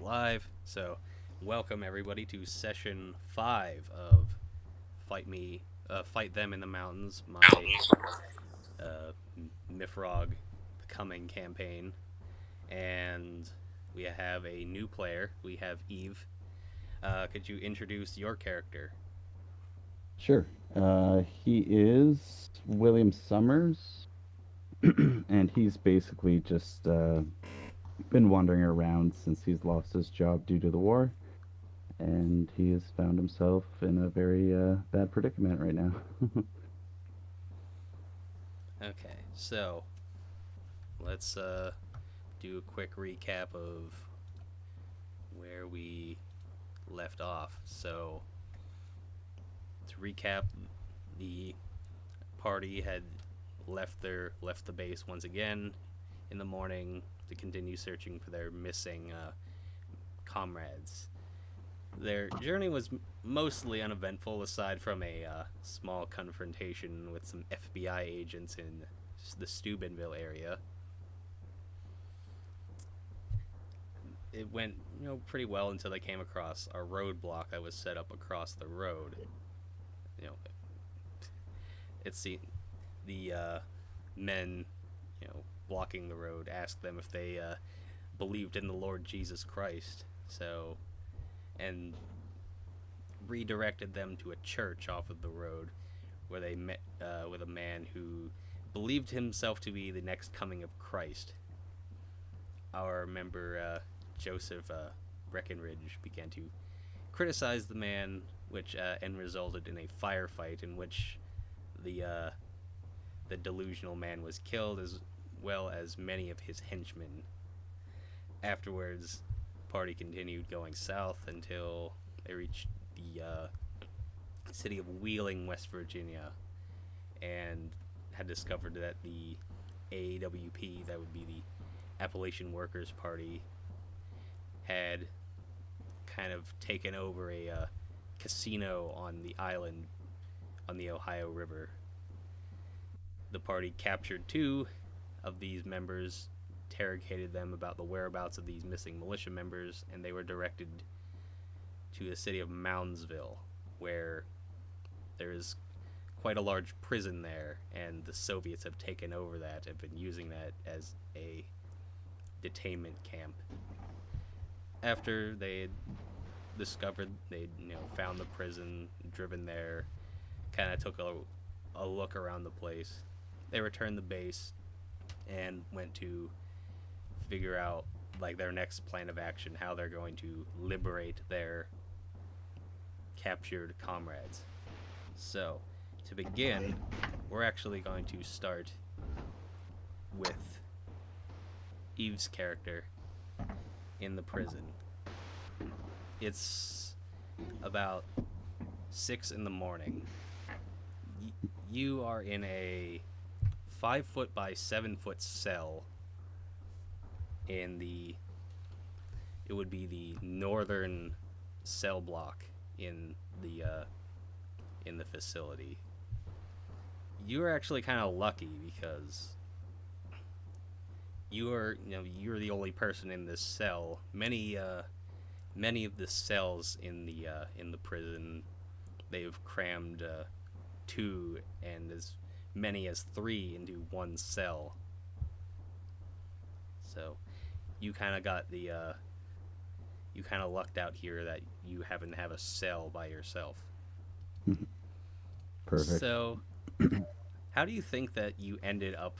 live. So, welcome everybody to session 5 of Fight Them in the Mountains, my uh, MYFAROG Becoming campaign. And we have a new player. We have Eve. Could you introduce your character? Sure. He is William Summers, and he's basically just been wandering around since he's lost his job due to the war, and he has found himself in a very bad predicament right now. Okay, so let's do a quick recap of where we left off. So, to recap, the party had left the base once again in the morning to continue searching for their missing comrades. Their journey was mostly uneventful, aside from a small confrontation with some FBI agents in the Steubenville area. It went, pretty well until they came across a roadblock that was set up across the road. You know, it's the men, blocking the road, asked them if they believed in the Lord Jesus Christ. So, and redirected them to a church off of the road, where they met with a man who believed himself to be the next coming of Christ. Our member Joseph Breckenridge began to criticize the man, which and resulted in a firefight in which the delusional man was killed, as well as many of his henchmen. Afterwards, the party continued going south until they reached the city of Wheeling, West Virginia, and had discovered that the AAWP, that would be the Appalachian Workers Party, had kind of taken over a casino on the island on the Ohio River. The party captured 2 of these members, interrogated them about the whereabouts of these missing militia members, and they were directed to the city of Moundsville, where there is quite a large prison there, and the Soviets have taken over that, have been using that as a detainment camp. After they had discovered, they found the prison, driven there, kind of took a look around the place. They returned the base and went to figure out their next plan of action, how they're going to liberate their captured comrades. So, to begin, we're actually going to start with Eve's character in the prison. It's about 6 in the morning. You are in a 5-foot by 7-foot cell in it would be the northern cell block in the facility. You are actually kind of lucky because you're the only person in this cell. Many of the cells in the prison, they've crammed 2 and as many as 3 into one cell. So you kind of got you kind of lucked out here that you happen to have a cell by yourself. Perfect. So, how do you think that you ended up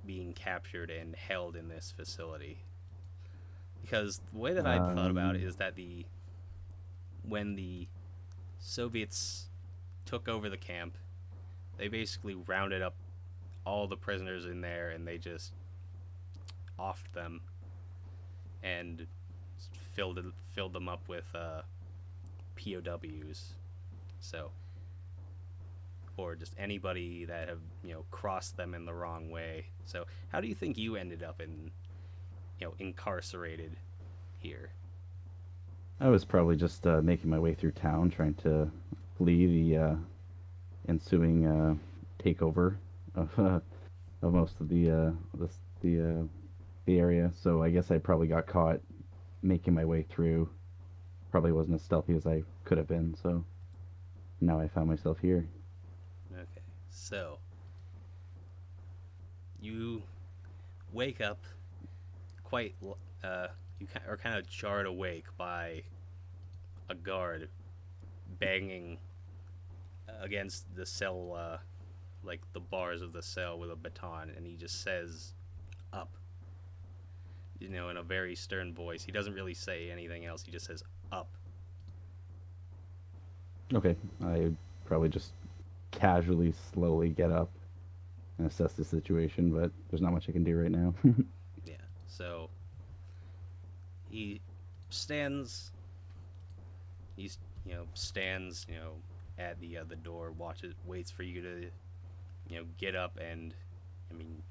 being captured and held in this facility? Because the way that I'd thought about it is that when the Soviets took over the camp, they basically rounded up all the prisoners in there and they just offed them and filled them up with POWs. So, or just anybody that have crossed them in the wrong way. So, how do you think you ended up incarcerated here? I was probably just making my way through town, trying to flee the ensuing takeover of most of the area. So I guess I probably got caught making my way through. Probably wasn't as stealthy as I could have been, so now I found myself here. Okay. So you wake up quite. You are kind of jarred awake by a guard banging against the cell, like the bars of the cell with a baton, and he just says, "Up." In a very stern voice. He doesn't really say anything else. He just says, "Up." Okay, I probably just casually, slowly get up and assess the situation, but there's not much I can do right now. Yeah. So he stands. He's stands at the door, watches, waits for you to get up, and I mean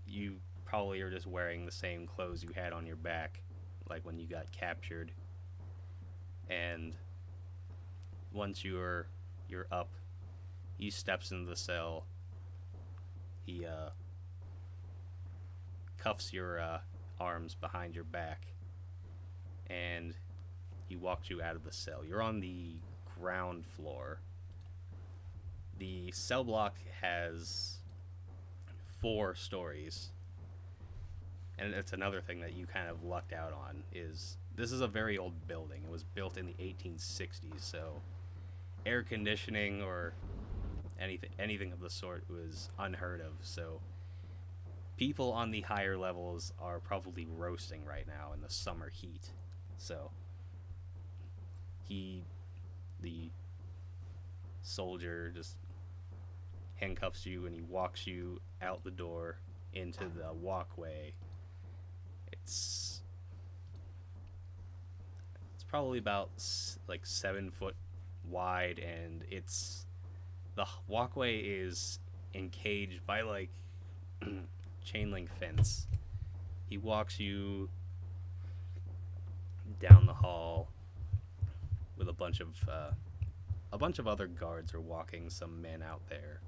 you probably are just wearing the same clothes you had on your back, like when you got captured. And once you're up, he steps into the cell. He cuffs your arms behind your back, and he walks you out of the cell. You're on the ground floor. The cell block has 4 stories, and it's another thing that you kind of lucked out on. Is this is a very old building. It was built in the 1860s, so air conditioning or anything of the sort was unheard of. So people on the higher levels are probably roasting right now in the summer heat. So the soldier just handcuffs you, and he walks you out the door into the walkway. It's probably about like 7 foot wide, and the walkway is encaged by like chain link fence. He walks you down the hall with a bunch of other guards are walking some men out there.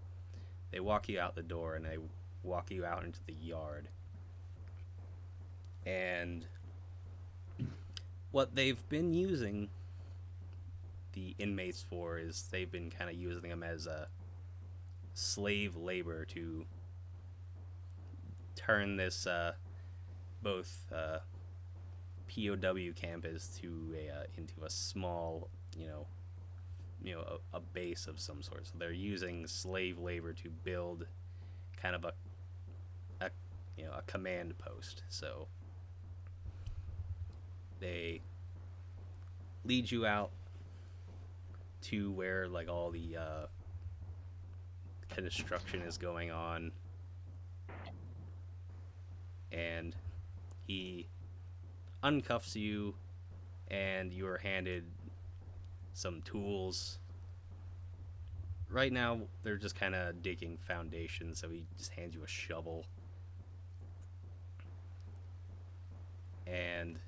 They walk you out the door, and they walk you out into the yard. And what they've been using the inmates for is they've been kind of using them as a slave labor to turn this both POW campus to into a small, a base of some sort. So they're using slave labor to build kind of a command post. So they lead you out to where like all the construction is going on, and he uncuffs you, and you are handed some tools. Right now they're just kind of digging foundations, so he just hands you a shovel, and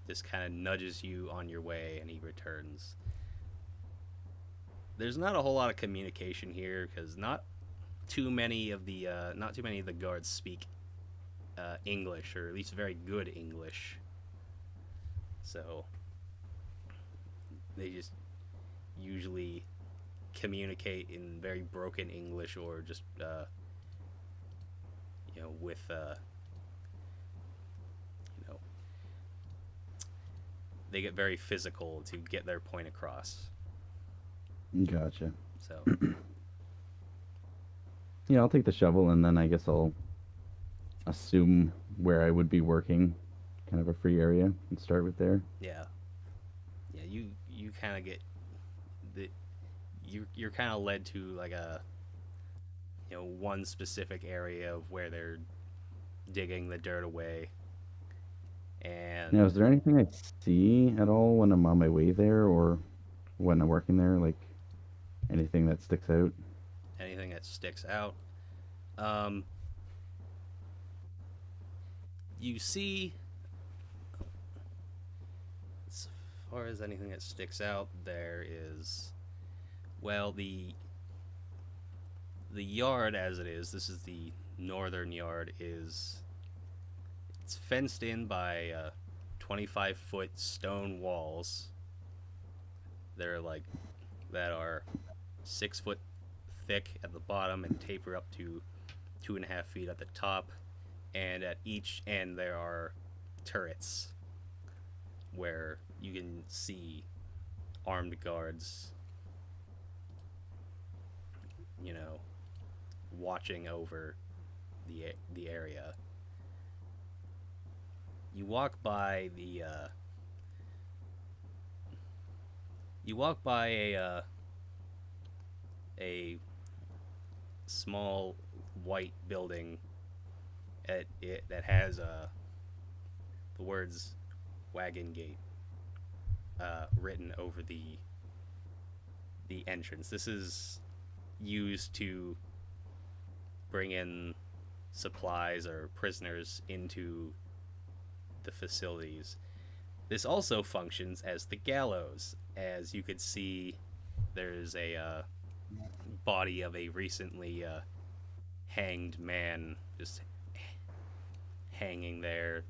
just kind of nudges you on your way, and he returns. There's not a whole lot of communication here because not too many of the guards speak English, or at least very good English. So they just usually communicate in very broken English, or just with they get very physical to get their point across. Gotcha. So Yeah, I'll take the shovel, and then I guess I'll assume where I would be working, kind of a free area, and start with there. yeah, you kind of get the you're kind of led to like a one specific area of where they're digging the dirt away. And Now, is there anything I see at all when I'm on my way there, or when I'm working there, like anything that sticks out? anything that sticks out, um, you see, as far as anything that sticks out, there is, well, the yard as it is. This is the northern yard. Is It's fenced in by 25-foot stone walls. They're like that are 6 foot thick at the bottom and taper up to 2.5 feet at the top. And at each end there are turrets where you can see armed guards, you know, watching over the area. You walk by the you walk by a small white building that has the words Wagon Gate written over the entrance. This is used to bring in supplies or prisoners into the facilities. This also functions as the gallows. As you could see, there's a body of a recently hanged man just hanging there,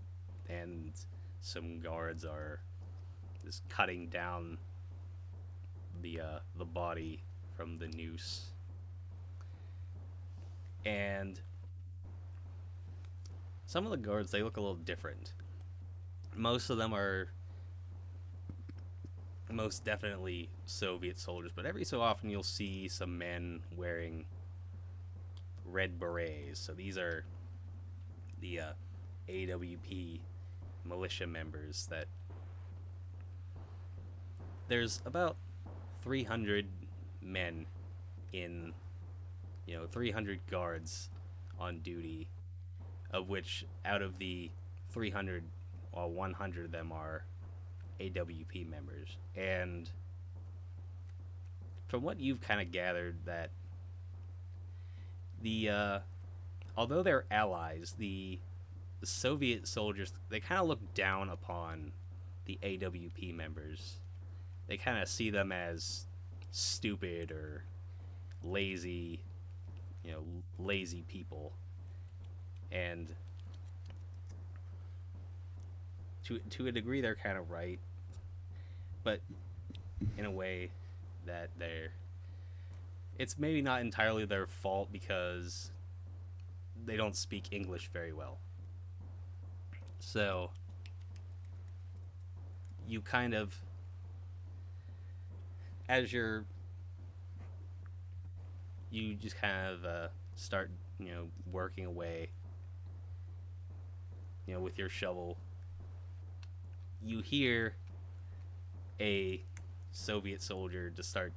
and some guards are just cutting down the body from the noose. And some of the guards, they look a little different. Most of them are most definitely Soviet soldiers, but every so often you'll see some men wearing red berets. So these are the AWP militia members. That there's about 300 men in, 300 guards on duty, of which out of the 300, 100 of them are AWP members. And from what you've kind of gathered, that the although they're allies, the Soviet soldiers, they kind of look down upon the AWP members. They kind of see them as stupid or lazy, lazy people. And to a degree, they're kind of right, but in a way that it's maybe not entirely their fault, because they don't speak English very well. So you kind of, you just kind of start, working away, with your shovel. You hear a Soviet soldier just start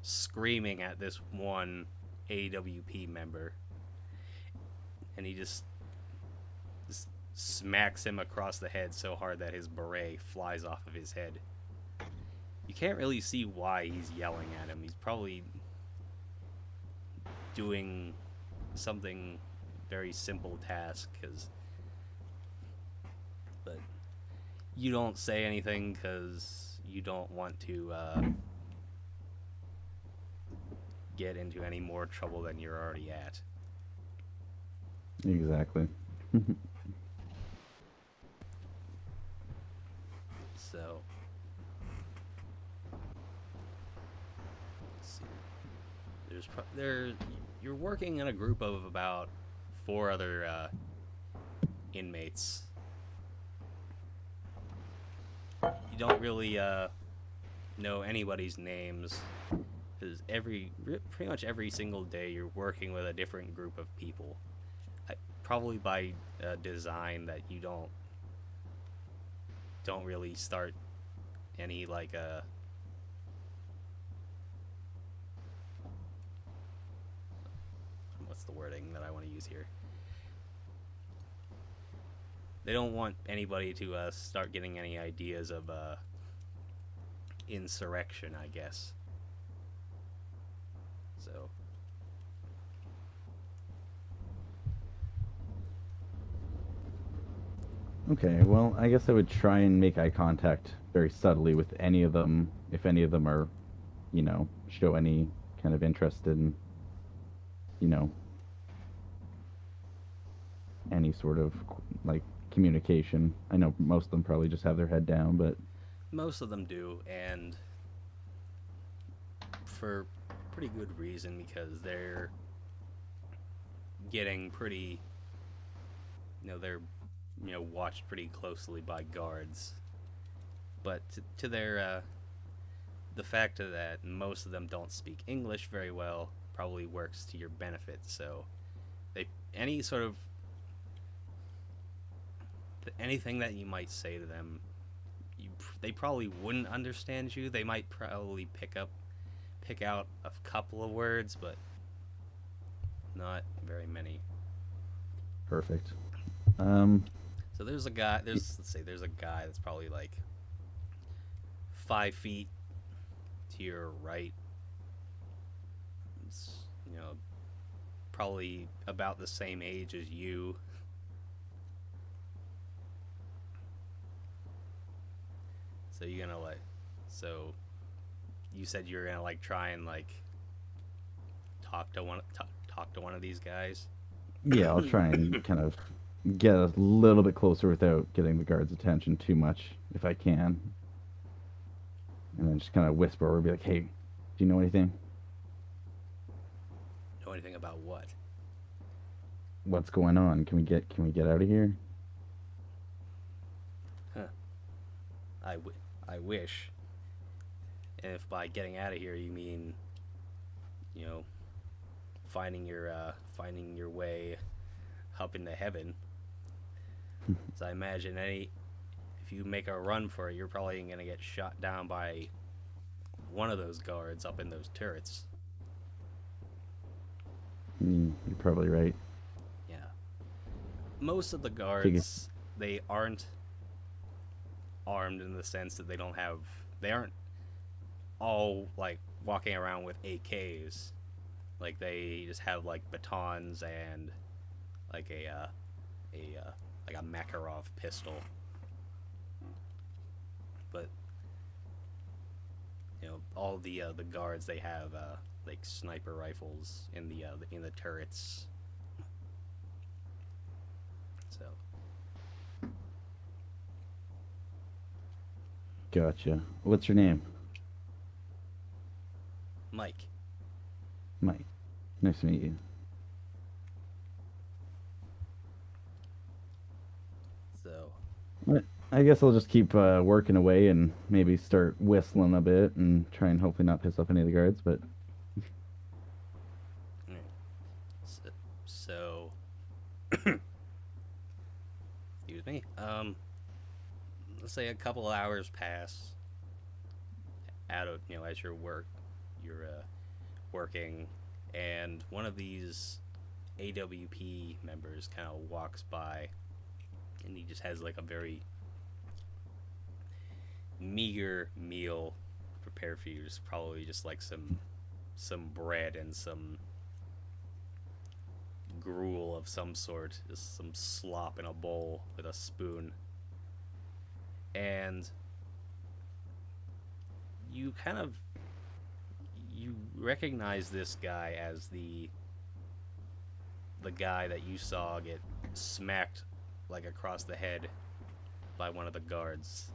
screaming at this one AWP member, and he just smacks him across the head so hard that his beret flies off of his head. You can't really see why he's yelling at him. He's probably doing something very simple task, but you don't say anything because you don't want to get into any more trouble than you're already at. Exactly. So, let's see. You're working in a group of about 4 other inmates. You don't really know anybody's names, because pretty much every single day you're working with a different group of people. Probably by design, that you don't really start any what's the wording that I want to use here? They don't want anybody to start getting any ideas of insurrection, I guess. So Okay, well, I guess I would try and make eye contact very subtly with any of them, if any of them are, show any kind of interest in, any sort of, communication. I know most of them probably just have their head down, but Most of them do, and for pretty good reason because they're getting pretty, they're watched pretty closely by guards. But to their the fact that most of them don't speak English very well probably works to your benefit. So they any sort of anything that you might say to them, they probably wouldn't understand you. They might probably pick out a couple of words, but not very many. perfect. So there's a guy. There's a guy that's probably like 5 feet to your right. It's, probably about the same age as you. So you're gonna like, so you said you're gonna like try and like talk to one of these guys. Yeah, I'll try and kind of get a little bit closer without getting the guards' attention too much, if I can. And then just kind of whisper or be like, "Hey, do you know anything? Know anything about what? What's going on? Can we get out of here?" Huh. I wish. And if by getting out of here you mean, you know, finding your way up into heaven. So I imagine if you make a run for it, you're probably gonna get shot down by one of those guards up in those turrets. You're probably right. Yeah. Most of the Figure. guards, they aren't armed in the sense that they aren't all like walking around with AKs. Like they just have like batons and like like a Makarov pistol. But all the guards, they have like sniper rifles in the turrets. So Gotcha. What's your name? Mike. Mike. Nice to meet you. So What? I guess I'll just keep working away and maybe start whistling a bit and try and hopefully not piss off any of the guards. But mm, so excuse me. Let's say a couple hours pass out of as you're working, and one of these AWP members kind of walks by, and he just has like a very meager meal prepared for you. Just probably just like some bread and some gruel of some sort, just some slop in a bowl with a spoon. And you kind of you recognize this guy as the guy that you saw get smacked like across the head by one of the guards.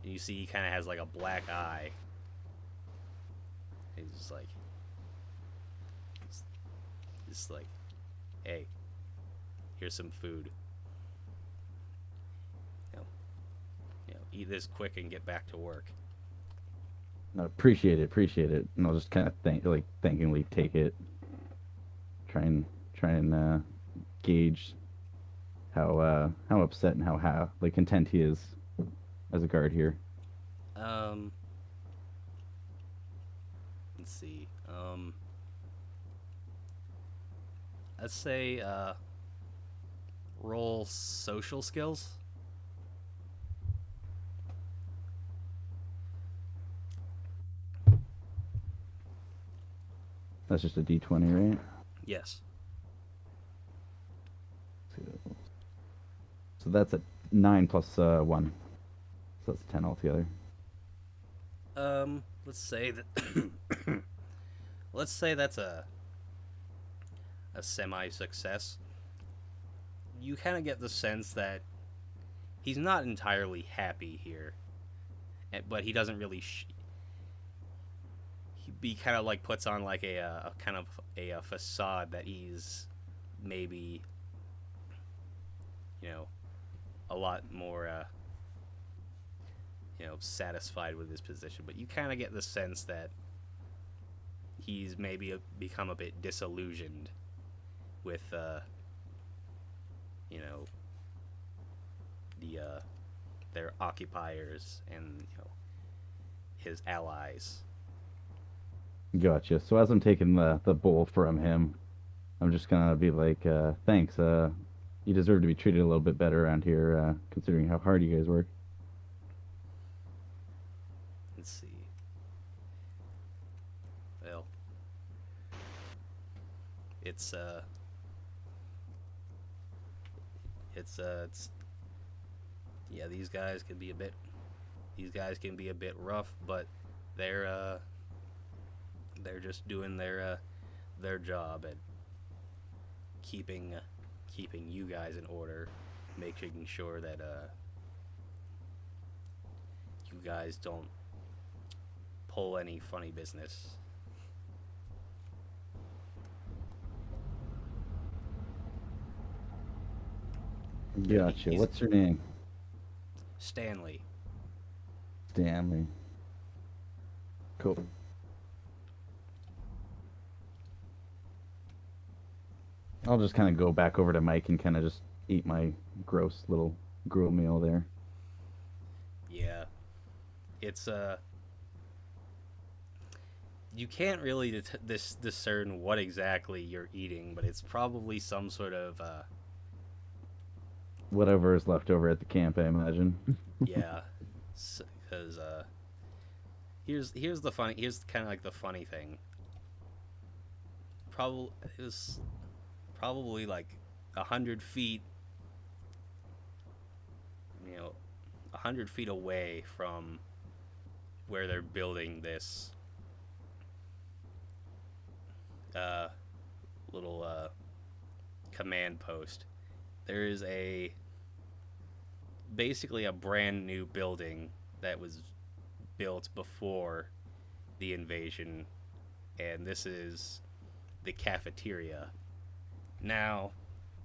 And you see he kind of has like a black eye. He's just like, hey, here's some food. Eat this quick and get back to work. no, appreciate it. And I'll just kind of thankingly take it. Try and gauge how upset and how like content he is as a guard here. Um, let's see. Let's say roll social skills. That's just a D20, right? Yes. So that's a 9 plus 1. So that's 10 altogether. Let's say that. Let's say that's a semi success. You kind of get the sense that he's not entirely happy here, but he doesn't really. He kind of like puts on like a kind of a facade that he's maybe, you know, a lot more satisfied with his position, but you kind of get the sense that he's maybe become a bit disillusioned with you know the their occupiers and his allies. Gotcha. So as I'm taking the bowl from him, I'm just gonna be like, thanks. You deserve to be treated a little bit better around here, considering how hard you guys work. Let's see. Well, it's it's yeah, these guys can be a bit rough, but they're they're just doing their job at keeping keeping you guys in order, making sure that you guys don't pull any funny business. Gotcha. He's What's your name? Stanley. Stanley. Cool. I'll just kind of go back over to Mike and kind of just eat my gross little gruel meal there. Yeah, it's you can't really discern what exactly you're eating, but it's probably some sort of Whatever is left over at the camp, I imagine. yeah, because here's kind of like the funny thing. Probably it was probably like 100 feet, 100 feet away from where they're building this uh, little command post. There is basically a brand new building that was built before the invasion, and this is the cafeteria. Now,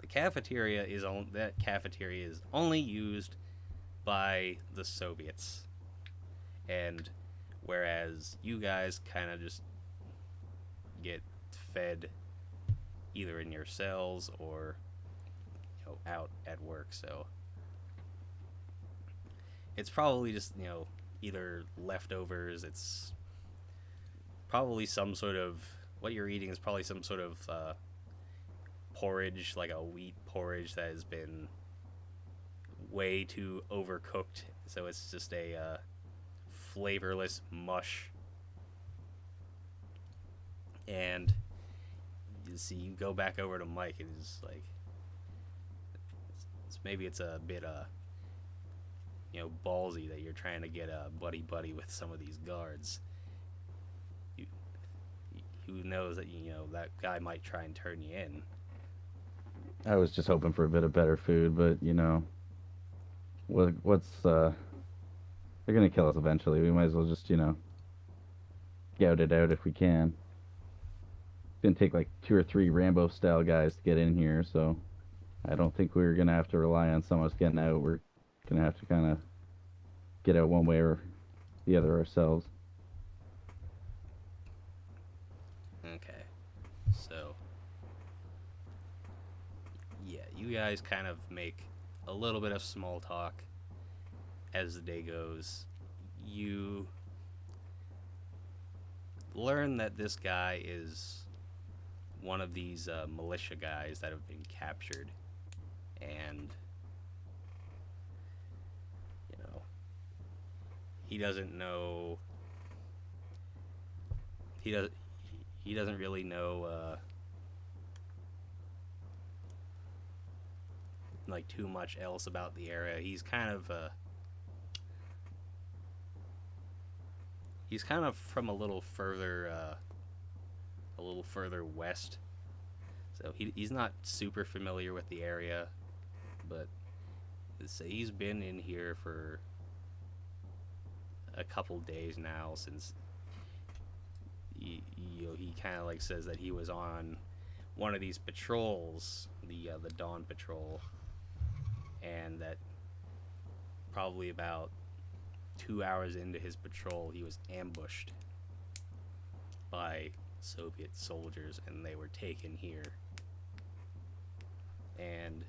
that cafeteria is only used by the Soviets, and whereas you guys kind of just get fed either in your cells or out at work. So it's probably just either leftovers. It's probably some sort of what you're eating is probably some sort of porridge, like a wheat porridge that has been way too overcooked, so it's just a flavorless mush. And you see, you go back over to Mike, and it's like maybe it's a bit ballsy that you're trying to get a buddy buddy with some of these guards. You, who knows that that guy might try and turn you in. I was just hoping for a bit of better food, but what's they're gonna kill us eventually. We might as well just gout it out if we can. It's gonna take like 2 or 3 Rambo style guys to get in here, so I don't think we're gonna have to rely on someone else getting out. We're gonna have to kind of get out one way or the other ourselves. Okay, so yeah, you guys kind of make a little bit of small talk as the day goes. You learn that this guy is one of these militia guys that have been captured, and he doesn't know. He doesn't really know like too much else about the area. He's kind of from a little further west, so he's not super familiar with the area, but So he's been in here for a couple days now since he kind of like says that he was on one of these patrols, the dawn patrol, and that probably about 2 hours into his patrol, he was ambushed by Soviet soldiers, and they were taken here. And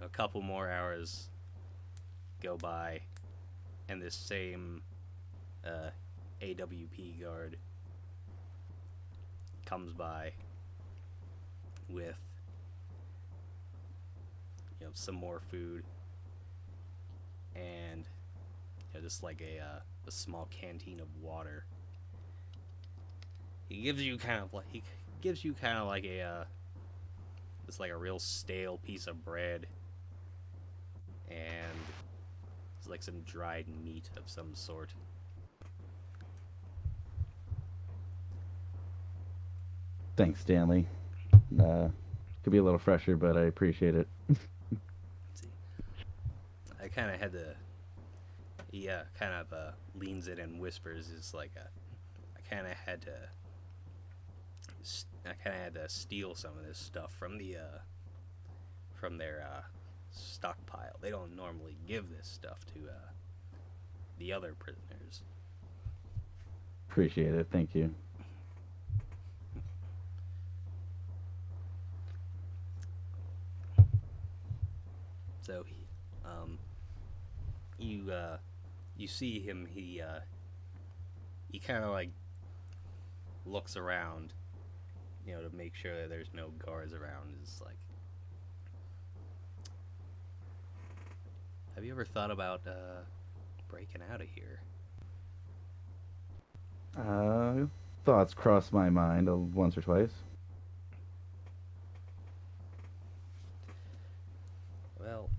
a couple more hours go by, and this same AWP guard comes by with some more food and just like a small canteen of water. He gives you kind of like a it's like a real stale piece of bread, and it's like some dried meat of some sort. Thanks, Stanley. Could be a little fresher, but I appreciate it. See, I kind of had to. He kind of leans in and whispers. It's like I kind of had to. I kind of had to steal some of this stuff from their stockpile. They don't normally give this stuff to the other prisoners. Appreciate it. Thank you. So you see him. He kind of like looks around, to make sure that there's no guards around. It's like, have you ever thought about breaking out of here? Thoughts crossed my mind once or twice. Well,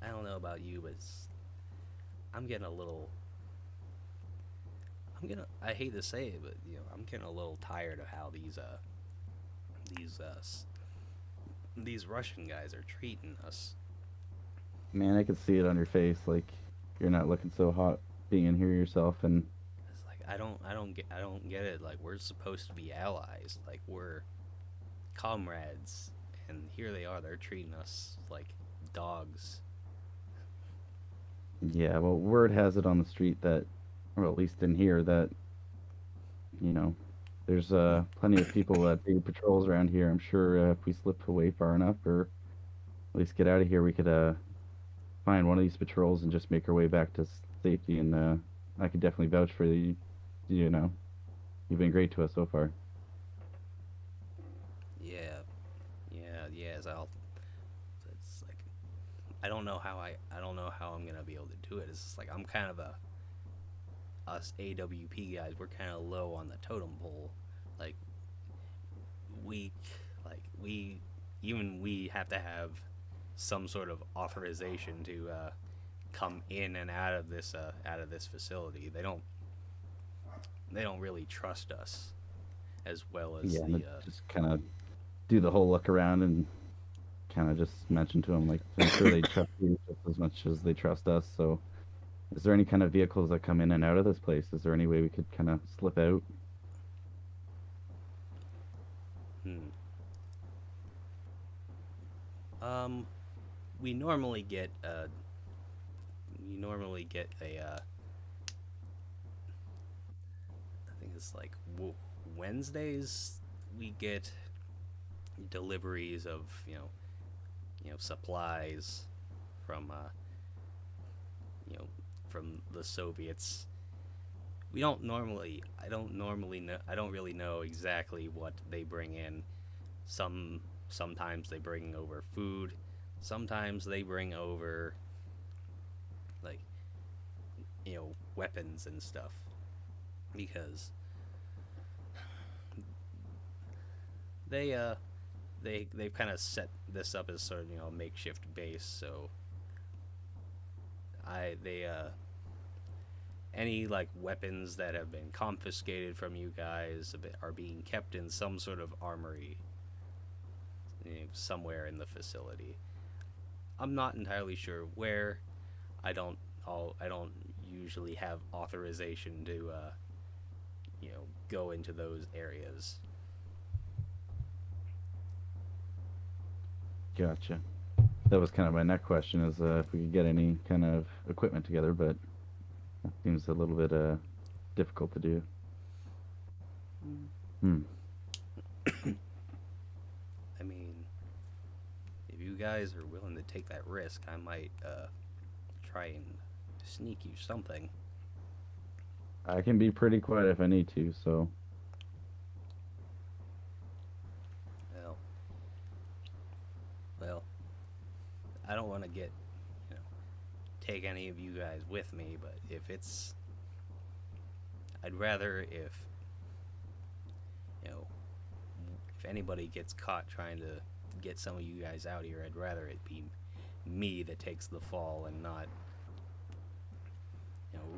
I don't know about you, but I'm getting a little. I hate to say it, but I'm getting a little tired of how these Russian guys are treating us. Man, I could see it on your face. Like you're not looking so hot being in here yourself, and It's like I don't get it. Like, we're supposed to be allies. Like, we're comrades, and here they are. They're treating us like dogs. yeah. Well, word has it on the street that, or at least in here, that there's plenty of people that do patrols around here. I'm sure if we slip away far enough, or at least get out of here, we could find one of these patrols and just make our way back to safety. And I could definitely vouch for you. You've been great to us so far. Yeah, yeah. So it's like I don't know how I'm gonna be able to do it. It's just like I'm kind of us AWP guys. We're kind of low on the totem pole. Like we we have to have some sort of authorization to come in and out of this facility. They don't really trust us as well as Yeah, the and just kind of do the whole look around and kind of just mention to them, like, I'm sure they trust you just as much as they trust us. So, is there any kind of vehicles that come in and out of this place? Is there any way we could kind of slip out? hmm. Um, we normally get a I think it's like Wednesdays we get deliveries of supplies from you know from the Soviets. We don't normally I don't normally know I don't really know exactly what they bring in. Sometimes they bring over food, sometimes they bring over like weapons and stuff, because they they've kind of set this up as sort of a makeshift base. So I they any like weapons that have been confiscated from you guys are being kept in some sort of armory somewhere in the facility. I'm not entirely sure where. I don't. I don't usually have authorization to go into those areas. Gotcha. That was kind of my next question is if we could get any kind of equipment together, but that seems a little bit difficult to do. Hmm. I mean, if you guys are willing to take that risk, I might try and sneak you something. I can be pretty quiet if I need to, so Well, well, I don't want to get you know take any of you guys with me, but if it's, I'd rather you know if anybody gets caught trying to get some of you guys out here, I'd rather it be me that takes the fall and not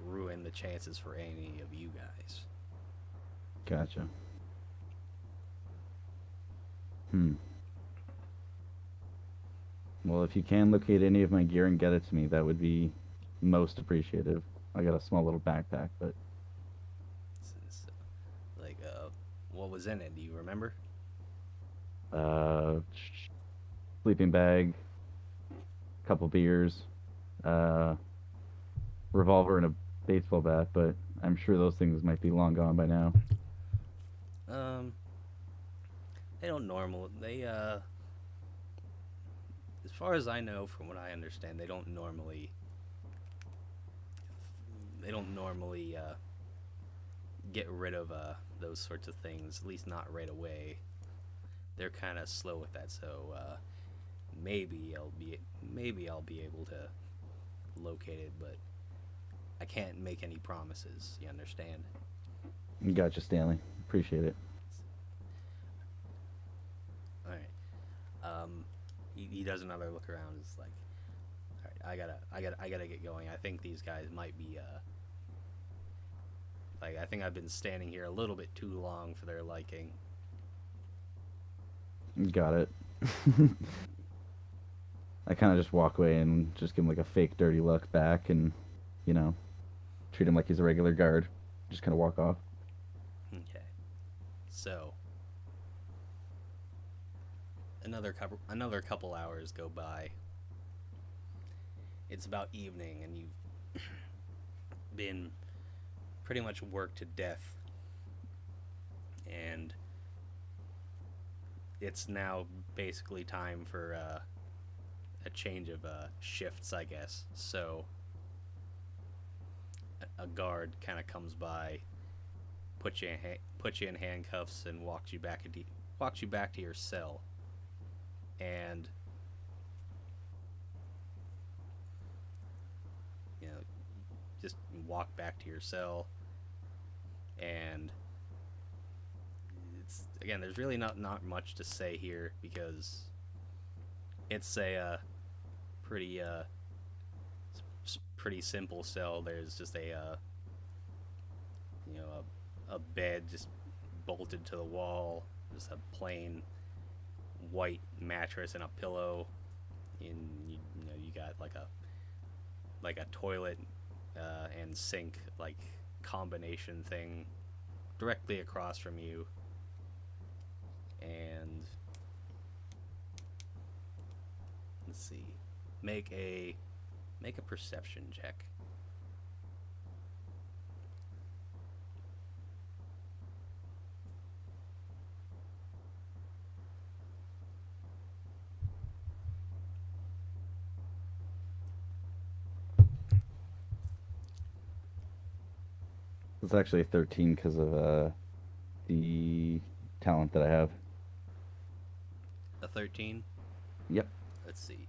ruin the chances for any of you guys. gotcha. Hmm. Well, if you can locate any of my gear and get it to me, that would be most appreciative. I got a small little backpack, but Since, like, what was in it? Do you remember? uh, sleeping bag, couple beers, uh, revolver, and a baseball bat. But I'm sure those things might be long gone by now. Um, they don't normal. As far as I know, from what I understand, they don't normally get rid of those sorts of things. At least not right away. They're kind of slow with that. So maybe I'll be able to locate it, but I can't make any promises. You understand? Gotcha, Stanley. Appreciate it. All right. He does another look around. It's like, all right, I gotta get going. I think these guys might be like, I think I've been standing here a little bit too long for their liking. Got it. I kind of just walk away and just give him like a fake dirty look back and, you know, treat him like he's a regular guard. Just kind of walk off. Okay. So another couple hours go by. It's about evening, and you've been pretty much worked to death, and it's now basically time for a change of shifts, I guess. So a guard kind of comes by, puts you in handcuffs, and walks you back to your cell, and you know just walk back to your cell, and it's again, there's really not much to say here because it's a pretty pretty simple cell. There's just a bed just bolted to the wall, just a plain white mattress and a pillow. And you got like a toilet and sink like combination thing directly across from you. And let's see, make a perception check. It's actually 13 because of the talent that I have. A 13. Yep. Let's see.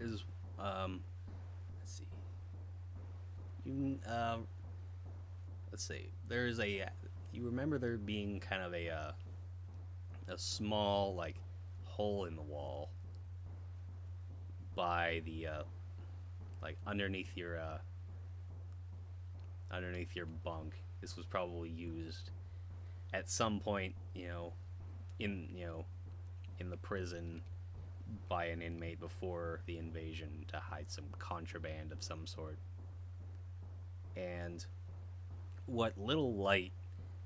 Is let's see. You let's see. There's a you remember there being kind of a small like hole in the wall by the like underneath your bunk. This was probably used at some point, in in the prison by an inmate before the invasion to hide some contraband of some sort. And what little light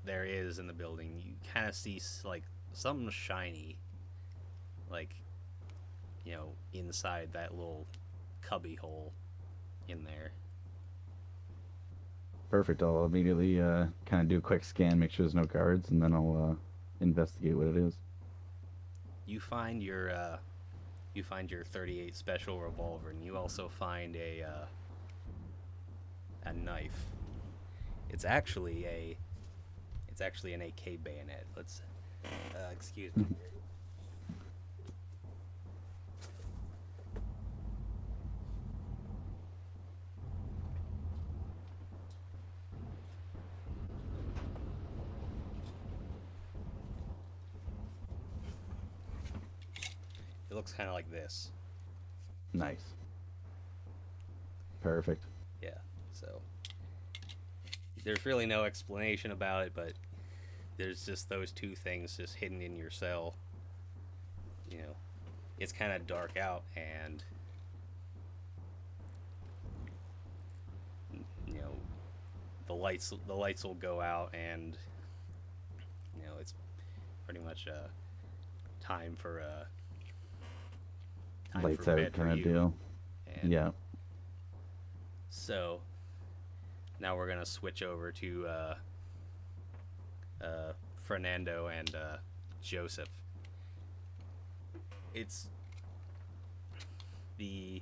there is in the building, you kind of see like something shiny, like inside that little cubby hole in there. Perfect. I'll immediately kind of do a quick scan, make sure there's no guards, and then I'll investigate what it is. You find your 38 special revolver, and you also find a knife. It's actually an AK bayonet. Let's excuse me. It looks kind of like this. Nice. Perfect. Yeah. So there's really no explanation about it, but there's just those two things just hidden in your cell. It's kind of dark out, and the lights will go out, and it's pretty much time for Lights for out bed kind for of you. deal. And Yeah. So now we're gonna switch over to Fernando and Joseph. It's I'm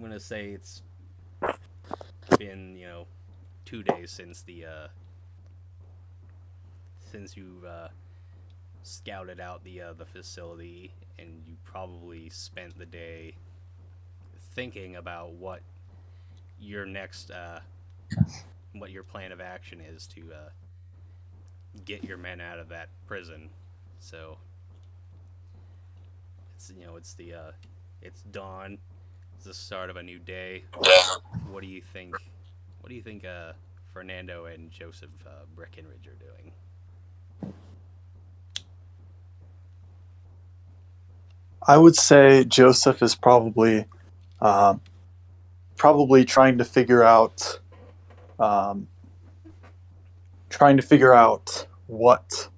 gonna say it's been 2 days since you've scouted out the facility, and you probably spent the day thinking about what your next what your plan of action is to get your men out of that prison. So it's dawn. It's the start of a new day. What do you think? What do you think Fernando and Joseph Breckenridge are doing? I would say Joseph is probably trying to figure out what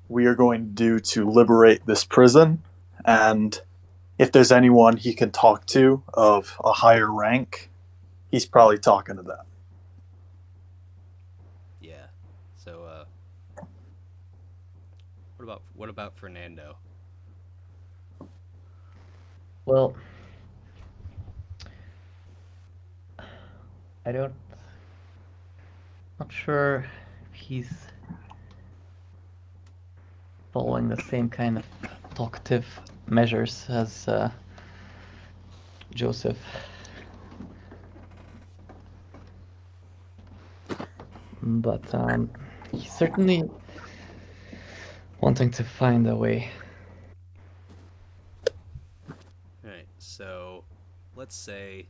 we are going to do to liberate this prison, and if there's anyone he can talk to of a higher rank, he's probably talking to them. Yeah. So what about Fernando? Well, not sure if he's following the same kind of talkative measures as Joseph. But he's certainly wanting to find a way. All right. So let's say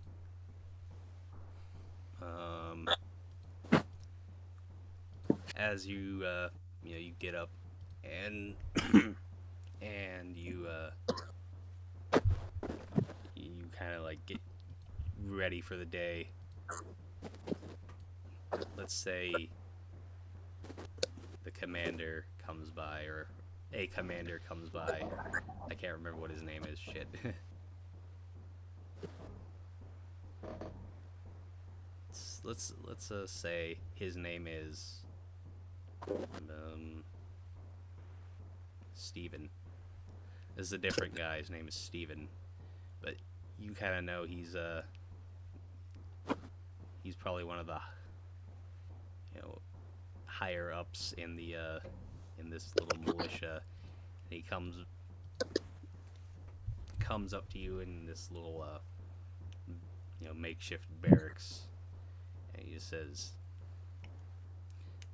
as you get up and and you kind of like get ready for the day. Let's say the commander comes by, or a commander comes by. I can't remember what his name is. Shit. let's say his name is Steven. This is a different guy. His name is Steven, but you kind of know he's probably one of the higher ups in this little militia. And he comes up to you in this little makeshift barracks, and he just says,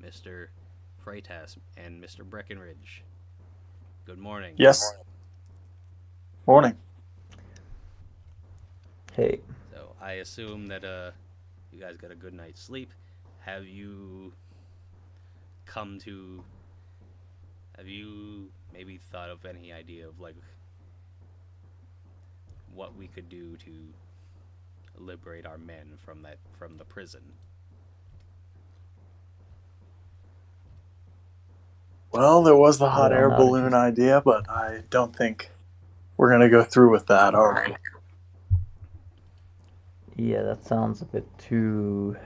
Mr. Freitas and Mr. Breckenridge, good morning. Yes. Morning. Hey, So I assume that you guys got a good night's sleep. Have you come to? Have you maybe thought of any idea of like what we could do to liberate our men from the prison? Well, there was the hot Well, air now that balloon you- idea, but I don't think we're going to go through with that, are we? Yeah, that sounds a bit too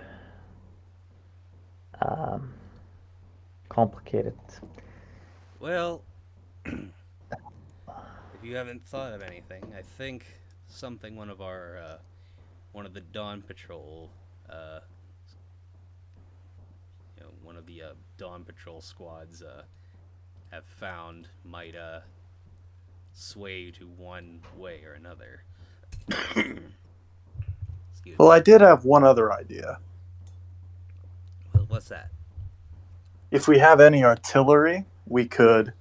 complicated. Well, if you haven't thought of anything, I think something one of the Dawn Patrol, one of the Dawn Patrol squads have found might sway you to one way or another. Excuse Well, me. I did have one other idea. Well, what's that? If we have any artillery, we could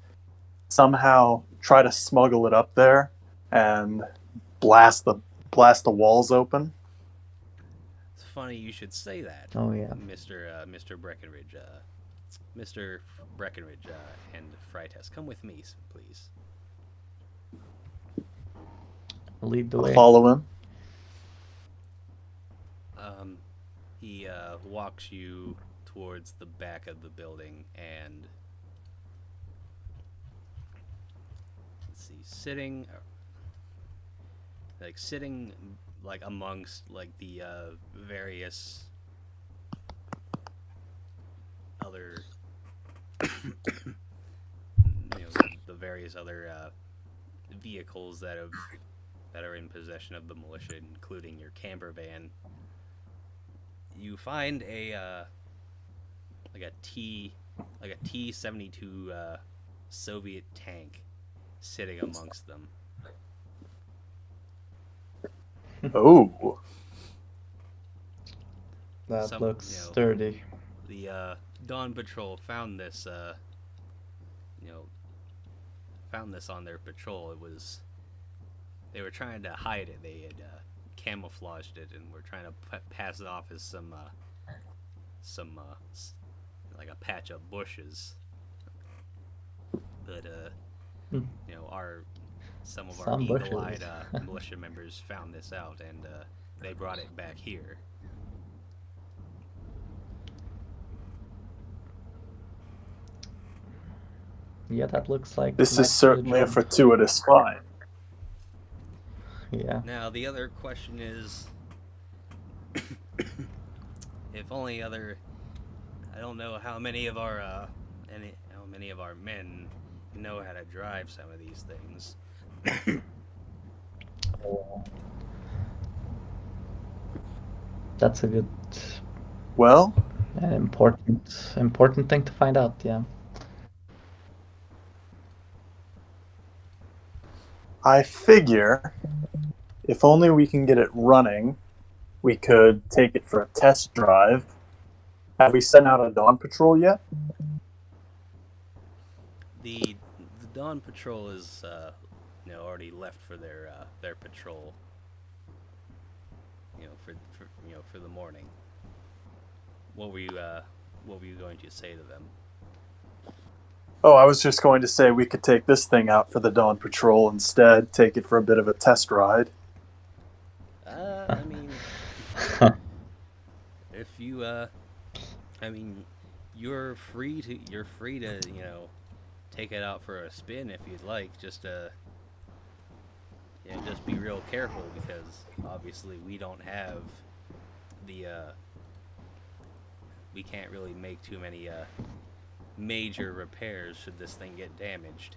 somehow try to smuggle it up there and blast the walls open. It's funny you should say that. Oh yeah. Mr. Breckenridge. Mr. Breckenridge and Freitas, come with me, please. Lead the I'll way. follow him. He walks you towards the back of the building, and let's see, sitting like amongst like the various other the various other vehicles that are in possession of the militia, including your camper van. You find a T-72 Soviet tank sitting amongst them. Oh, That Some- looks you know, sturdy. The Dawn Patrol found this on their patrol. They were trying to hide it. They had camouflaged it and were trying to pass it off as like a patch of bushes. But some of our Some bushes. eagle-eyed militia members found this out, and they brought it back here. Yeah, that looks like this might is be certainly a job. fortuitous find. Yeah. Now the other question is, if only other, I don't know how many of our men know how to drive some of these things. That's a good Well, and important thing to find out. Yeah. I figure if only we can get it running, we could take it for a test drive. Have we sent out a dawn patrol yet? The Dawn Patrol is already left for their patrol. For the morning. What were you going to say to them? Oh, I was just going to say we could take this thing out for the dawn patrol instead, take it for a bit of a test ride. I mean, if you you're free to take it out for a spin if you'd like. Just be real careful, because obviously we don't have we can't really make too many major repairs should this thing get damaged.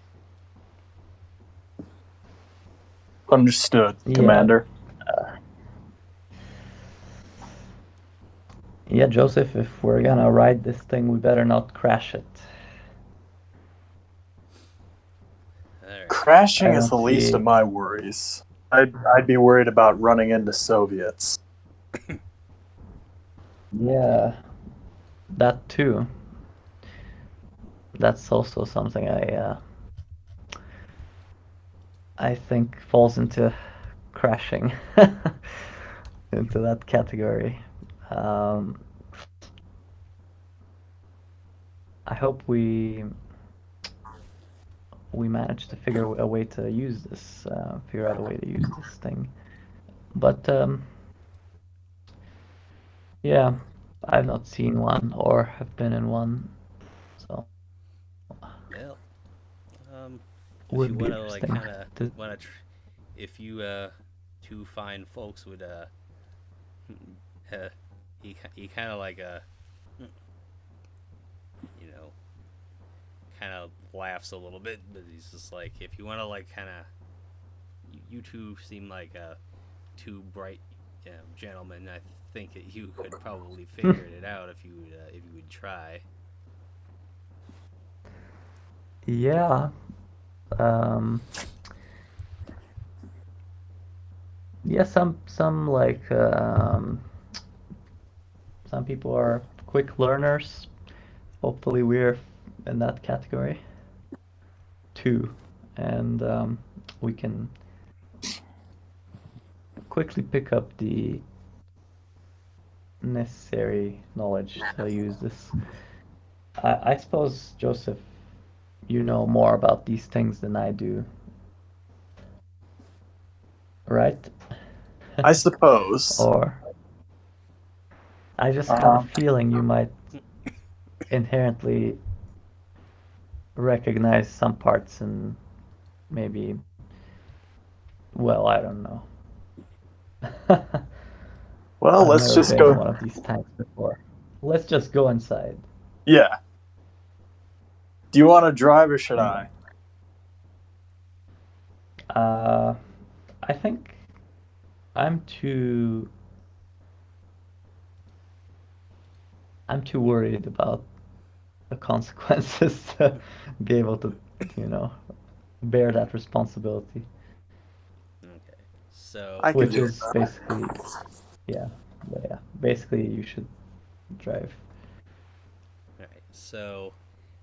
Understood, Yeah. Commander. Yeah, Joseph, if we're gonna ride this thing, we better not crash it. Alright. Crashing I is the don't least see- of my worries. I'd be worried about running into Soviets. Yeah, that too. That's also something I think falls into crashing into that category. I hope we manage to figure a way to use this, figure out a way to use this thing. But yeah, I've not seen one or have been in one, so Well, if you would be want to like interesting. kind of to- want to, if you two fine folks would he kind of like you know, kind of laughs a little bit, but he's just like, if you want to like kind of, you two seem like two bright gentlemen. I think that you could probably figure it out if you would try. Yeah. Um, yeah, some like some people are quick learners. Hopefully we're in that category too. And we can quickly pick up the necessary knowledge to use this. I suppose, Joseph, you know more about these things than I do, right? I suppose. Or I just have a feeling you might inherently recognize some parts and maybe, well, I don't know. Well, I've let's never just been in go. one of these tanks before. Let's just go inside. Yeah. Do you want to drive or should I? Uh, I think I'm too worried about the consequences to be able to, you know, bear that responsibility, Okay, so I can which do is it. basically, yeah, yeah, basically you should drive. all right, so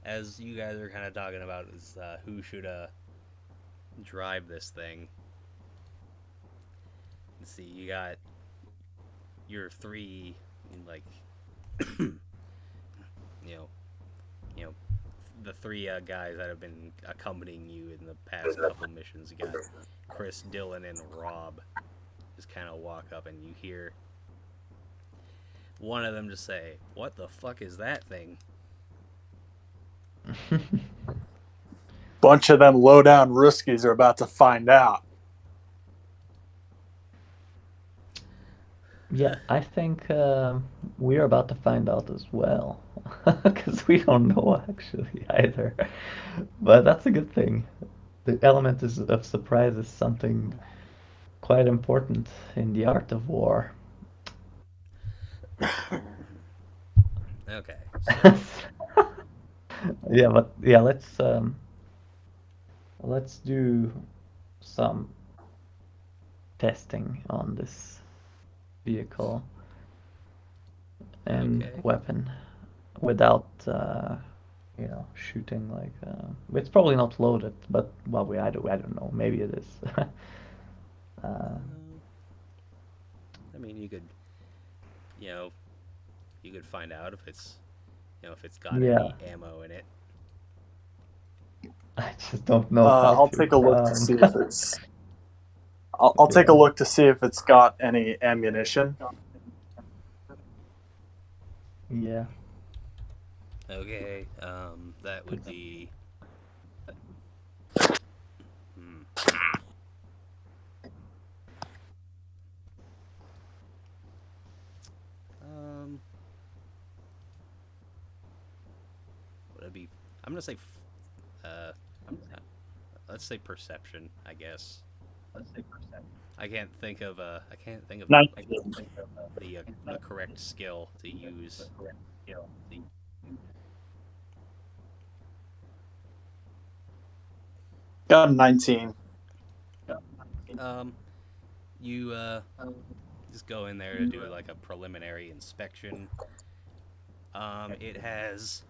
as you guys are kind of talking about is who should drive this thing. Let's see, you got your three, like, you know, you know, the three guys that have been accompanying you in the past couple missions. You got Chris, Dylan, and Rob. Just kind of walk up and you hear one of them just say, "What the fuck is that thing?" Bunch of them low down Ruskies are about to find out. Yeah, I think we're about to find out as well, because we don't know actually either. But that's a good thing. The element of surprise is something quite important in the art of war. Okay, so Yeah, but yeah, let's do some testing on this vehicle and okay, weapon without shooting like it's probably not loaded, but well, I don't know, maybe it is. uh, I mean, you know, you could find out if it's, if it's got yeah, any ammo in it. I just don't know how I'll to. take a look to see if it's. I'll take a Yeah. look to see if it's got any ammunition. Yeah. Okay, that would be. Hmm. Um, would it be? I'm gonna say, let's say perception. I guess. I can't think of Nice. the correct skill to use. Got a 19. You just go in there to do like a preliminary inspection. It has.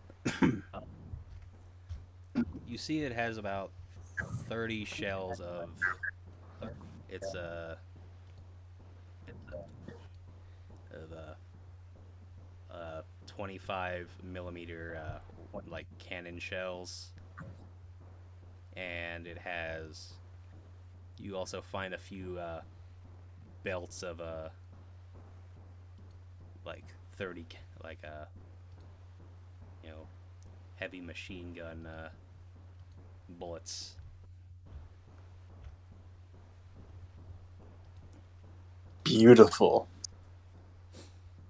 You see, it has about 30 shells of. It's of 25 millimeter like cannon shells, and it has. You also find a few belts of like 30 like you know heavy machine gun bullets. Beautiful.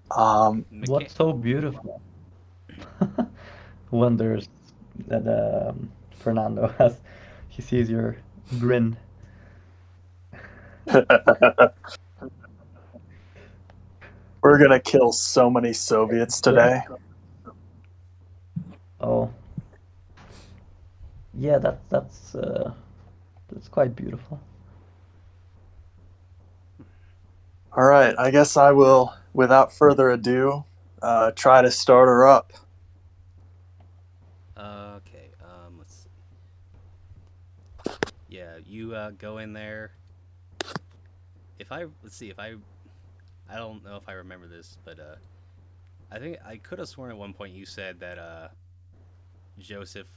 What's so beautiful? Wonders that Fernando has. He sees your grin. We're gonna kill so many Soviets today. Oh, yeah, that's quite beautiful. All right, I guess I will, without further ado, try to start her up. Okay, let's see. Yeah, you go in there. Let's see if I don't know if I remember this, but I think I could have sworn at one point you said that Joseph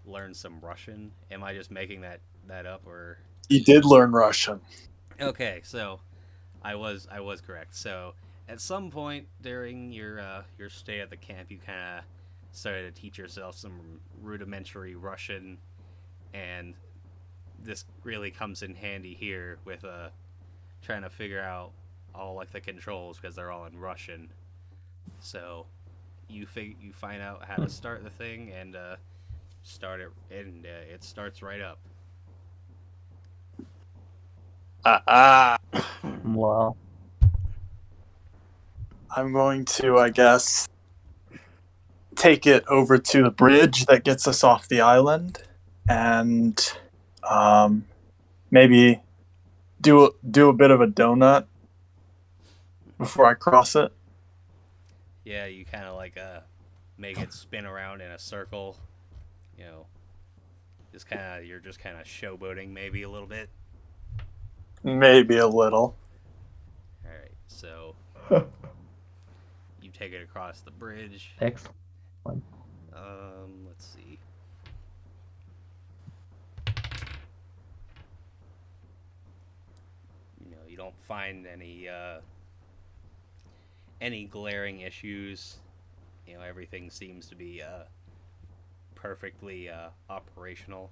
learned some Russian. Am I just making that up, or? He did learn Russian. Okay, so I was correct. So at some point during your stay at the camp, you kind of started to teach yourself some rudimentary Russian, and this really comes in handy here with trying to figure out all like the controls because they're all in Russian. So you find out how to start the thing and start it, and it starts right up. Wow. I'm going to, I guess, take it over to the bridge that gets us off the island, and maybe do a bit of a donut before I cross it. Yeah, you kind of like make it spin around in a circle. You know, you're just kind of showboating maybe a little bit. Maybe a little. All right, so you take it across the bridge. Excellent. Let's see. You don't find any glaring issues. Everything seems to be perfectly operational.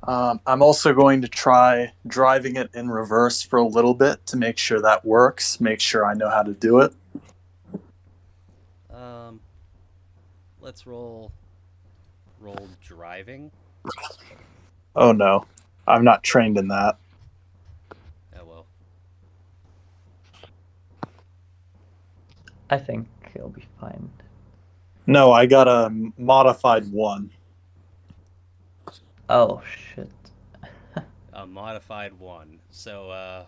I'm also going to try driving it in reverse for a little bit to make sure that works, make sure I know how to do it. Let's roll driving. Oh no, I'm not trained in that. Oh well. I think he'll be fine. No, I got a modified 1. Oh shit. A modified 1. So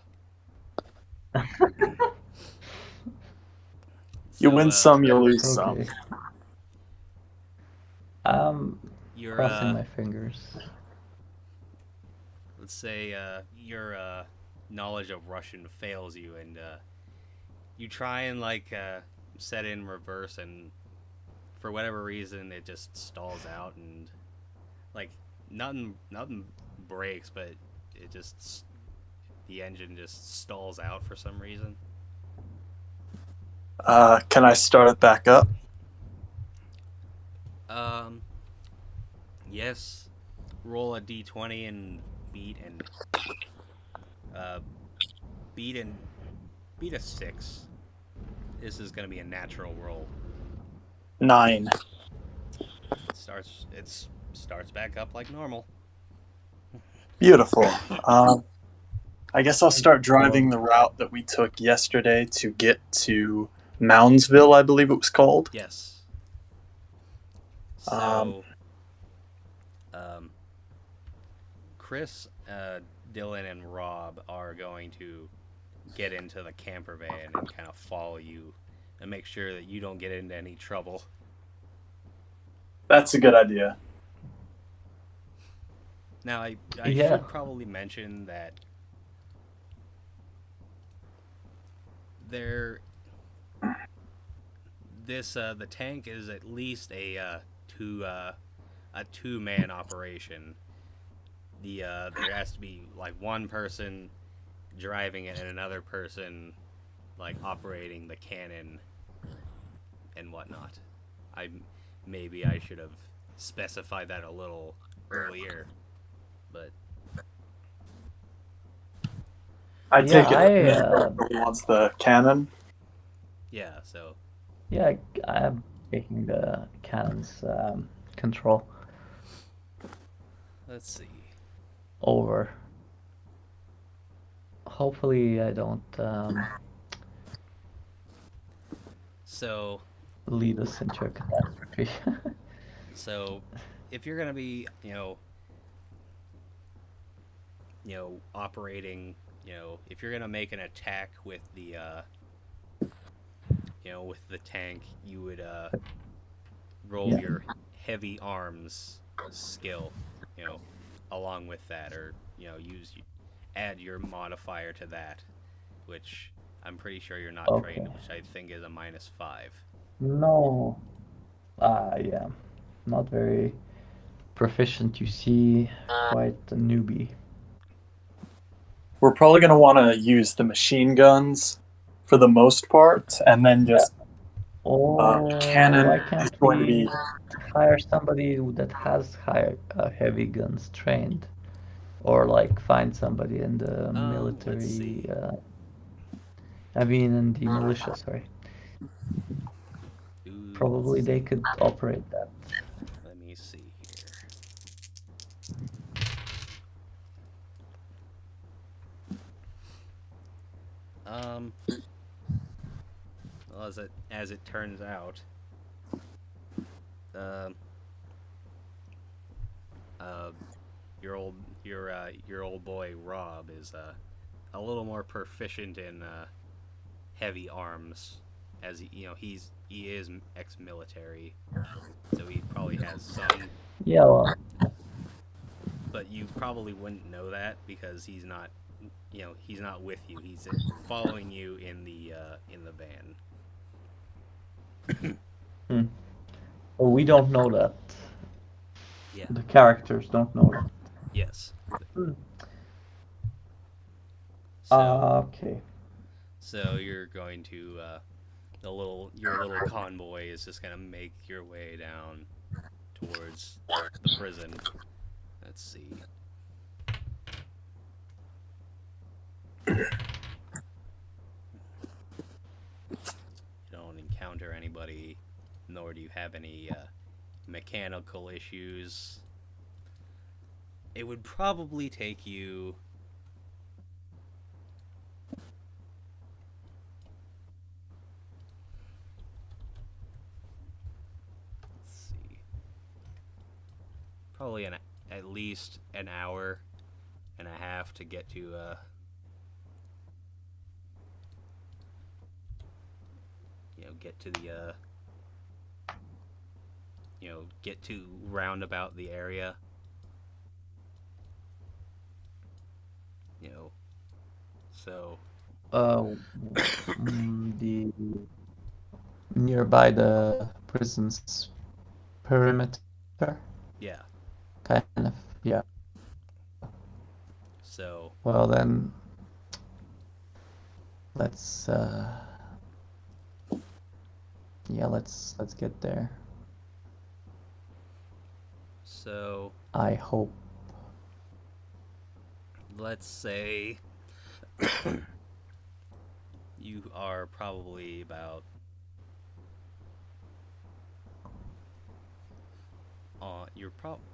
You win some, you lose some. Okay. I'm you're crossing my fingers. let's say your knowledge of Russian fails you, and you try and like set in reverse, and for whatever reason it just stalls out, and like nothing breaks, but the engine just stalls out for some reason. Can I start it back up? Yes. Roll a d20 and beat a 6. This is gonna be a natural roll. 9. It starts back up like normal. Beautiful. I guess I'll start driving the route that we took yesterday to get to Moundsville, I believe it was called. Yes. So, Chris, Dylan, and Rob are going to get into the camper van and kind of follow you and make sure that you don't get into any trouble. That's a good idea. Now, I Yeah. should probably mention that this the tank is at least a two-man operation. There has to be like one person driving it and another person like operating the cannon and whatnot. Maybe I should have specified that a little earlier, but I Yeah, take it who wants the cannon. yeah. So yeah, I'm taking the cannon's control let's see. over. Hopefully, I don't So lead us into a catastrophe. so if you're gonna be operating, if you're gonna make an attack with the with the tank, you would roll Yeah. your heavy arms skill, along with that, or add your modifier to that, which I'm pretty sure you're not trained, Okay. which I think is a -5. No. Yeah. Not very proficient, you see. Quite a newbie. We're probably going to want to use the machine guns for the most part, and then just cannon Why is can't going to we be. hire somebody that has heavy guns trained? Or like find somebody in the Let's military, see. I mean in the militia, sorry. Probably they could operate that. Let me see here. Well, as it turns out, um, uh, your old boy Rob is a little more proficient in heavy arms, as he is ex-military, so he probably has some. Yeah, well, But you probably wouldn't know that because he's not with you. He's following you in the van. well, we don't know that. Yeah. The characters don't know that. Yes. Hmm. So Okay. so you're going to your little convoy is just gonna make your way down towards the prison. Let's see. You don't encounter anybody, nor do you have any mechanical issues. It would probably take you probably at least an hour and a half to get to get to the get to roundabout the area. So The nearby the prison's perimeter, yeah. kind of. Yeah. So Well then, let's yeah, let's get there. so I hope. let's say you are probably about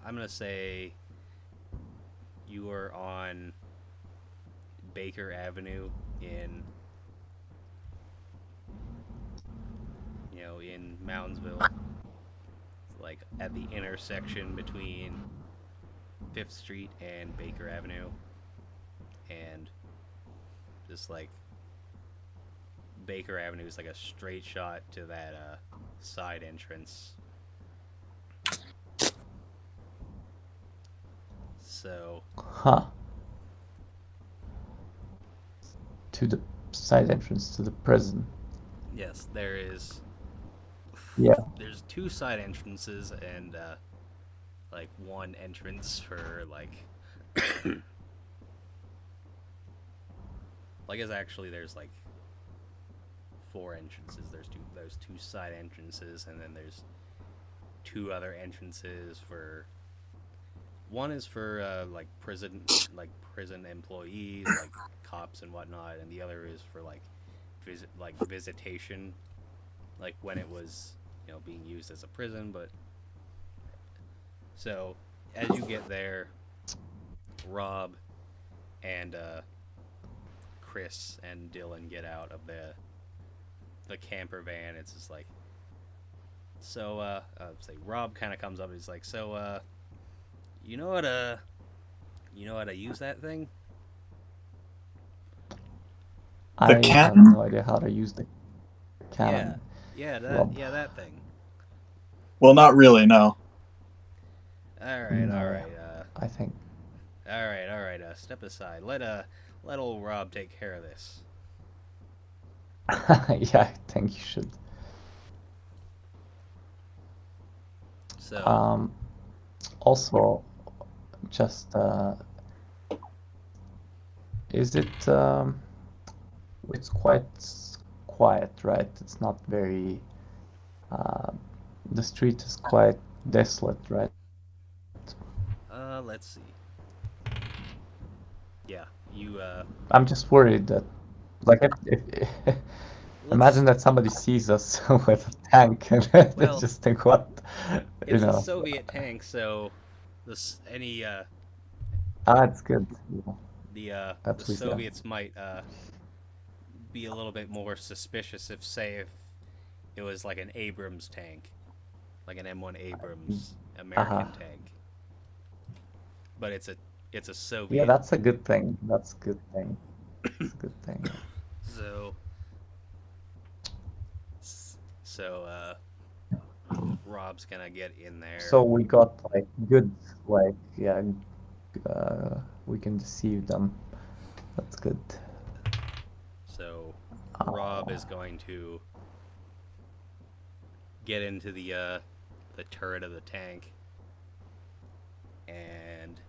I'm gonna say you are on Baker Avenue in in Moundsville, like at the intersection between 5th Street and Baker Avenue, and just like Baker Avenue is like a straight shot to that side entrance. So Huh. To the side entrance to the prison. yes, there is Yeah. there's 2 side entrances and like 1 entrance for like I guess actually there's like 4 entrances. There's 2 side entrances, and then there's 2 other entrances for. One is for like prison employees, like cops and whatnot, and the other is for like visitation, like when it was being used as a prison. But so as you get there, Rob and Chris and Dylan get out of the camper van. It's just like say Rob kind of comes up and he's like, so you know how to use that thing? The I have cannon? no idea how to use the cannon. Rob. That thing. Well, not really, no. All right. No, I think. All right. Step aside. Let old Rob take care of this. Yeah, I think you should. So Also, just is it? It's quite quiet, right? It's not very. The street is quite desolate, right? let's see. Yeah, you I'm just worried that, like, if imagine that somebody sees us with a tank and they Well, just think, what, you it's a know? Soviet tank, so this any It's good. Yeah, the at least, yeah. Soviets might be a little bit more suspicious if it was like an Abrams tank, like an M1 Abrams American tank. But it's a Soviet. Yeah, that's a good thing. That's a good thing. It's a good thing. So Rob's gonna get in there. So we got like good, like, yeah, we can deceive them. That's good. So Rob is going to get into the turret of the tank, and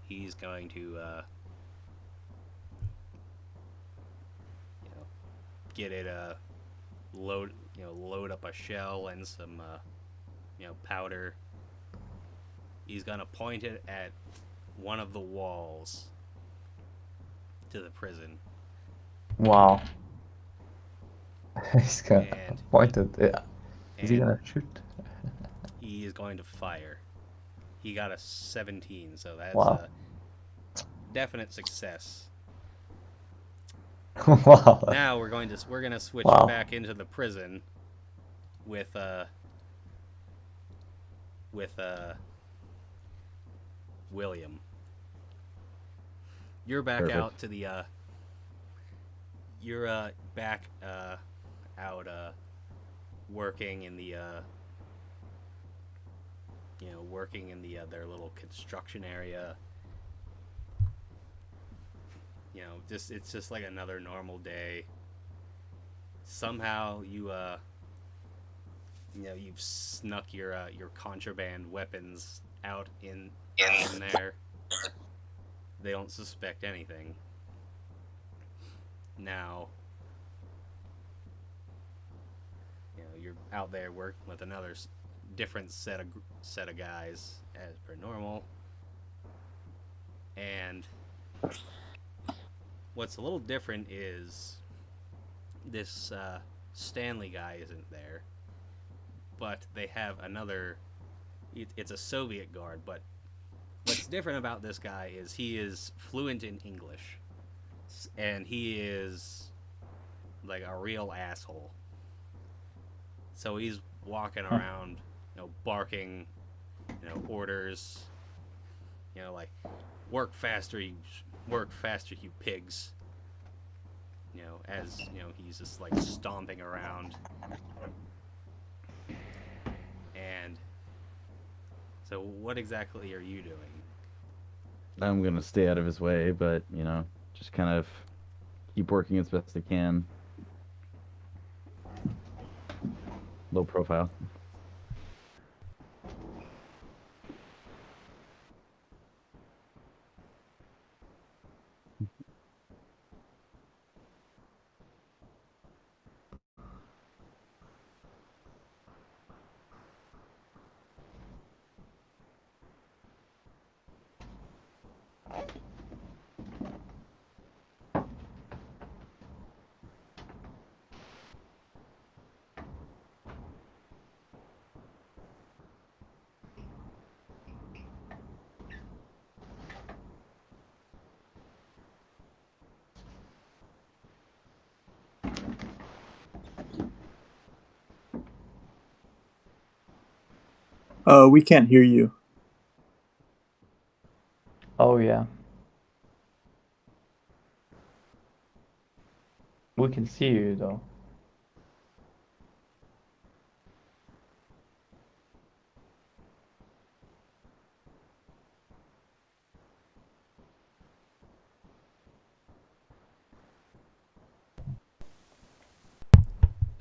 he's going to get it load up a shell and some powder. He's gonna point it at one of the walls to the prison. Wow. He's gonna And- point it. Yeah. Is he and gonna shoot? he is going to fire. He got a 17, so that's Wow. a definite success. Wow. Now we're gonna switch Wow. back into the prison with William. You're back Perfect. out to the you're back out working in the working in the their little construction area. It's just like another normal day. Somehow you've snuck your contraband weapons out in there. They don't suspect anything. Now, you're out there working with another different set of guys as per normal. And what's a little different is this Stanley guy isn't there, but they have another. It's a Soviet guard, but what's different about this guy is he is fluent in English, and he is like a real asshole. So he's walking around, barking, orders, like work faster, you pigs. As he's just like stomping around. And so what exactly are you doing? I'm gonna stay out of his way, but just kind of keep working as best I can. low profile. We can't hear you. Oh yeah. We can see you though.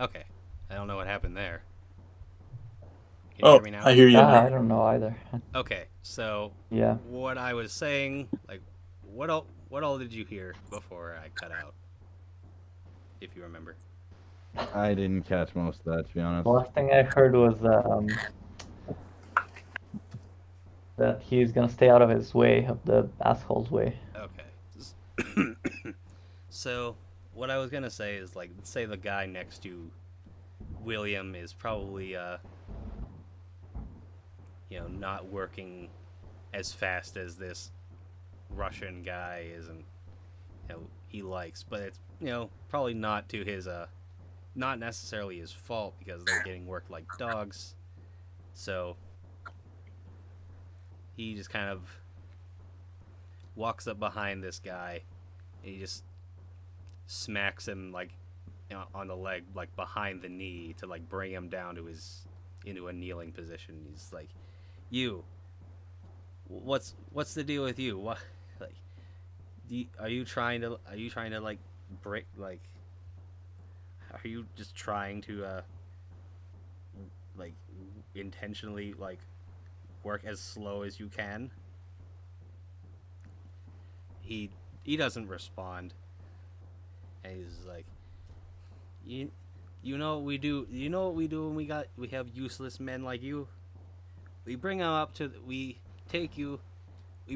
Okay. I don't know what happened there. Can you hear me now? I hear you now. I don't know either. Okay. So Yeah. what I was saying, like, what all did you hear before I cut out? If you remember. I didn't catch most of that, to be honest. The last thing I heard was that he's gonna stay out of his way, of the asshole's way. Okay. So what I was gonna say is, like, let's say the guy next to William is probably not working as fast as this Russian guy isn't he likes, but it's probably not to his not necessarily his fault, because they're getting worked like dogs. So he just kind of walks up behind this guy and he just smacks him, like, on the leg, like behind the knee, to like bring him down to into a kneeling position. He's like, "You, what's the deal with you? What, like, are you trying to like break, like, are you just trying to like intentionally, like, work as slow as you can?" He doesn't respond, and he's like, you know what we do? You know what we do when we have useless men like you? We bring them up to we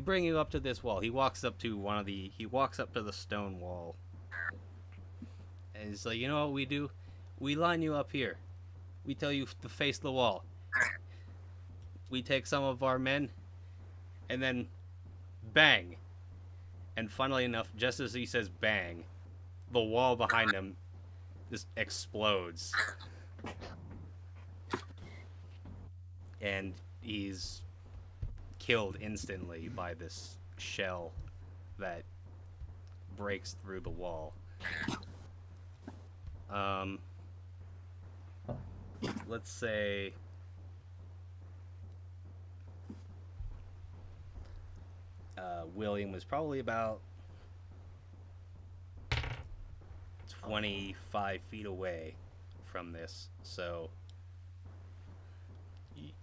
bring you up to this wall. He walks up to the stone wall, and he's like, "You know what we do? We line you up here. We tell you to face the wall. We take some of our men, and then bang." And funnily enough, just as he says bang, the wall behind him just explodes. And he's killed instantly by this shell that breaks through the wall. Let's say William was probably about 25 feet away from this, so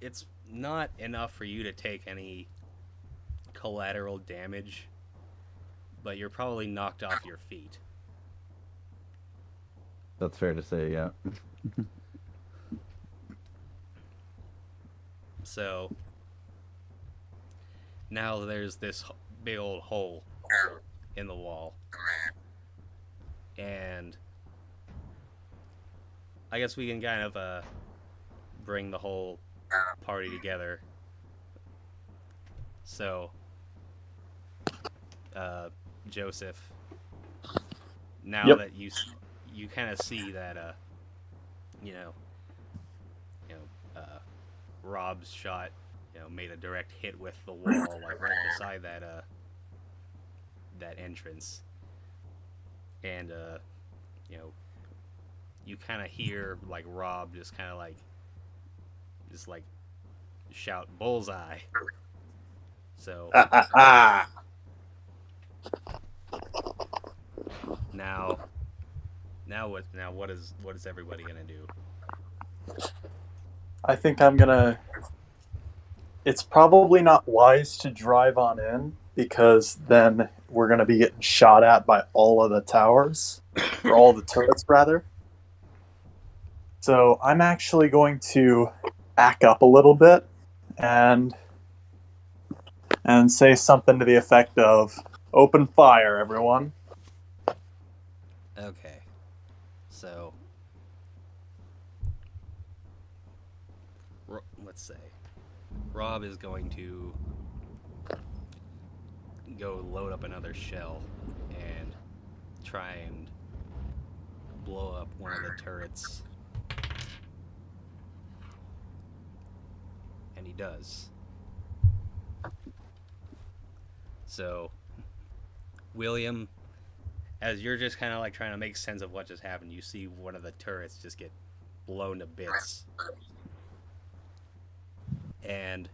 it's not enough for you to take any collateral damage, but you're probably knocked off your feet. That's fair to say, yeah. So now there's this big old hole in the wall, and I guess we can kind of bring the whole party together. So Joseph, now that you kind of see that you know Rob's shot made a direct hit with the wall, like right beside that entrance, and you kind of hear, like, Rob just kind of like shout bullseye. So now what is everybody gonna do? I think I'm gonna. It's probably not wise to drive on in because then we're gonna be getting shot at by all of the towers, or all the turrets rather. So I'm actually going to back up a little bit and say something to the effect of "Open fire, everyone." Okay. So, let's say Rob is going to go load up another shell and try and blow up one of the turrets. And he does. So, William, as you're just kind of like trying to make sense of what just happened, you see one of the turrets just get blown to bits. And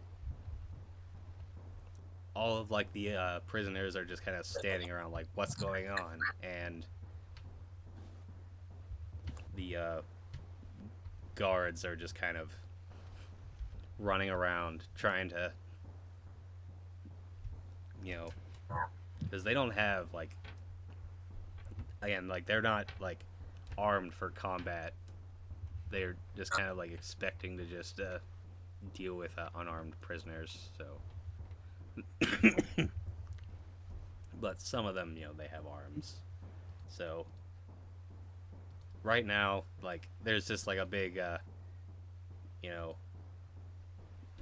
all of like the prisoners are just kind of standing around like, what's going on? And the guards are just kind of running around trying to, because they don't have like, again, like they're not like armed for combat. They're just kind of like expecting to just deal with unarmed prisoners. So, but some of them, they have arms. So right now, like there's just like a big,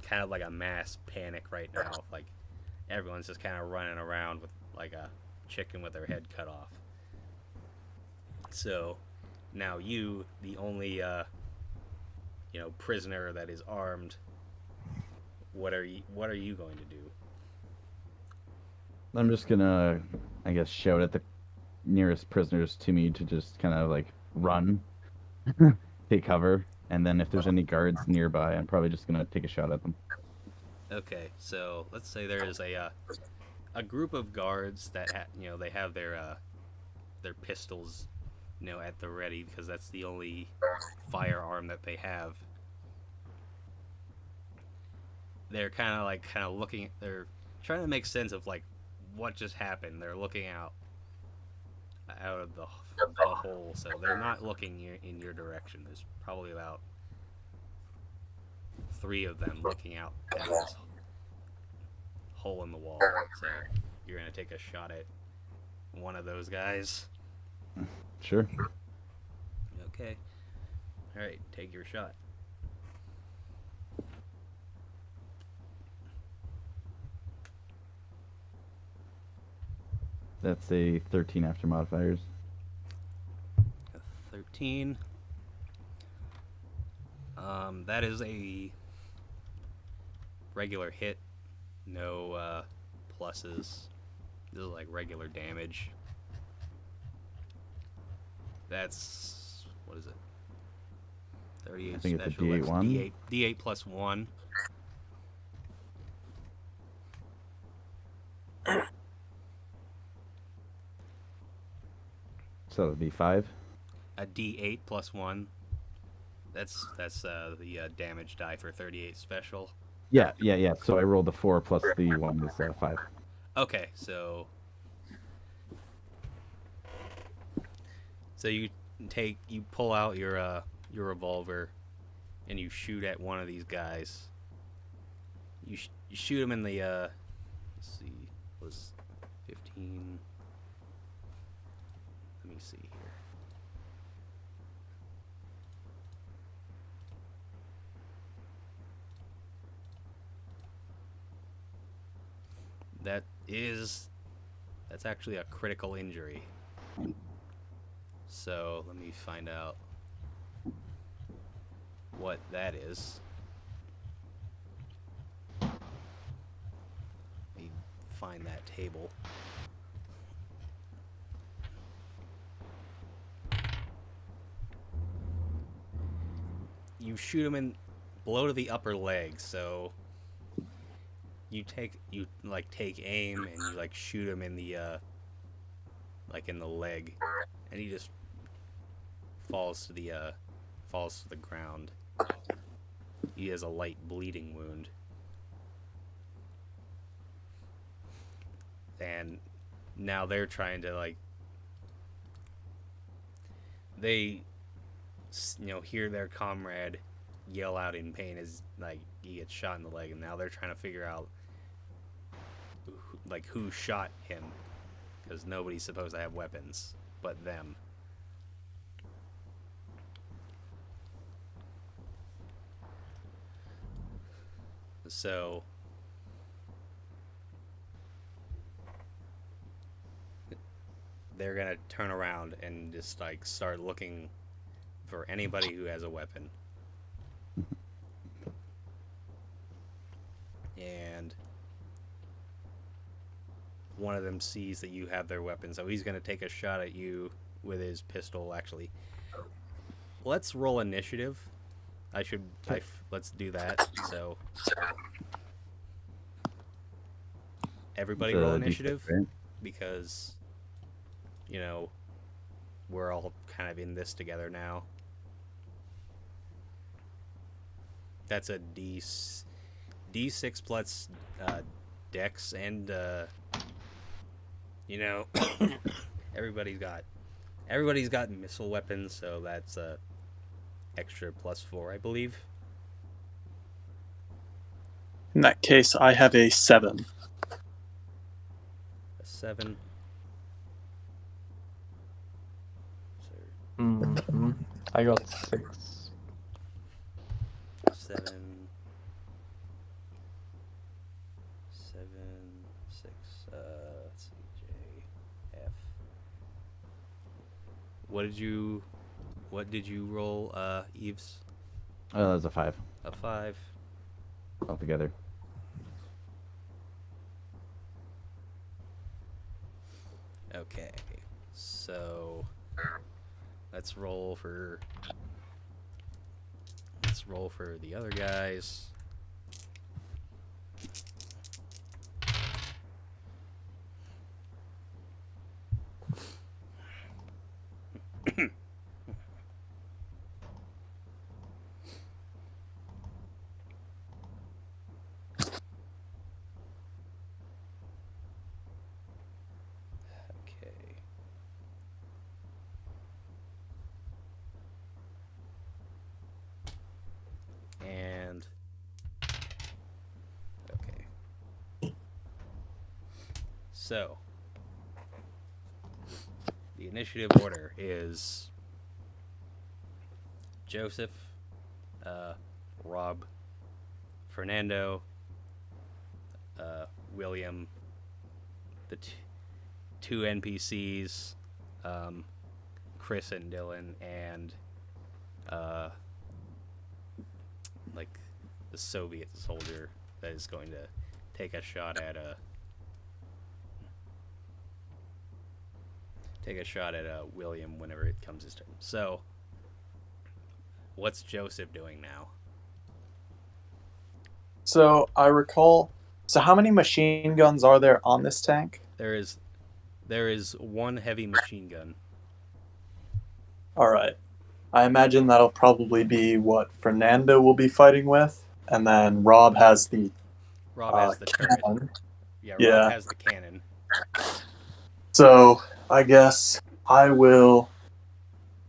kind of like a mass panic right now. Like everyone's just kind of running around with like a chicken with their head cut off. So now you, the only prisoner that is armed, what are you going to do? I'm just gonna, I guess, shout at the nearest prisoners to me to just kind of like run, take cover, and then if there's any guards nearby, I'm probably just gonna take a shot at them. Okay, so let's say there is a group of guards that they have their pistols, at the ready because that's the only firearm that they have. They're kind of looking. They're trying to make sense of like what just happened. They're looking out of the hole, so they're not looking in your direction. There's probably about 3 of them looking out at this hole in the wall. So you're gonna take a shot at one of those guys. Sure. Okay. All right, take your shot. That's a 13 after modifiers. 13. That is a regular hit. No pluses. This is like regular damage. That's, what is it? 38 I think it's a special. D8 That's one. D8 plus 1. So it'd be 5. A D8 plus 1. That's the damage die for 38 special. Yeah. So I rolled the 4 plus the 1 is 5. Okay, so you pull out your revolver and you shoot at one of these guys. You shoot him in the let's see, was 15. Let me see here. That's actually a critical injury. So let me find out what that is. Let me find that table. You shoot him in below to the upper leg, so you take aim and you like shoot him in the in the leg, and he just falls to the ground. He has a light bleeding wound. And now they're trying to, like, they, hear their comrade yell out in pain as, like, he gets shot in the leg, and now they're trying to figure out, like, who shot him, because nobody's supposed to have weapons but them. So they're gonna turn around and just, like, start looking for anybody who has a weapon. And one of them sees that you have their weapon, so he's gonna take a shot at you with his pistol. Actually, let's roll initiative. Let's do that. So everybody It's a roll D6, initiative, right? because we're all kind of in this together now. That's a D6 plus Dex, and everybody's got missile weapons, so that's extra +4, I believe. In that case, I have a 7. A 7. So Mm-hmm. I got 6. 7, 7, 6. Let's see, J, F. What did you roll, Eves? That's a 5 A 5. altogether. Okay, so let's roll for the other guys. Okay. And okay. So the initiative order is Joseph, Rob, Fernando, William, the two NPCs, Chris and Dylan, and like the Soviet soldier that is going to take a shot at William whenever it comes his turn. So, what's Joseph doing now? So I recall. So how many machine guns are there on this tank? There is one heavy machine gun. All right. I imagine that'll probably be what Fernando will be fighting with, and then Rob has the turret. cannon. Yeah, Yeah. Rob has the cannon. So I guess I will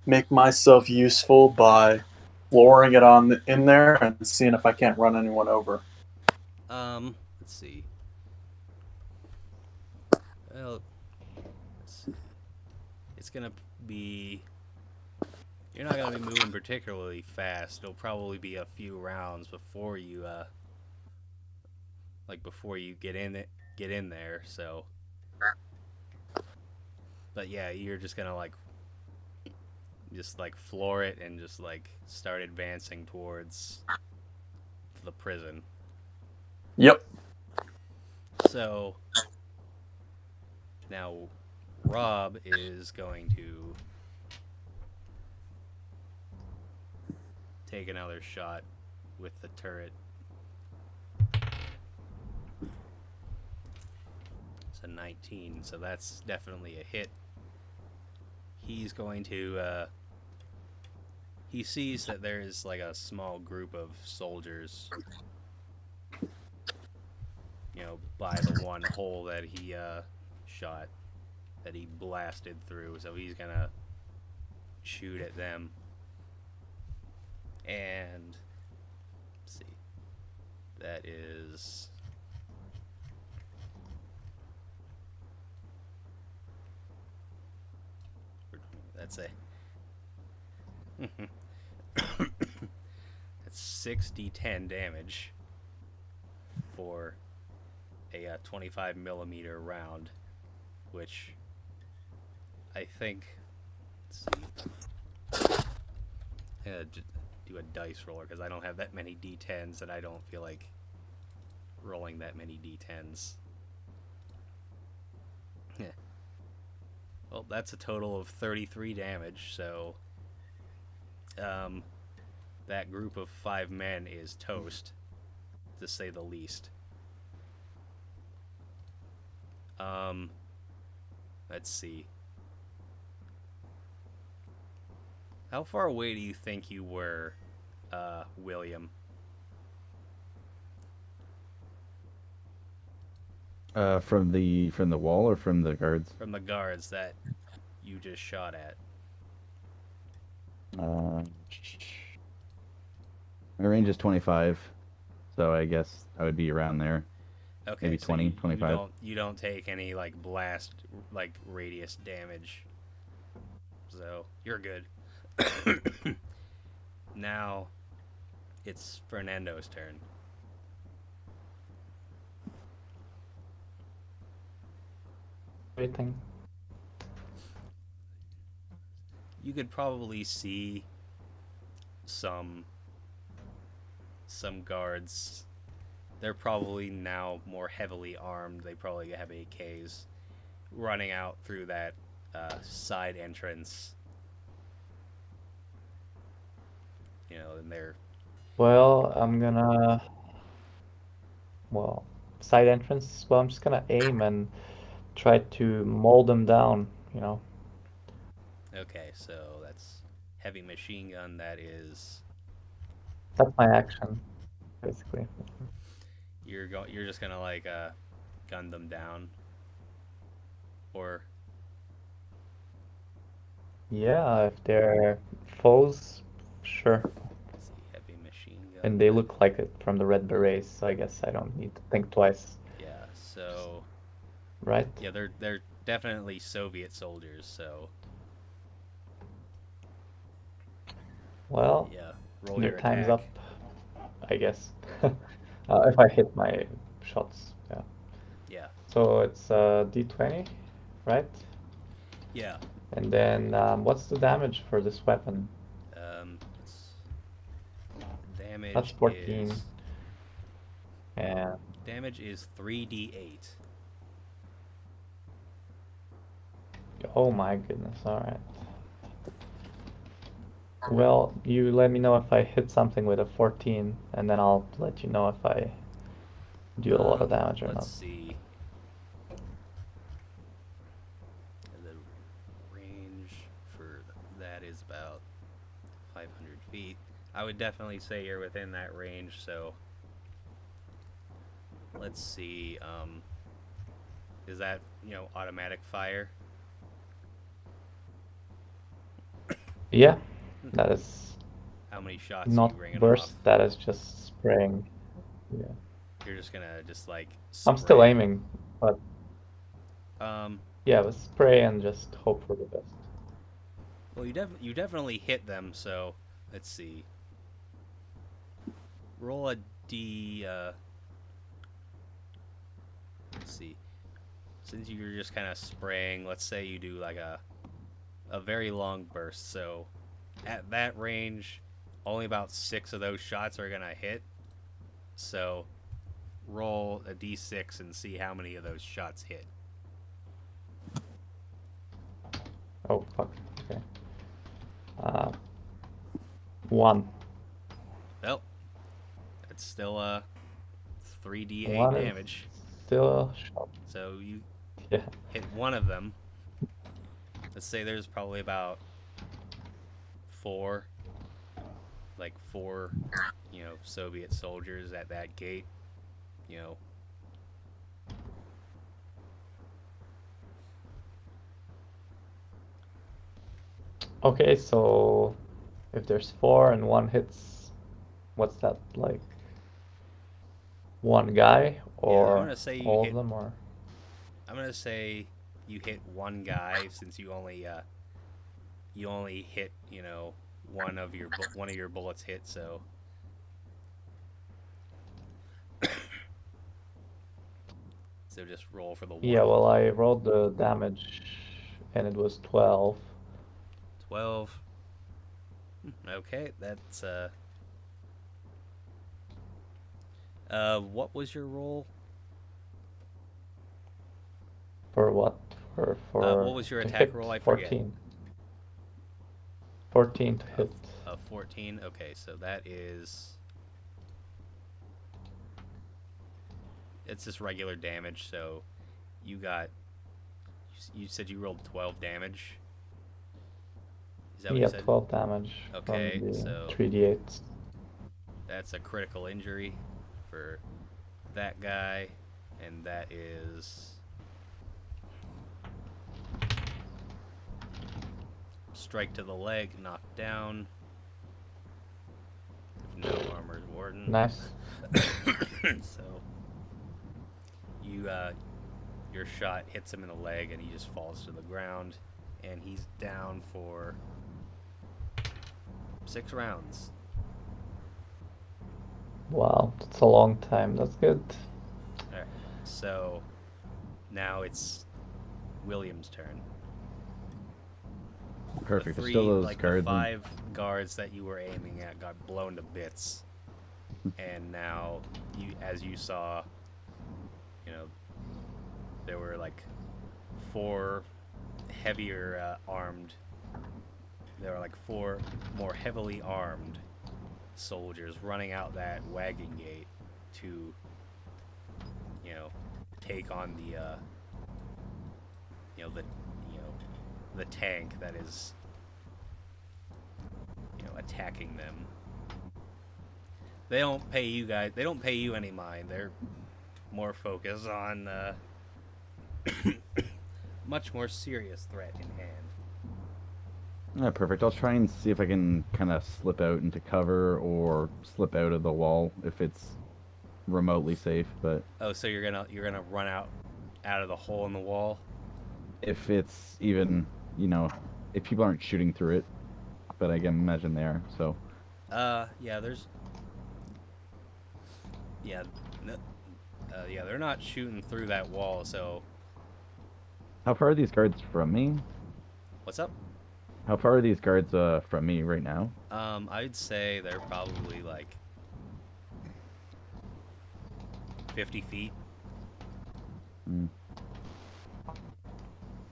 make myself useful by flooring it in there and seeing if I can't run anyone over. Let's see. Well, it's gonna be. You're not gonna be moving particularly fast. It'll probably be a few rounds before you get in there. So, but yeah, you're just gonna floor it and just start advancing towards the prison. Yep. So now Rob is going to take another shot with the turret. It's a 19, so that's definitely a hit. He's going to he sees that there is like a small group of soldiers, by the one hole that he shot, that he blasted through. So he's gonna shoot at them. And let's see, that is that's a that's 6d10 damage for a 25 millimeter round, which I think, let's see, do a dice roller because I don't have that many d10s and I don't feel like rolling that many d10s. Yeah. Well, that's a total of 33 damage, so that group of 5 men is toast, to say the least. Let's see. How far away do you think you were, William? From the wall or from the guards? From the guards that you just shot at. My range is 25, so I guess I would be around there. Okay, Maybe so 20, 25. You don't take any like blast radius damage, so you're good. Now it's Fernando's turn. Everything. You could probably see some guards. They're probably now more heavily armed. They probably have AKs running out through that side entrance. And they're Well, I'm gonna. Well, side entrance. Well, I'm just gonna aim and try to mold them down. okay. So that's heavy machine gun. That is. That's my action, basically. You're just gonna gun them down, or Yeah, if they're foes, sure. let's see, heavy machine gun. And they look like it from the red berets, so I guess I don't need to think twice, Yeah. So right? yeah, they're definitely Soviet soldiers. So Well, yeah, roll their your time's attack. up, I guess. If I hit my shots, yeah. Yeah. So it's D20, right? Yeah. And then what's the damage for this weapon? Damage. That's 14. Is, Yeah. damage is 3d8. Oh my goodness, alright. Well, you let me know if I hit something with a 14, and then I'll let you know if I do a lot of damage or Let's not. see. The range for that is about 500 feet. I would definitely say you're within that range, so let's see. Is that, automatic fire? Yeah, that is How many shots not are you bringing burst, off? that is just spraying. Yeah. You're just gonna I'm still spray. aiming, but Um, yeah, but spray and just hope for the best. well, you definitely hit them, so let's see. Roll a d. Let's see. Since you're just kind of spraying, let's say you do like a very long burst. So at that range, only about 6 of those shots are gonna hit. So roll a d6 and see how many of those shots hit. Oh, fuck. Okay. 1. Well, it's still 3d8 1 is damage. still a shot. So you Yeah. hit one of them. Let's say there's probably about 4 like 4, Soviet soldiers at that gate. You know, Okay, so if there's four and one hits, what's that like? One guy yeah. or all of them or? I'm gonna say you hit one guy since you only hit one of your bullets hit. So just roll for the Yeah, one. well, I rolled the damage and it was 12 12. Okay, that's what was your roll? for what? For What was your to attack hit roll? I forget. 14. 14 to hit. 14. Okay, so that is it's just regular damage. So you got you said you rolled 12 damage. Is that what you Yeah, said? 12 damage from Okay, the so 3d8s. that's a critical injury for that guy, and that is strike to the leg, knocked down. If no armor warden. Nice. So you your shot hits him in the leg, and he just falls to the ground, and he's down for 6 rounds. Wow, that's a long time. That's good. All right, so now it's William's turn. Perfect. The There's three, still those like the guards. 5 guards that you were aiming at, got blown to bits, and now as you saw, there were like 4 heavier armed. There were like 4 more heavily armed soldiers running out that wagon gate to, take on the tank that is, attacking them. They don't pay you guys. They don't pay you any mind. They're more focused on much more serious threat in hand. Yeah, perfect. I'll try and see if I can kind of slip out into cover or slip out of the wall if it's remotely safe. But Oh, so you're gonna run out of the hole in the wall? if it's even, if people aren't shooting through it, but I can imagine they are. So Yeah. There's. Yeah. No, yeah, they're not shooting through that wall. So how far are these guards from me? what's up? How far are these guards from me right now? I'd say they're probably like 50 feet. Mm.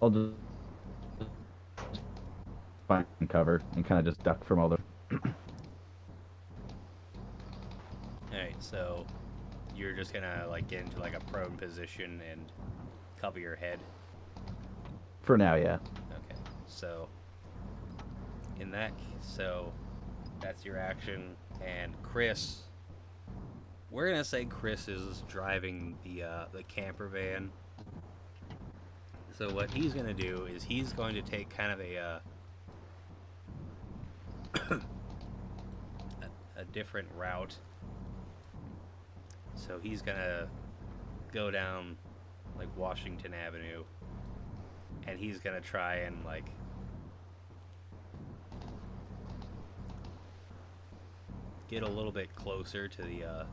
I'll just find cover and kind of just duck from all the. Alright, so you're just gonna like get into like a prone position and cover your head. For now, yeah. Okay, so that's your action. And Chris, we're gonna say Chris is driving the camper van. So what he's gonna do is he's going to take kind of a different route. So he's gonna go down like Washington Avenue, and he's gonna try and like get a little bit closer to the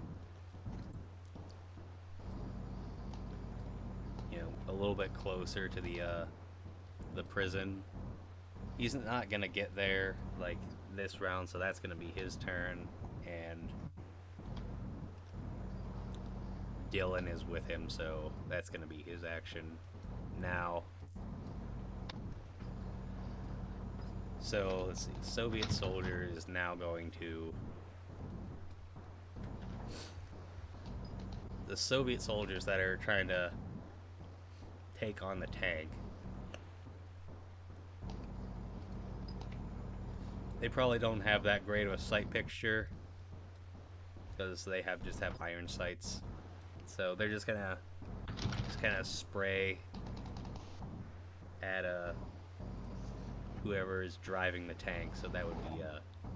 a little bit closer to the prison. He's not gonna get there like this round, so that's gonna be his turn, and Dylan is with him, so that's gonna be his action now. So let's see. Soviet soldier is now going to. The Soviet soldiers that are trying to take on the tank They probably don't have that great of a sight picture because they just have iron sights. So they're just gonna kind of spray at whoever is driving the tank. So that would be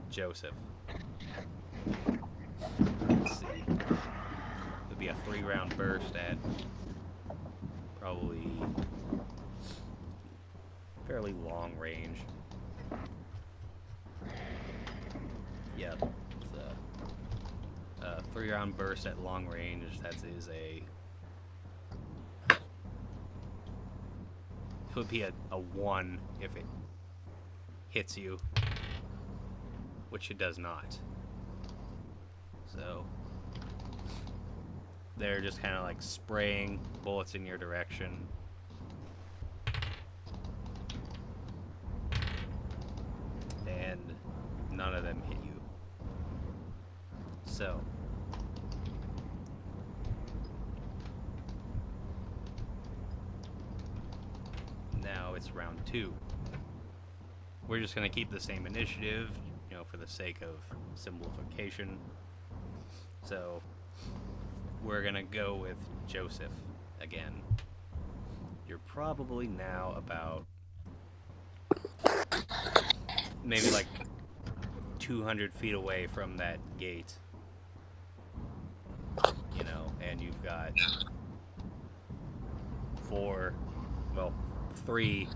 Joseph. Let's see. It would be a 3-round burst at probably fairly long range. Yeah, it's a 3-round burst at long range. That is a. It would be a 1 if it hits you, which it does not. So they're just kind of like spraying bullets in your direction. And none of them hit you. So now it's round 2. We're just going to keep the same initiative, for the sake of simplification. So we're going to go with Joseph again. You're probably now about maybe like 200 feet away from that gate, and you've got 3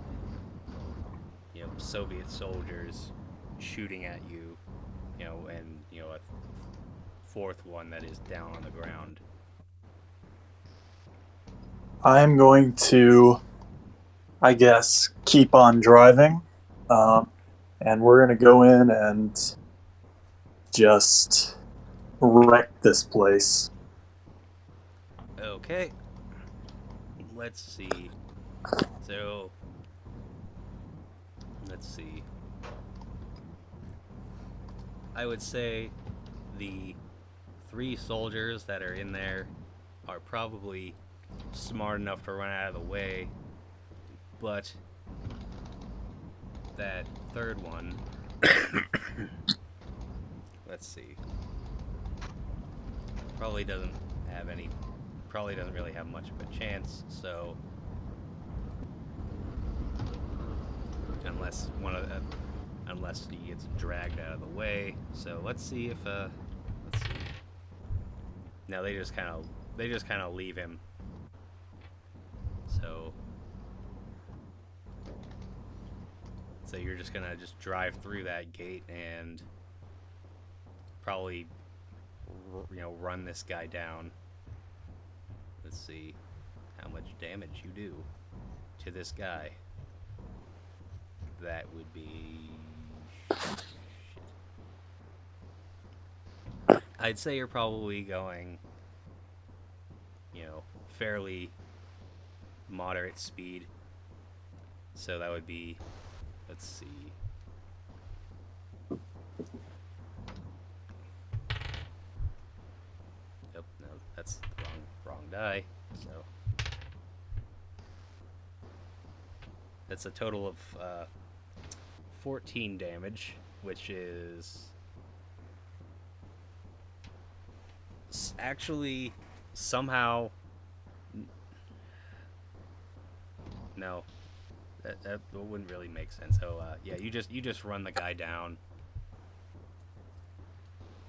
Soviet soldiers shooting at you, and a 4th one that is down on the ground. I'm going to, I guess, keep on driving, and we're going to go in and just wreck this place. Okay. Let's see. So, let's see. I would say the 3 soldiers that are in there are probably smart enough to run out of the way, but that 3rd one, let's see, probably doesn't really have much of a chance. So unless he gets dragged out of the way. So let's see if let's see. Now they just kind of leave him. So you're just gonna drive through that gate and probably run this guy down. Let's see how much damage you do to this guy. That would be shit. I'd say you're probably going fairly moderate speed. So that would be, let's see. Yep, no, that's the wrong die. So that's a total of 14 damage, which is actually somehow no, that wouldn't really make sense. So yeah, you just run the guy down,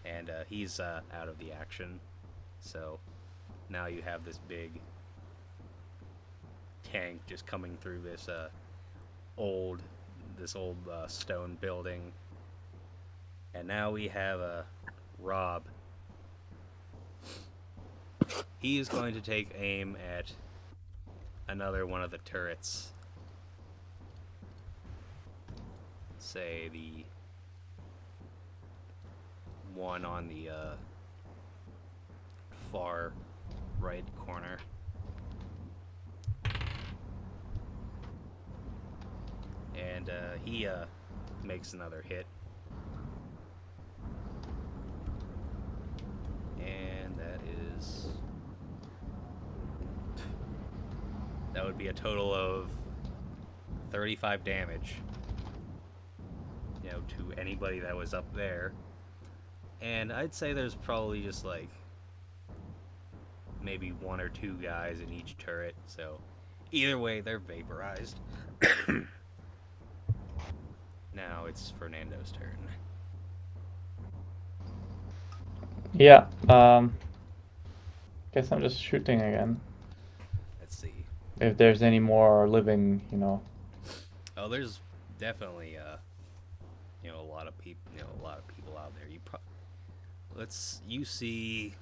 and he's out of the action. So now you have this big tank just coming through this old stone building, and now we have Rob. He is going to take aim at another one of the turrets. Say the one on the far right corner. And he makes another hit. And that would be a total of 35 damage. to anybody that was up there. And I'd say there's probably just like maybe 1 or 2 guys in each turret. So either way, they're vaporized. Now it's Fernando's turn. Yeah. Guess I'm just shooting again. Let's see. If there's any more living, Oh, there's definitely a lot of people, out there. You see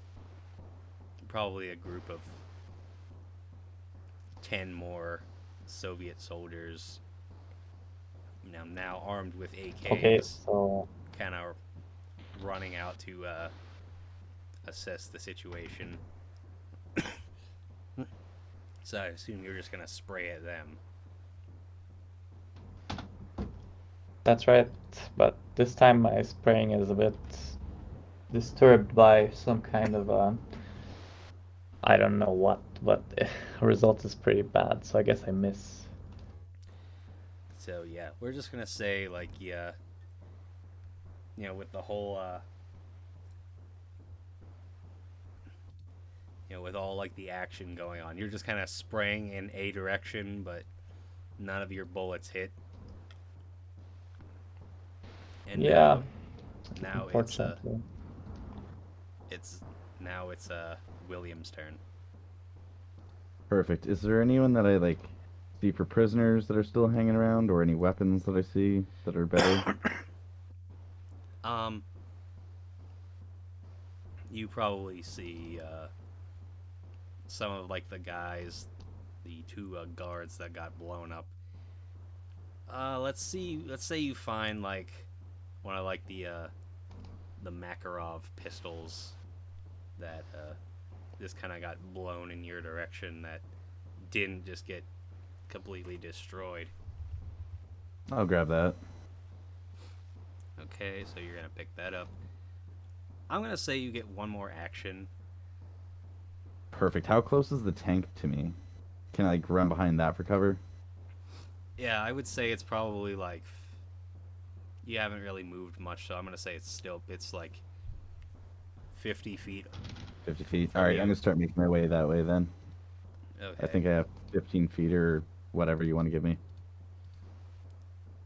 probably a group of 10 more Soviet soldiers, now armed with AKs, Okay, so kind of running out to assess the situation. So I assume you're just gonna spray at them. that's right. But this time my spraying is a bit disturbed by some kind of I don't know what, but the result is pretty bad. So I guess I miss. So yeah, we're just gonna say like with the whole with all like the action going on, you're just kind of spraying in a direction, but none of your bullets hit. And Yeah, now unfortunately. it's William's turn. Perfect. Is there anyone that I like see for prisoners that are still hanging around, or any weapons that I see that are better? You probably see some of like the guys, the 2 guards that got blown up. Let's say you find like one of like the Makarov pistols that just kind of got blown in your direction, that didn't just get completely destroyed. I'll grab that. Okay, so you're gonna pick that up. I'm gonna say you get 1 more action. Perfect. How close is the tank to me? Can I like run behind that for cover? Yeah, I would say it's probably like you haven't really moved much, so I'm gonna say it's like 50 feet. 50 feet. All right, I'm gonna start making my way that way then. Okay. I think I have 15 feet or whatever you want to give me.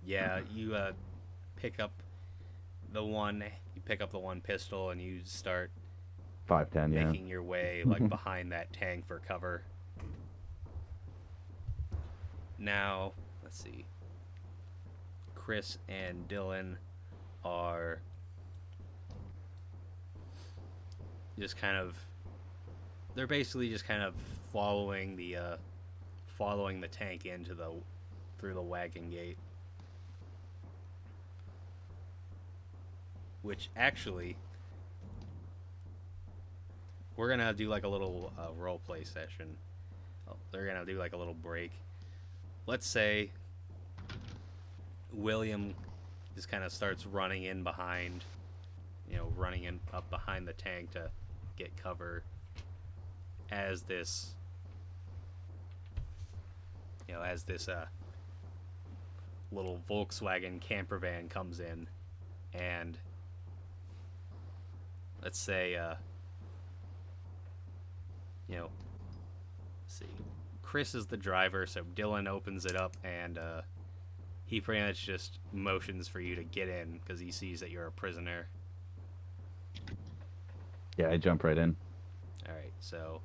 Yeah, you pick up the one pistol and you start 5'10", yeah. making your way like behind that tank for cover. Now, let's see. Chris and Dylan are just kind of they're basically just kind of following the tank through the wagon gate. Which actually, we're gonna do like a little role play session. They're gonna do like a little break. Let's say William just kind of starts running in behind, up behind the tank to get cover as this little Volkswagen camper van comes in, and let's say see, Chris is the driver, so Dylan opens it up, and he pretty much just motions for you to get in because he sees that you're a prisoner. Yeah, I jump right in. All right, so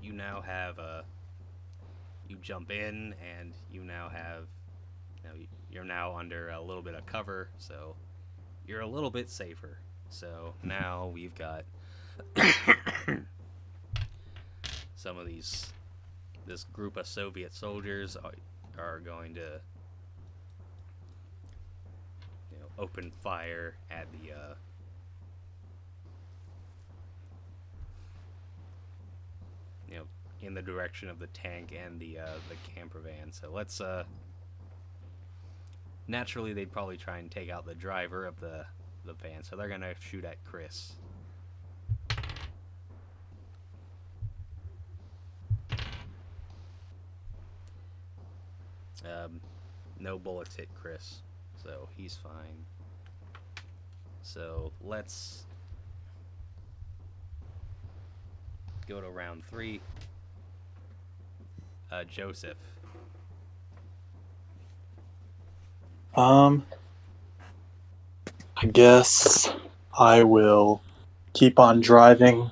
you now have you jump in, and you're now under a little bit of cover, so you're a little bit safer. So now we've got this group of Soviet soldiers are going to open fire at the in the direction of the tank and the camper van. So let's naturally they'd probably try and take out the driver of the van, so they're gonna shoot at Chris. No bullets hit Chris. so he's fine. So let's go to round 3. Joseph. I guess I will keep on driving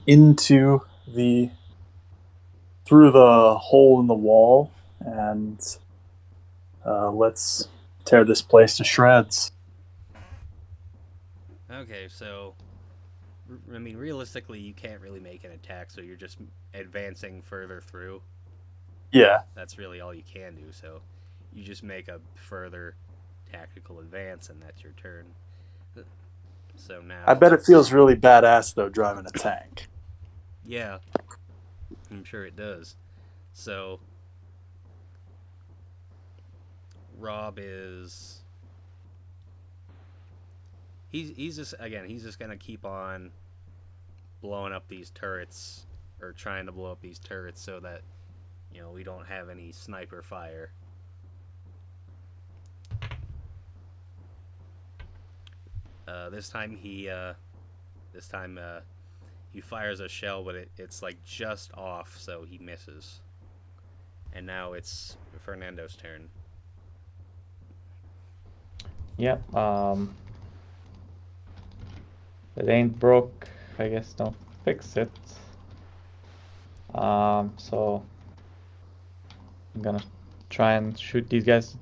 through the hole in the wall, and let's tear this place to shreds. Okay, so I mean, realistically, you can't really make an attack, so you're just advancing further through. Yeah, That's really all you can do. So you just make a further tactical advance, and that's your turn. So now, I bet it feels really badass though driving a tank. yeah, I'm sure it does. So Rob is he's just gonna keep on blowing up these turrets, or trying to blow up these turrets, so that we don't have any sniper fire. This time he fires a shell, but it's like just off, so he misses. And now it's Fernando's turn. Yep. It ain't broke. I guess don't fix it. So I'm gonna try and shoot these guys.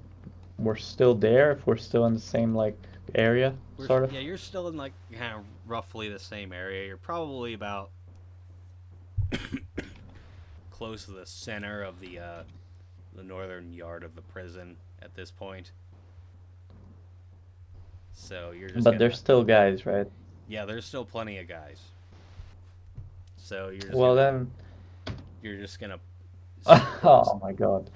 We're still there. If we're still in the same like area, sort of. Yeah, you're still in like kind of roughly the same area. You're probably about close to the center of the northern yard of the prison at this point. So you're just. But there's still guys, right? Yeah, there's still plenty of guys. So you're just. Well then. You're just gonna. Oh my god.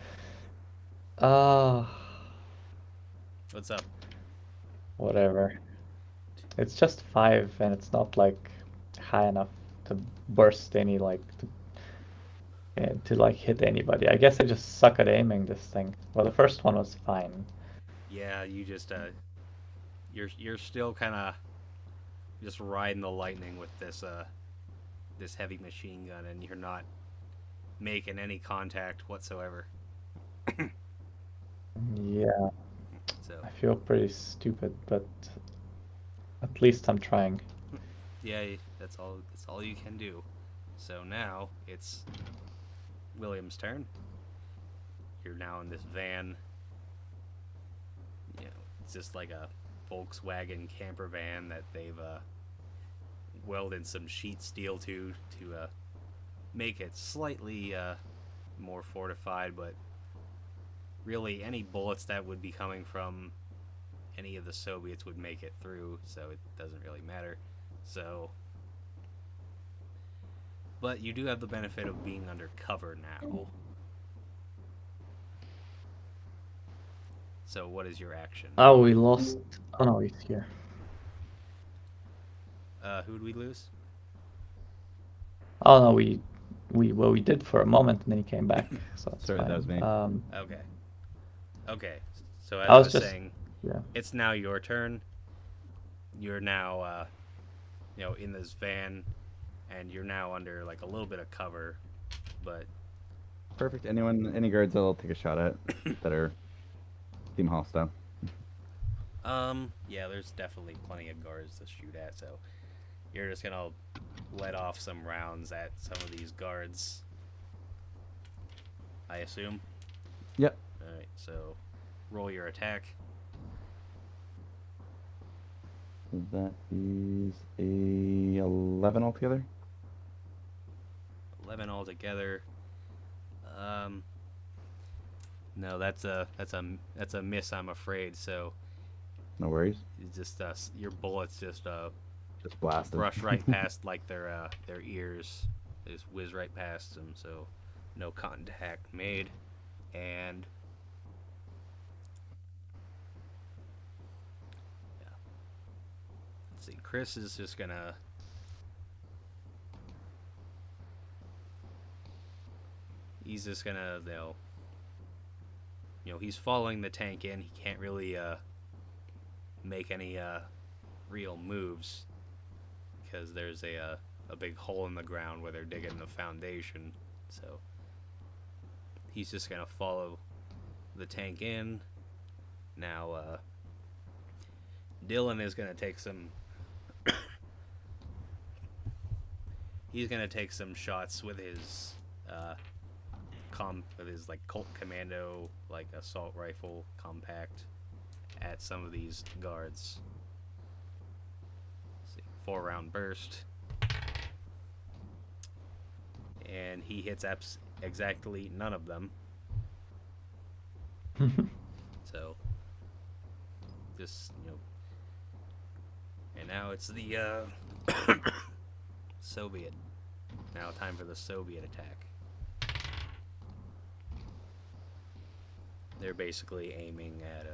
What's up? Whatever. It's just 5, and it's not like high enough to burst any like to like hit anybody. I guess I just suck at aiming this thing. Well, the first one was fine. Yeah, you just you're still kind of just riding the lightning with this heavy machine gun, and you're not making any contact whatsoever. Yeah. So I feel pretty stupid, but at least I'm trying. yeah, that's all you can do. So now it's William's turn. You're now in this van. It's just like a Volkswagen camper van that they've welded some sheet steel to make it slightly more fortified, but really any bullets that would be coming from any of the Soviets would make it through, so it doesn't really matter. So, but you do have the benefit of being under cover now. So what is your action? Oh, we lost. Oh no, he's here. Who'd we lose? Oh no, we did for a moment, and then he came back. So that's Sorry, fine. that was me. Okay. So as I I was was just- saying, Yeah. it's now your turn. You're now, in this van, and you're now under like a little bit of cover, but Perfect. Any guards that I'll take a shot at that are seem hostile? yeah, there's definitely plenty of guards to shoot at. So you're just gonna let off some rounds at some of these guards, I assume. Yep. All right. So roll your attack. That is a 11 altogether. 11 altogether. No, that's a miss, I'm afraid. So No worries. it's just your bullets just Just blasted. brush right past like their ears. They just whiz right past them. So no contact made. And yeah, let's see. Chris is just gonna. He's just gonna, he's following the tank in. He can't really make any real moves because there's a big hole in the ground where they're digging the foundation. So he's just gonna follow the tank in. Now Dylan is gonna take some. He's gonna take some shots with his like Colt Commando like assault rifle compact at some of these guards. Let's see, 4-round burst, and he hits exactly none of them. So just and now it's the Soviet. Now time for the Soviet attack. They're basically aiming at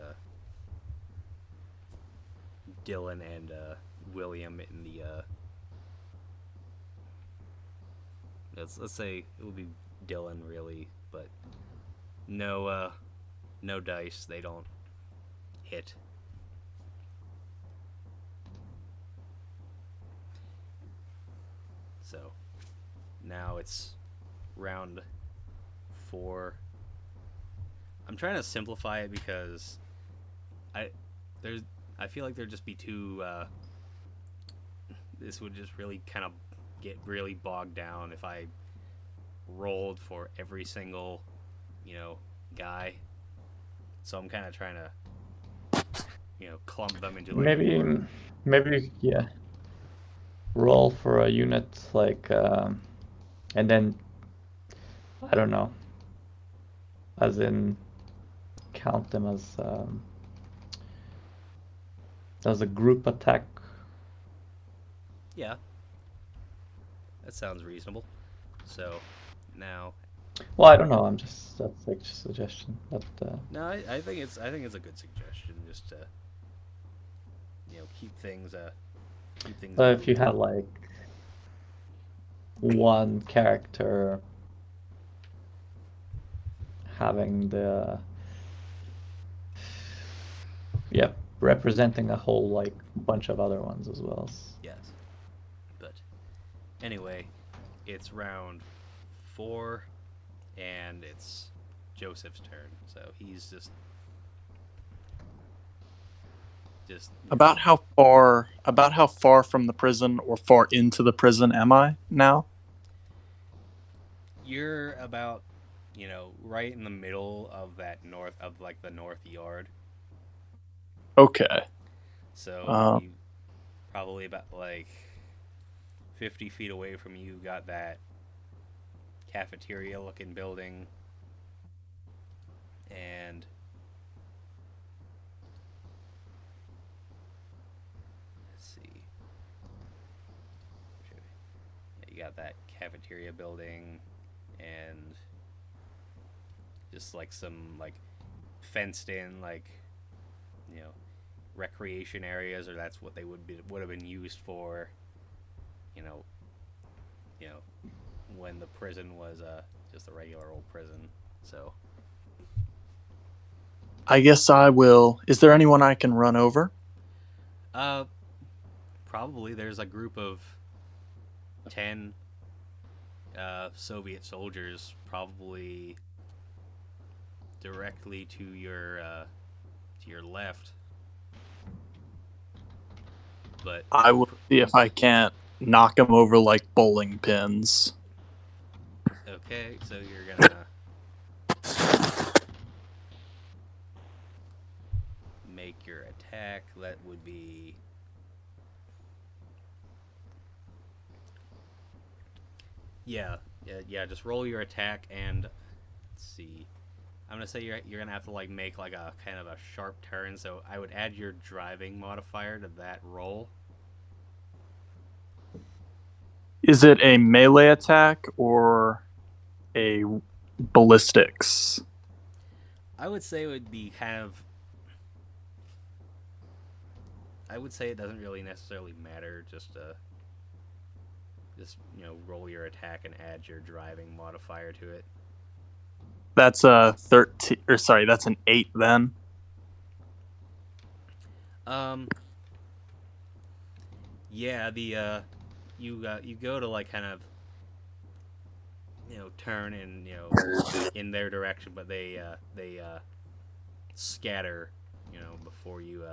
Dylan and William in the let's say it will be Dylan really, but no dice. They don't hit. So now it's round 4. I'm trying to simplify it because I feel like there'd just be too this would just really kind of get really bogged down if I rolled for every single guy. So I'm kind of trying to clump them into like maybe yeah, roll for a unit like and then I don't know, as in count them as a group attack. Yeah, that sounds reasonable. So now, well, I don't know. That's like just a suggestion. But no, I think it's a good suggestion. Just to keep things so if you have like one character having the representing a whole like bunch of other ones as well. Yes, but anyway, it's round 4 and it's Joseph's turn. So he's just About how far from the prison or far into the prison am I now? You're about right in the middle of that the north yard. Okay. So you probably about like 50 feet away from you got that cafeteria looking building, and let's see, you got that cafeteria building and just like some like fenced in like recreation areas, or that's what they would have been used for when the prison was just a regular old prison. So I guess I will. Is there anyone I can run over? probably there's a group of 10 Soviet soldiers probably directly to your left. But I will see if I can't knock them over like bowling pins. okay, so you're gonna make your attack. That would be yeah. Just roll your attack and let's see. I'm gonna say you're gonna have to like make like a kind of a sharp turn. So I would add your driving modifier to that roll. Is it a melee attack or a ballistics? I would say it would be kind of. I would say it doesn't really necessarily matter. Just roll your attack and add your driving modifier to it. That's a 13, or sorry, that's an 8 then. Um, yeah, you go to like kind of turn and in their direction, but they scatter before you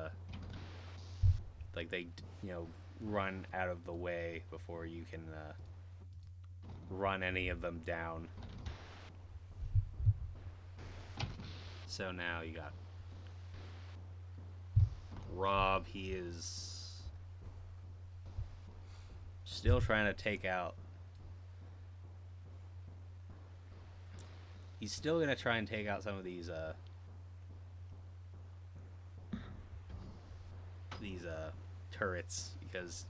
like they run out of the way before you can run any of them down. So now you got Rob. He is still trying to take out. He's still gonna try and take out some of these turrets because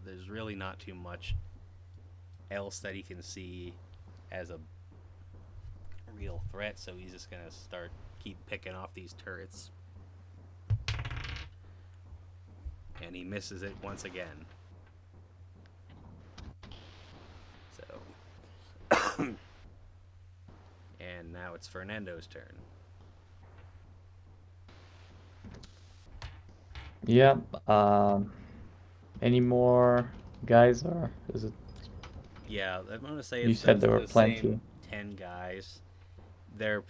there's really not too much else that he can see as a real threat, so he's just gonna keep picking off these turrets. And he misses it once again. So and now it's Fernando's turn. Yeah. Any more guys, or is it? Yeah, I'm gonna say You it's said there were the plenty. same 10 guys. They're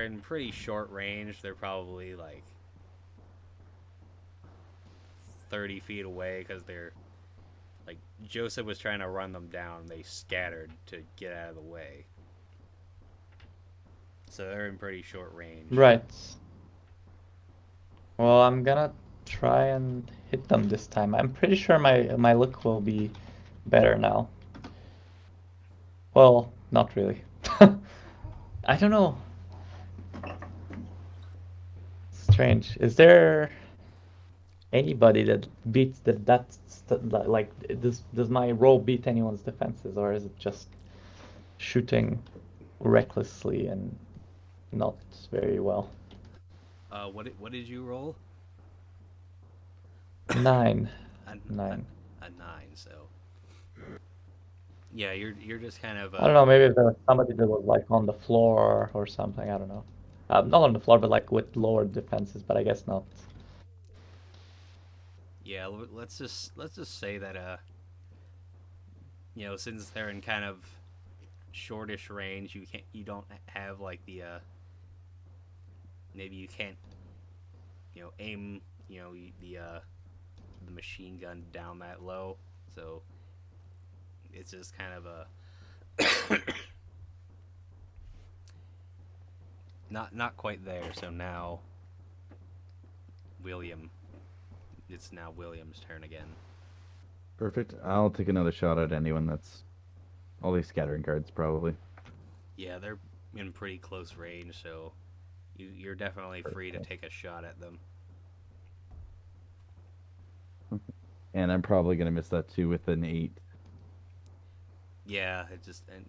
in pretty short range. They're probably like 30 feet away because they're like Joseph was trying to run them down. They scattered to get out of the way. So they're in pretty short range. Right. Well, I'm gonna try and hit them this time. I'm pretty sure my luck will be better now. Well, not really. I don't know. Strange. Is there anybody that beats like does my roll beat anyone's defenses, or is it just shooting recklessly and not very well? What did you roll? 9. A 9. 9. So yeah, you're just kind of I don't know, maybe there was somebody that was like on the floor or something, I don't know. Not on the floor, but like with lower defenses, but I guess not. yeah. Let's just say that since they're in kind of shortish range, you don't have like the maybe you can't aim the machine gun down that low, so it's just kind of a not quite there. So now it's now William's turn again. Perfect. I'll take another shot at anyone that's all these scattering cards, probably. Yeah, they're in pretty close range, so you're definitely free to take a shot at them. And I'm probably gonna miss that too with an 8. Yeah,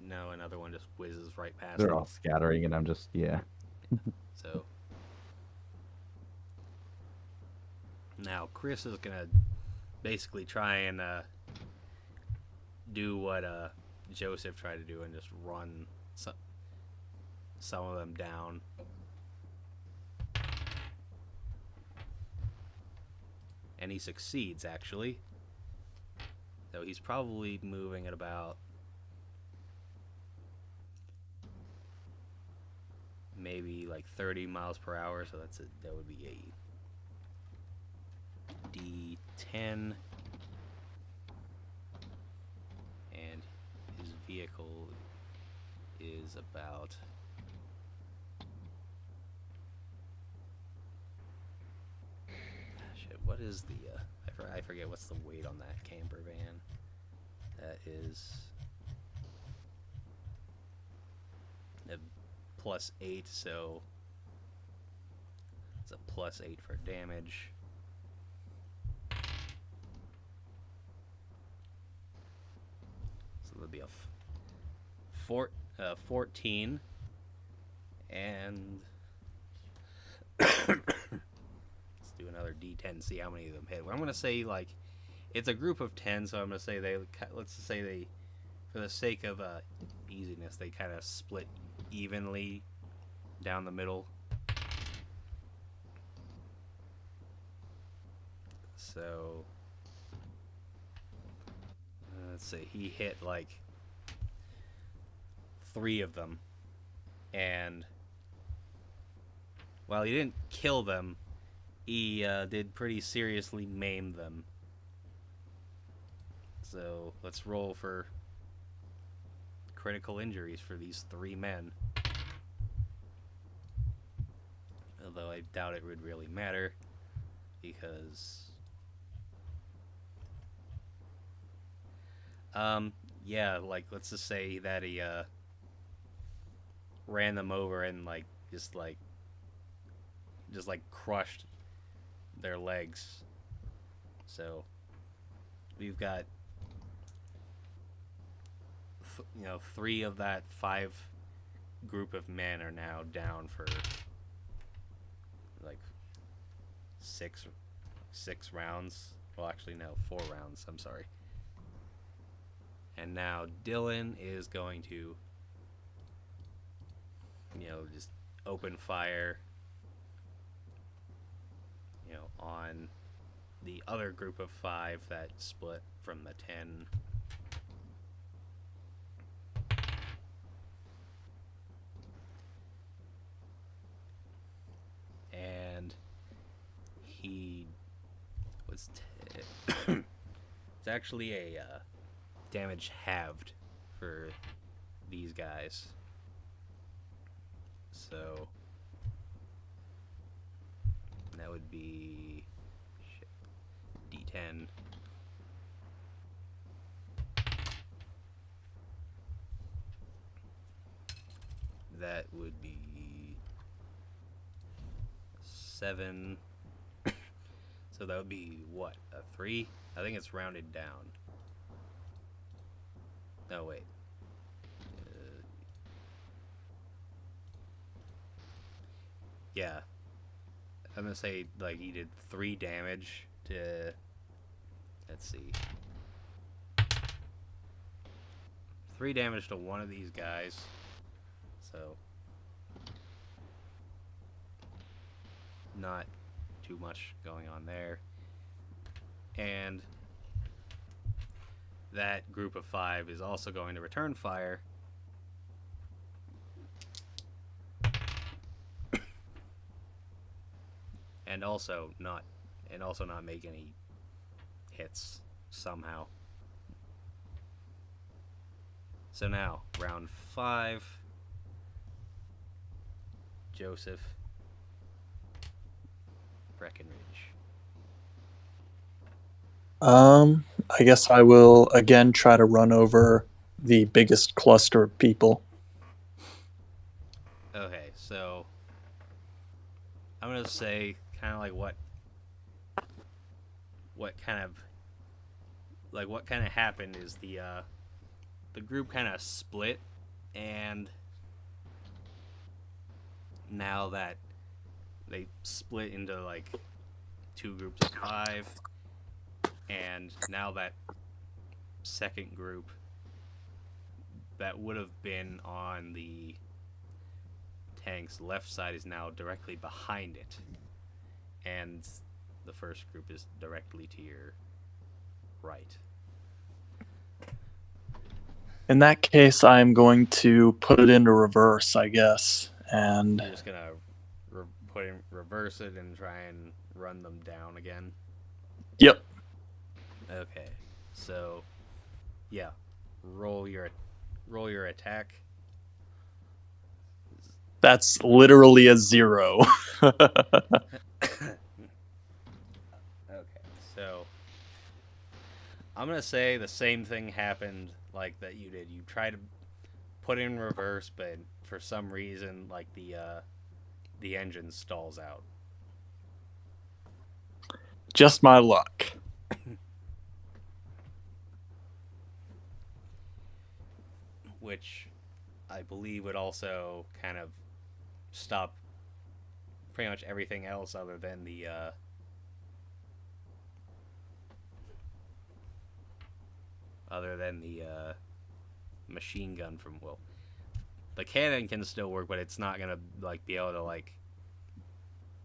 no, another one just whizzes right past They're them. all scattering, and I'm just So now Chris is gonna basically try and do what Joseph tried to do and just run some of them down. And he succeeds, actually. So he's probably moving at about maybe like 30 miles per hour, so that would be a D10. And his vehicle is about what is the I forget what's the weight on that camper van. That is a +8, so it's a +8 for damage. So there'll be a 14, and let's do another D10, see how many of them hit. Well, I'm gonna say like it's a group of 10, so I'm gonna say let's just say they, for the sake of easiness, they kind of split evenly down the middle. So let's see. He hit like 3 of them, and while he didn't kill them, he did pretty seriously maim them. So let's roll for critical injuries for these 3 men. Although I doubt it would really matter, because yeah, like let's just say that he ran them over and just crushed their legs. So we've got 3 of that 5 group of men are now down for like 6 rounds. Well, actually no, 4 rounds. I'm sorry. And now Dylan is going to just open fire on the other group of 5 that split from the 10. And he was it's actually a damage halved for these guys. So that would be D10. That would be 7. So that would be what? A 3? I think it's rounded down. No, wait. Yeah. I'm gonna say he did 3 damage to. Let's see. 3 damage to one of these guys. So not too much going on there. And that group of 5 is also going to return fire. And also not make any hits somehow. So now, round 5. Joseph Breckenridge. I guess I will again try to run over the biggest cluster of people. Okay, so I'm gonna say kind of what kind of happened is the group kind of split, and now that they split into 2 groups of 5, and now that second group that would have been on the tank's left side is now directly behind it, and the first group is directly to your right. In that case, I'm going to put it into reverse, I guess. And You're just gonna reverse it and try and run them down again. yep, Okay, so yeah, roll your attack. that's literally a 0. Okay, so I'm gonna say the same thing happened like that you did. You try to put it in reverse, but for some reason, the engine stalls out. Just my luck. Which I believe would also kind of stop pretty much everything else other than the machine gun from the cannon can still work, but it's not gonna be able to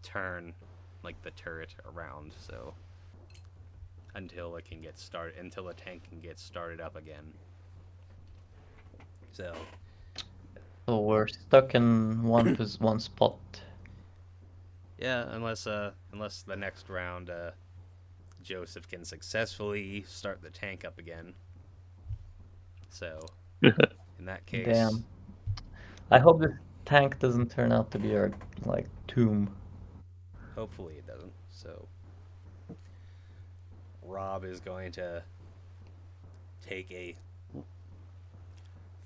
turn the turret around. So until it can get started, until the tank can get started up again. So So we're stuck in one spot. yeah, unless the next round Joseph can successfully start the tank up again. So in that case, Damn. I hope this tank doesn't turn out to be our like tomb. hopefully it doesn't. So Rob is going to take a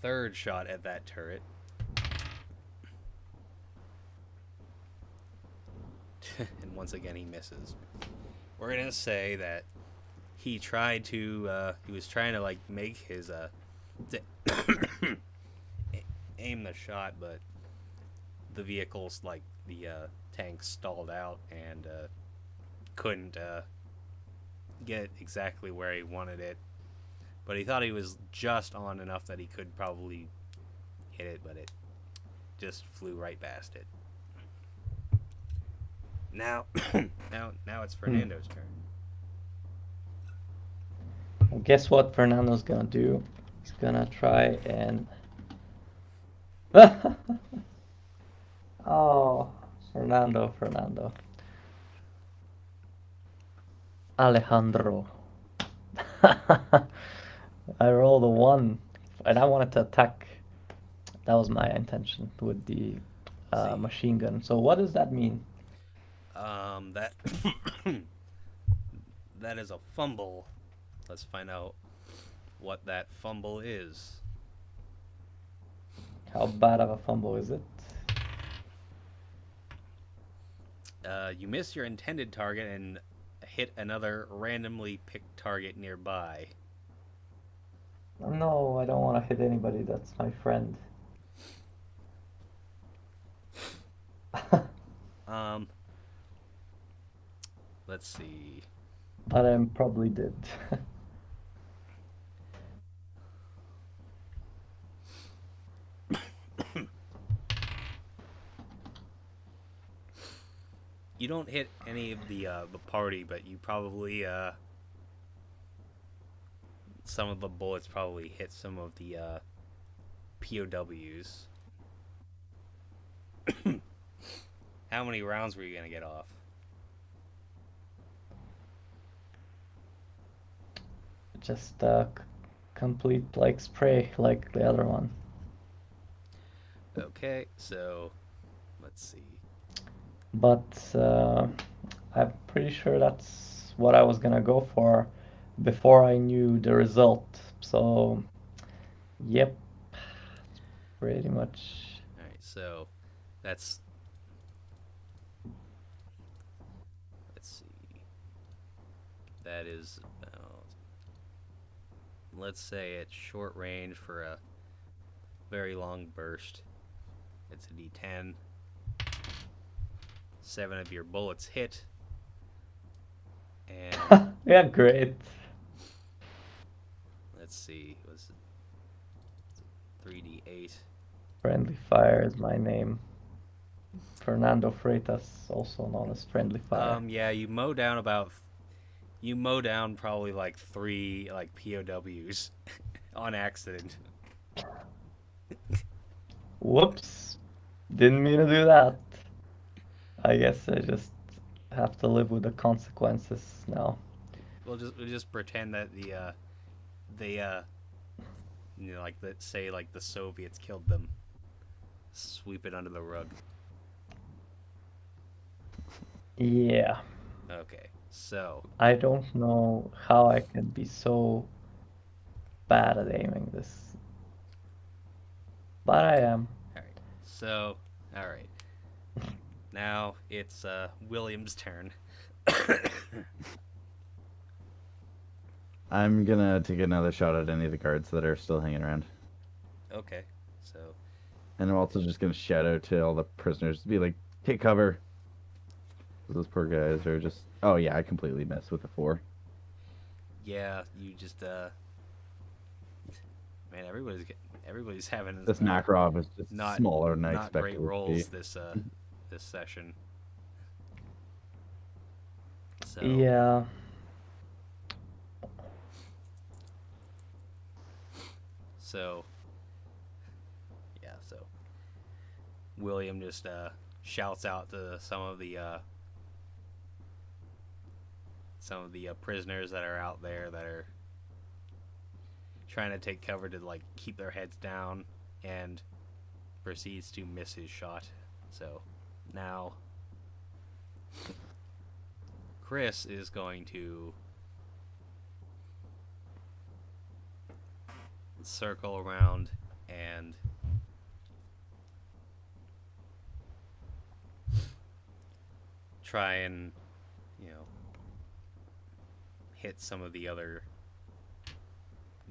third shot at that turret. And once again he misses. We're gonna say that he tried to he was trying to like make his aim the shot, but the vehicles, like the tank, stalled out and couldn't get it exactly where he wanted it. But he thought he was just on enough that he could probably hit it, but it just flew right past it. Now, now it's Fernando's turn. Well, guess what Fernando's gonna do? He's gonna try and oh, Fernando. Alejandro. I rolled a 1 and I wanted to attack. That was my intention with the See. machine gun. So what does that mean? That that is a fumble. Let's find out what that fumble is. How bad of a fumble is it? You miss your intended target and hit another randomly picked target nearby. No, I don't want to hit anybody that's my friend. Let's see. But I probably did. You don't hit any of the party, but you probably some of the bullets probably hit some of the POWs. How many rounds were you gonna get off? Just complete like spray like the other one. Okay, so let's see. But I'm pretty sure that's what I was gonna go for before I knew the result. So, yep, pretty much. All right, so that's. Let's see. That is about. Let's say it's short range for a very long burst. It's a D10. 7 of your bullets hit. And Yeah, great. let's see, it was 3d8. Friendly Fire is my name. Fernando Freitas, also known as Friendly Fire. Yeah, you mow down probably like 3 like POWs on accident. Whoops. Didn't mean to do that. I guess I just have to live with the consequences now. We'll just pretend that like let's say like the Soviets killed them. Sweep it under the rug. Yeah. Okay, so I don't know how I can be so bad at aiming this. But I am. all right. Now it's William's turn. I'm gonna take another shot at any of the guards that are still hanging around. Okay, so And I'm also just gonna shout out to all the prisoners to be like, take cover. Those poor guys are just. Oh yeah, I completely missed with the 4. yeah, you just man, everybody's having This Makarov is just not smaller than I not expected great it to be. rolls this this session. So Yeah. So, yeah, so William just shouts out to some of the prisoners that are out there that are trying to take cover to like keep their heads down, and proceeds to miss his shot. So now Chris is going to circle around and try and, hit some of the other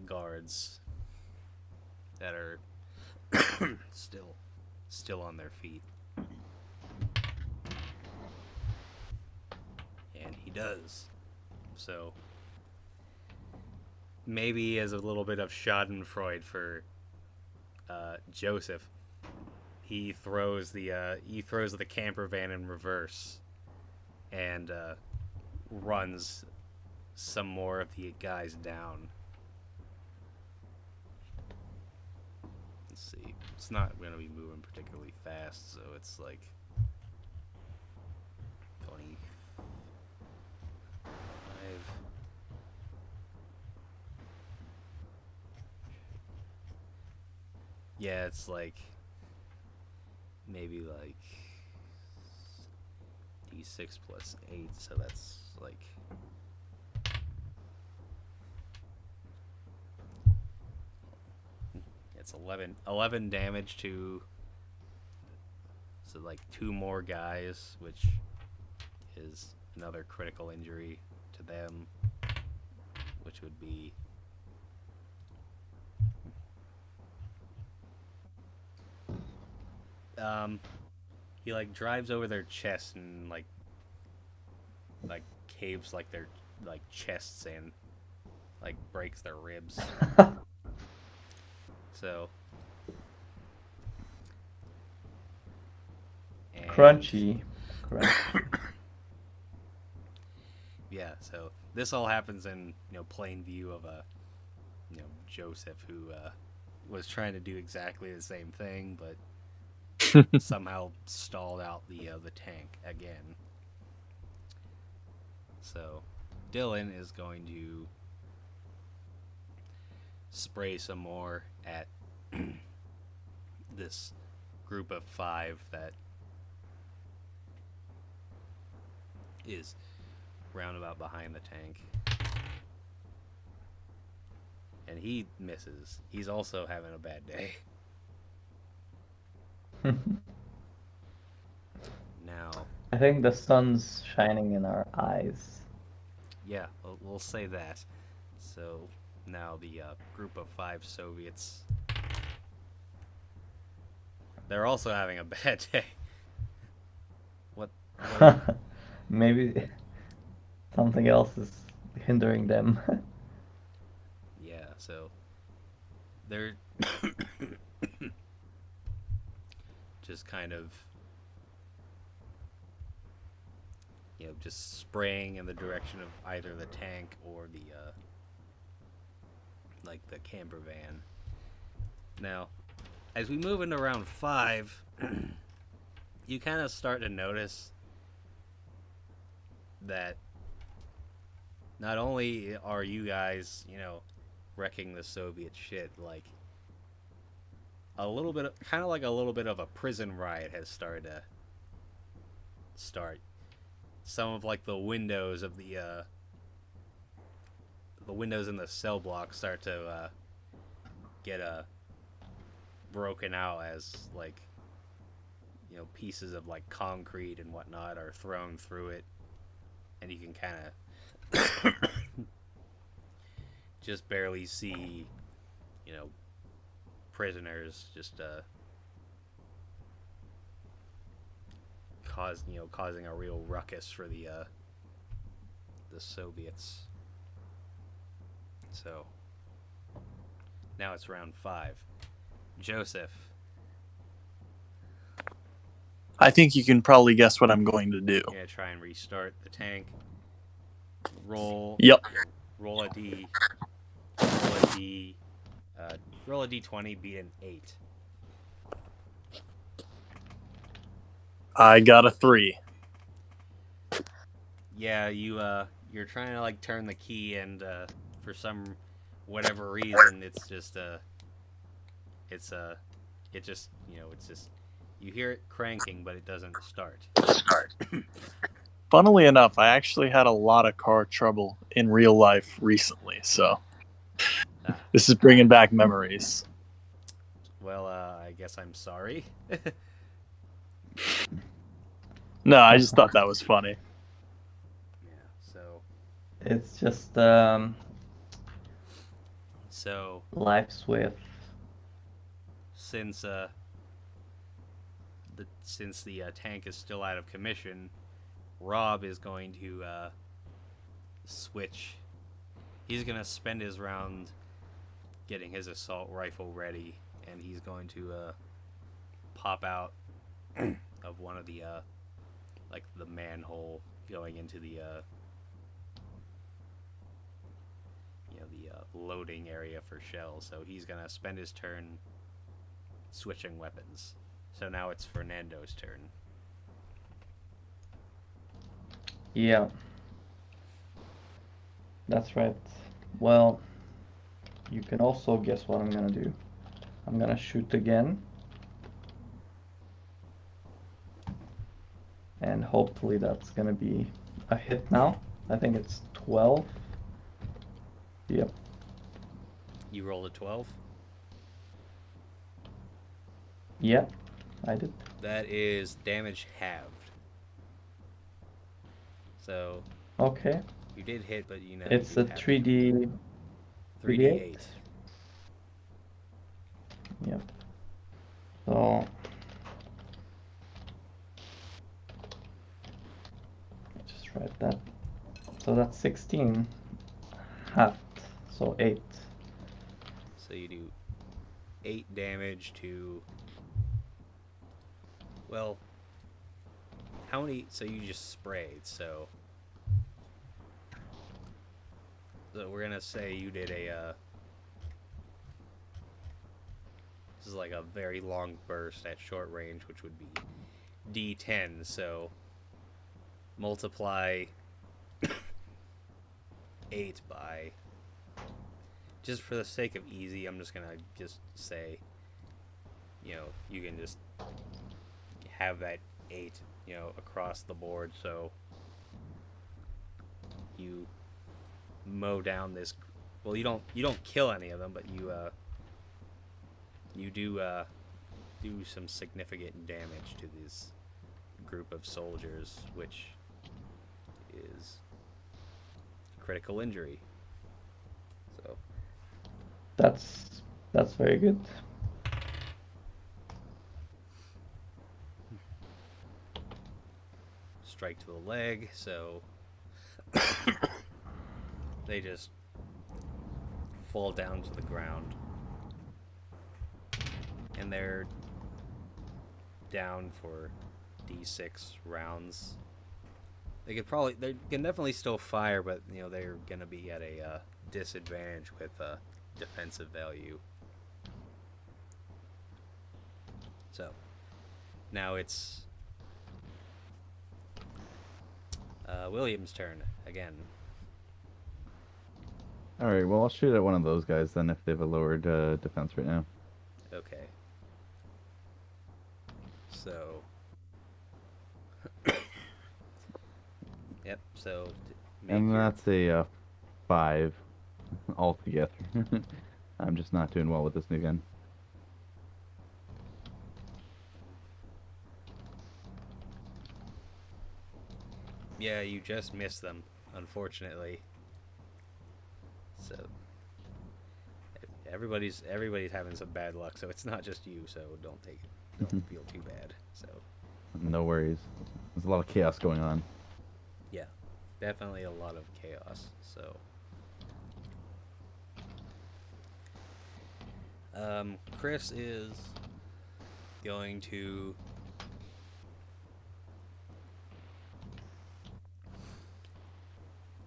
guards that are still on their feet. And he does. So maybe as a little bit of schadenfreude for Joseph, he throws the camper van in reverse and runs some more of the guys down. Let's see. It's not going to be moving particularly fast, so it's like 25. Yeah, it's like maybe like d6 plus 8, so that's like it's 11 damage to, so like 2 more guys, which is another critical injury to them, which would be he like drives over their chest and like caves like their like chests in, like breaks their ribs. So and Crunchy. yeah, so this all happens in plain view of Joseph, who was trying to do exactly the same thing, but somehow stalled out the tank again. So Dylan is going to spray some more at this group of 5 that is roundabout behind the tank. And he misses. He's also having a bad day. Now, I think the sun's shining in our eyes. yeah, we'll say that. So now the group of 5 Soviets, they're also having a bad day. What Maybe something else is hindering them. Yeah, so they're just kind of just spraying in the direction of either the tank or the like the camper van. Now, as we move into round 5, you kind of start to notice that not only are you guys, wrecking the Soviet shit, like a little bit, kind of like a little bit of a prison riot has started to start. Some of like the windows of the windows in the cell block start to get broken out as like pieces of like concrete and whatnot are thrown through it, and you can kind of just barely see prisoners just causing a real ruckus for the Soviets. So now it's round 5. Joseph. I think you can probably guess what I'm going to do. You're gonna try and restart the tank. Roll. Yep. Roll a D. Roll a D. Roll a d20, beat an 8. I got a 3. Yeah, you're trying to like turn the key, and for some whatever reason, it's just it's it just it's just you hear it cranking, but it doesn't start. Funnily enough, I actually had a lot of car trouble in real life recently, so Ah, this is bringing back memories. well, I guess I'm sorry. No, I just thought that was funny. Yeah. It's just So life's way of. since the tank is still out of commission, Rob is going to switch. He's gonna spend his round getting his assault rifle ready, and he's going to pop out of one of the like the manhole going into the loading area for shells. So he's gonna spend his turn switching weapons. So now it's Fernando's turn. Yeah. That's right. Well, you can also guess what I'm gonna do. I'm gonna shoot again. And hopefully that's gonna be a hit now. I think it's 12. Yep. You rolled a 12. Yeah, I did. That is damage halved. So Okay. you did hit, but you know It's you a do have 3D. 3d8. Yep. So just write that. So that's 16 halved. So 8. So you do 8 damage to. Well, how many? So you just sprayed. So we're gonna say you did a. This is like a very long burst at short range, which would be d10. So multiply 8 by. Just for the sake of easy, I'm just gonna just say, you can just have that 8, across the board. So you mow down this. Well, you don't kill any of them, but you do some significant damage to this group of soldiers, which is critical injury. So That's very good. strike to the leg, so they just fall down to the ground, and they're down for d6 rounds. They can definitely still fire, but they're gonna be at a disadvantage with defensive value. So now it's William's turn again. All right. Well, I'll shoot at one of those guys then if they have a lowered defense right now. Okay. So. Yep. So. And that's a 5 altogether. I'm just not doing well with this new gun. Yeah, you just missed them, unfortunately. So everybody's having some bad luck, so it's not just you. So don't feel too bad. So No worries. There's a lot of chaos going on. yeah, definitely a lot of chaos. So Chris is going to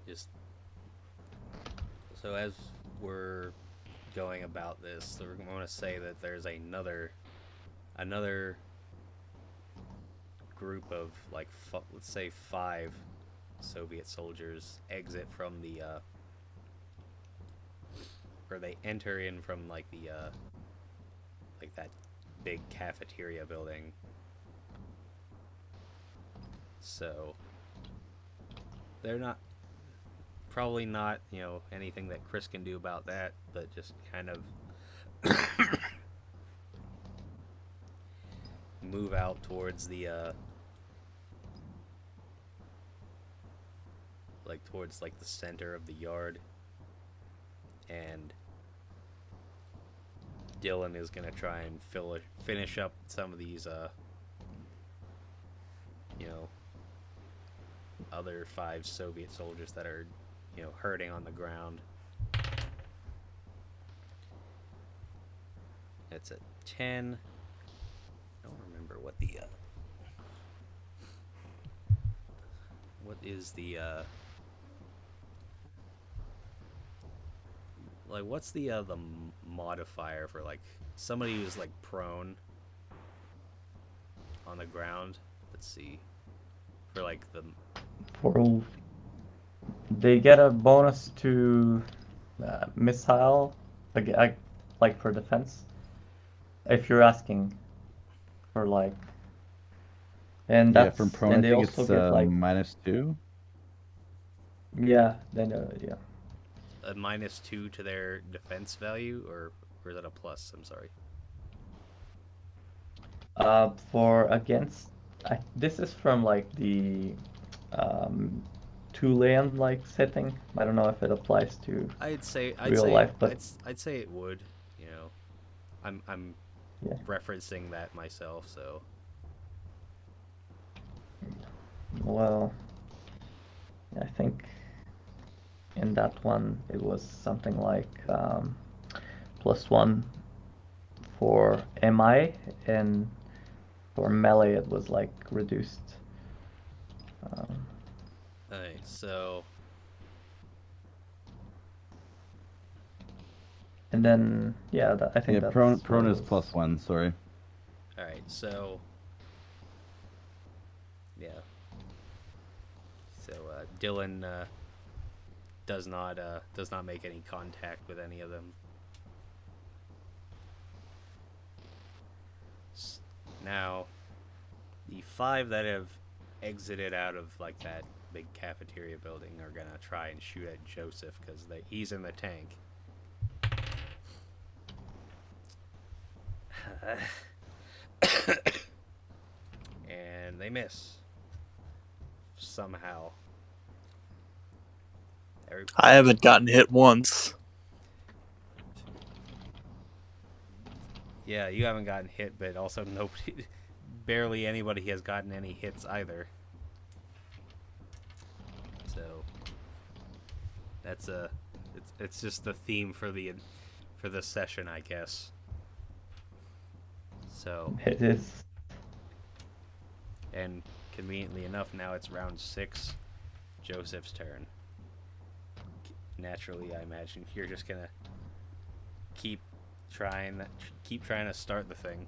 just, so as we're going about this, we're going to say that there's another group of like let's say 5 Soviet soldiers exit from the or they enter in from like the like that big cafeteria building. So they're not probably not, anything that Chris can do about that, but just kind of move out towards the towards the center of the yard, and Dylan is gonna try and finish up some of these other 5 Soviet soldiers that are hurting on the ground. It's a 10. I don't remember what the what is the what's the modifier for somebody who's prone on the ground? Let's see. For the For they get a bonus to missile, like for defense. If you're asking for and Yeah, that's from prone, and I they think also it's get -2. yeah, then yeah. a -2 to their defense value, or is that a plus? I'm sorry. For against, this is from the two land setting. I don't know if it applies to I'd say real life, but I'd say it would. I'm yeah. referencing that myself, so. Well, I think in that one it was something like +1 for MI, and for melee it was reduced. Alright, so And then yeah, I think Yeah, that's prone what it is was. +1. Sorry. alright, so yeah. So Dylan does not make any contact with any of them. Now, the 5 that have exited out of that big cafeteria building are gonna try and shoot at Joseph because he's in the tank. And they miss somehow. I haven't gotten hit once. Yeah, you haven't gotten hit, but also barely anybody has gotten any hits either. So that's it's just the theme for the session, I guess. So It is. And conveniently enough, now it's round 6, Joseph's turn. Naturally, I imagine you're just gonna keep trying to start the thing.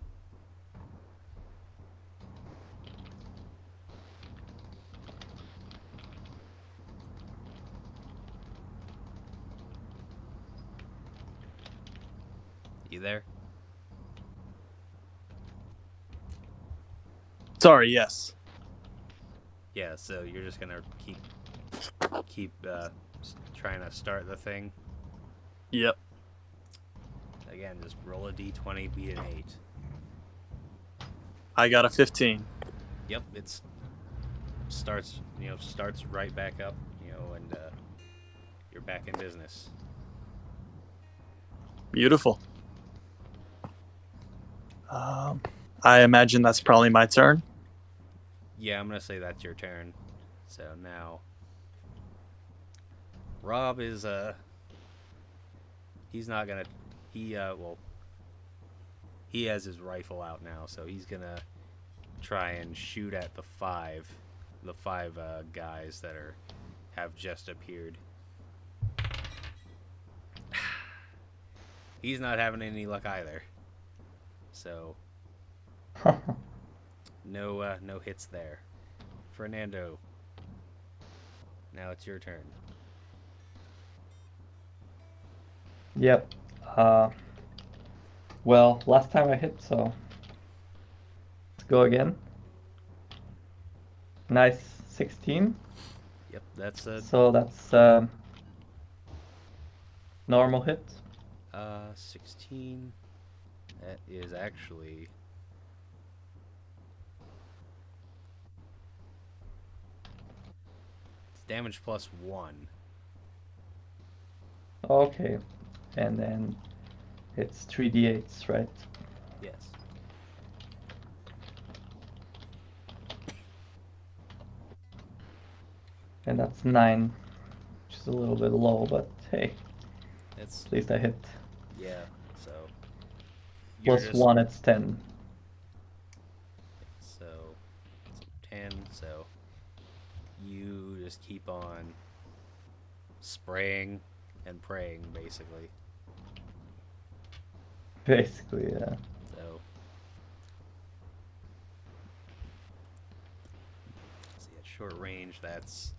You there? Sorry, yes. Yeah, so you're just gonna keep trying to start the thing. Yep. Again, just roll a d20, beat an 8. I got a 15. Yep, it's starts right back up, and you're back in business. Beautiful. I imagine that's probably my turn. Yeah, I'm gonna say that's your turn. So now, Rob is he's not gonna he has his rifle out now, so he's gonna try and shoot at the five guys that have just appeared. he's not having any luck either. So no hits there. Fernando, now it's your turn. Yep. Well, last time I hit, so let's go again. Nice 16. Yep, that's a So that's normal hit. 16. That is actually it's damage plus 1. Okay. And then it's 3d8s, right? Yes. And that's 9, which is a little bit low, but hey, It's at least I hit. yeah. So you're Plus just 1, it's 10. so 10. So you just keep on spraying and praying, basically. Basically, yeah. So see at short range, that's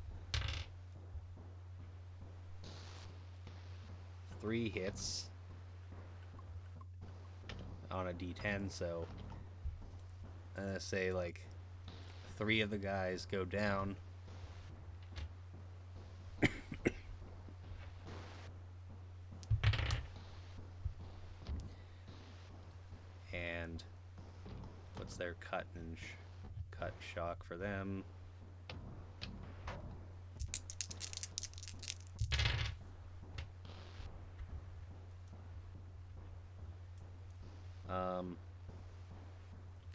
3 hits on a D10. So I'm gonna say like 3 of the guys go down. And what's their cut shock for them?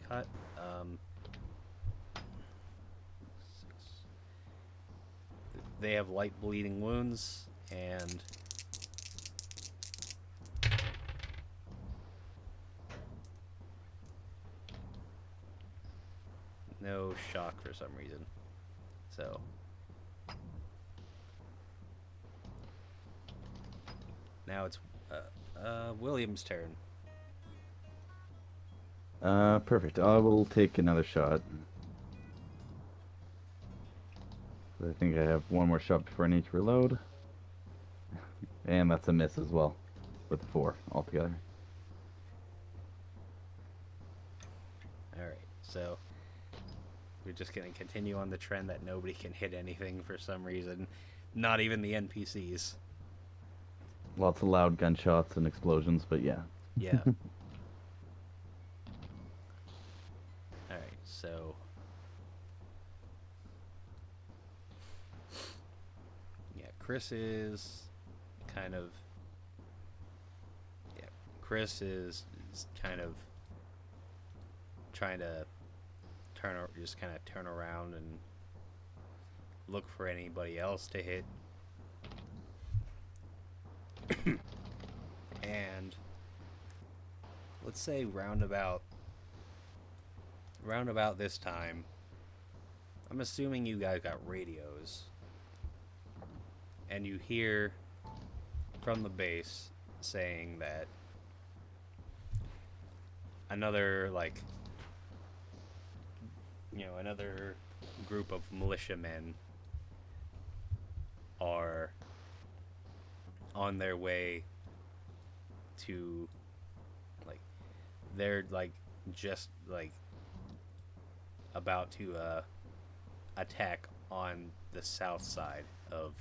Cut. 6. They have light bleeding wounds and no shock for some reason. So now it's William's turn. Perfect. I will take another shot. I think I have one more shot before I need to reload. And that's a miss as well, with the 4 altogether. Alright, so we're just going to continue on the trend that nobody can hit anything for some reason. Not even the NPCs. Lots of loud gunshots and explosions, but yeah. Yeah. Alright, so yeah, Chris is kind of kind of trying to turn around and look for anybody else to hit. And let's say roundabout this time, I'm assuming you guys got radios, and you hear from the base saying that another another group of militiamen are on their way to, they're just about to attack on the south side of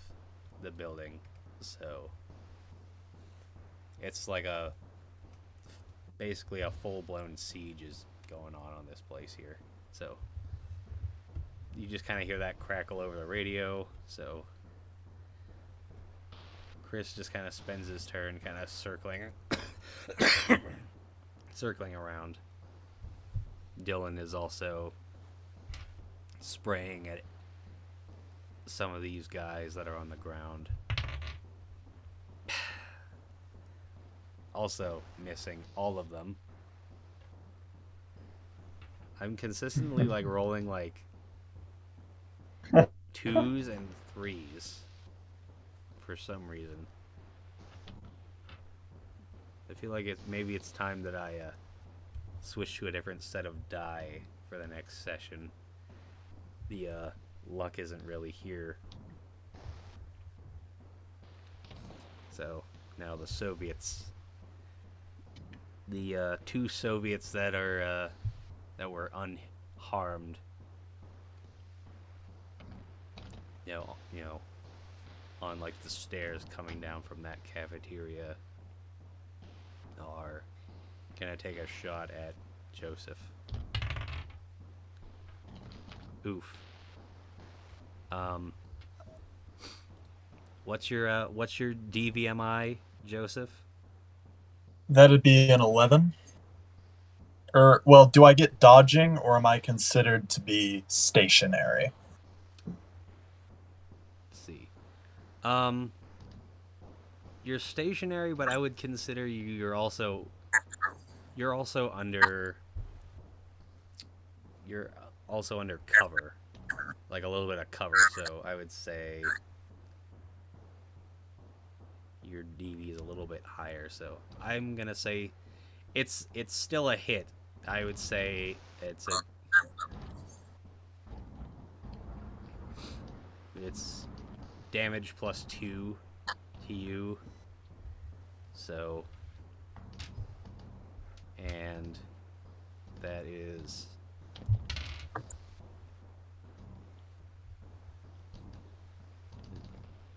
the building. So it's basically a full-blown siege is going on this place here. So you just kind of hear that crackle over the radio. So Chris just kind of spends his turn kind of circling around. Dylan is also spraying at some of these guys that are on the ground. Also missing all of them. I'm consistently rolling 2s and 3s for some reason. I feel like maybe it's time that I switch to a different set of die for the next session. The luck isn't really here. So now the Soviets, the two Soviets that are that were unharmed, you know, on like the stairs coming down from that cafeteria, are gonna take a shot at Joseph. Oof. What's your DVMI, Joseph? That'd be an 11. Or, well, do I get dodging, or am I considered to be stationary? Let's see. You're stationary, but I would consider you're also under cover, like a little bit of cover. So I would say your DV is a little bit higher. So I'm gonna say it's still a hit. I would say it's damage plus 2 to you. So, and that is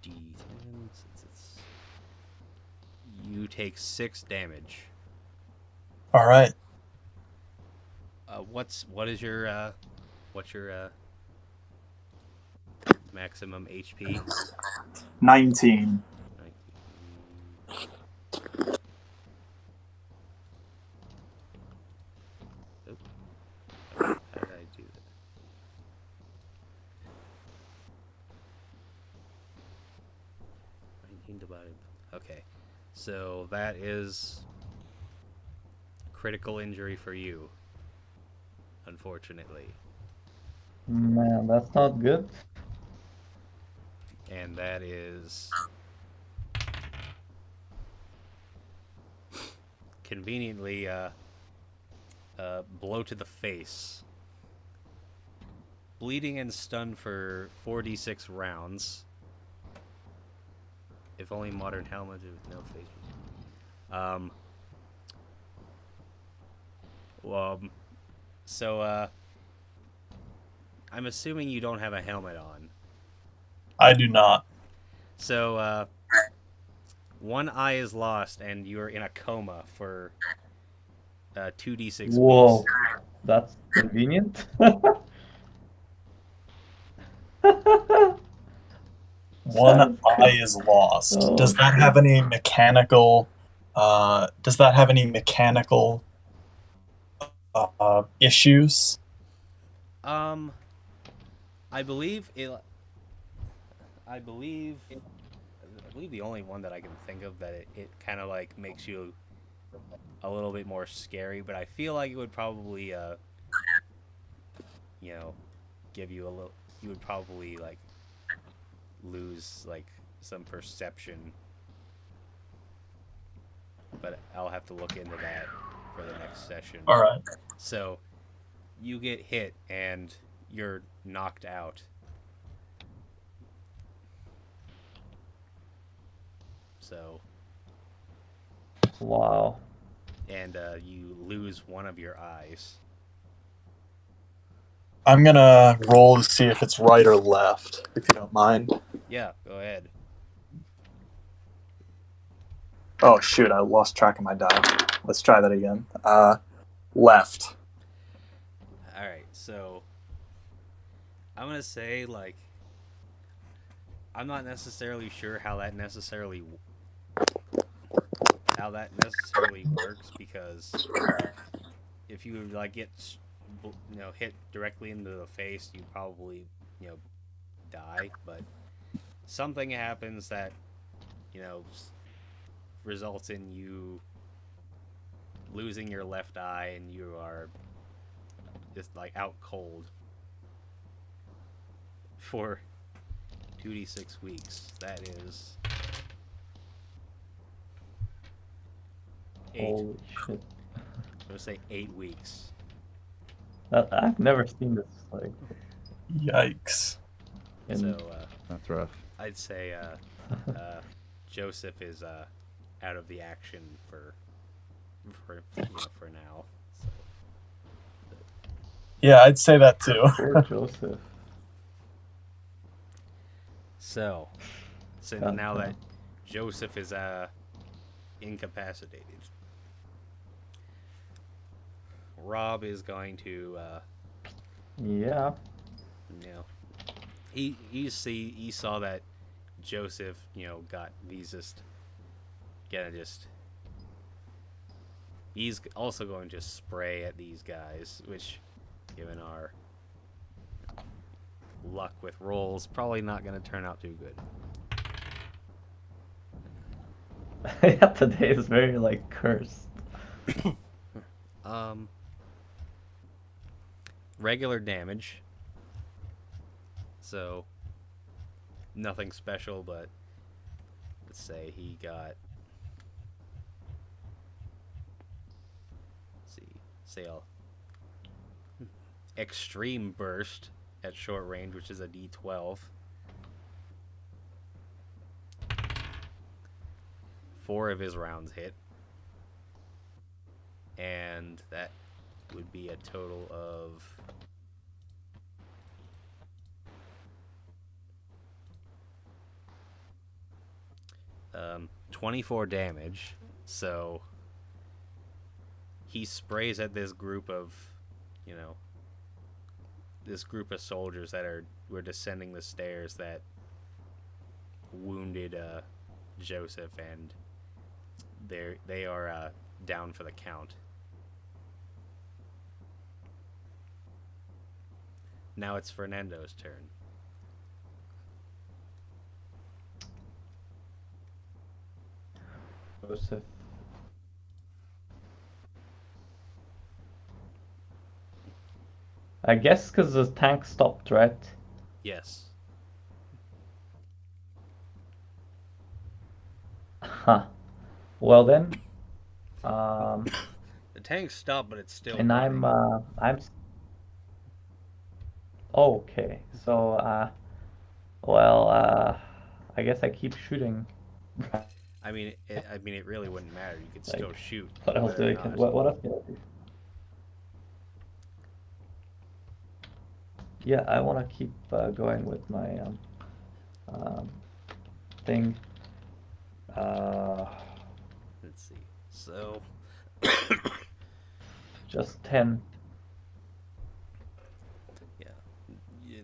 D10 since it's you take 6 damage. All right. What's your maximum HP? 19. How did I do that? Okay, so that is critical injury for you, unfortunately. Man, that's not good. And that is conveniently blow to the face. Bleeding and stunned for 4d6 rounds. If only modern helmets with no face. So I'm assuming you don't have a helmet on. I do not. So one eye is lost and you're in a coma for 2d6 Whoa, weeks. that's convenient. One eye is lost. Oh, Does that have any mechanical? Issues? I believe the only one that I can think of that it kind of like makes you a little bit more scary, but I feel like it would probably give you a little, you would probably like lose like some perception, but I'll have to look into that for the next session. All right. So you get hit and you're knocked out. So wow. and you lose one of your eyes. I'm gonna roll to see if it's right or left, if you don't mind. Yeah, go ahead. Oh shoot, I lost track of my die. Let's try that again. Left. All right, so I'm gonna say like I'm not necessarily sure how that necessarily works, because if you like get hit directly into the face, you probably die. But something happens that results in you losing your left eye, and you are just like out cold for 2d6 weeks. That is 8. Holy shit. I'm gonna say 8 weeks. I've never seen this like Yikes. in So That's rough. I'd say Joseph is out of the action for for now. So, Yeah, I'd say that too. poor Joseph. so God now damn. that Joseph is incapacitated, Rob is going to Yeah. he saw that Joseph got he's also going to spray at these guys, which, given our luck with rolls, probably not going to turn out too good. Yeah, today is very like cursed. Regular damage, so nothing special, but let's say he got, say extreme burst at short range, which is a D12. 4 of his rounds hit, and that would be a total of 24 damage. So he sprays at this group of soldiers that were descending the stairs that wounded Joseph, and they are down for the count. Now it's Fernando's turn. Joseph. I guess because the tank stopped, right? Yes. Huh. Well then, um, The tank stopped, but it's still and running. okay. So, well, I guess I keep shooting. I mean, it really wouldn't matter. You could Like, still shoot. What else do whether I or can? not. What else can I do? Yeah, I want to keep going with my thing. Let's see. So, Just 10. yeah,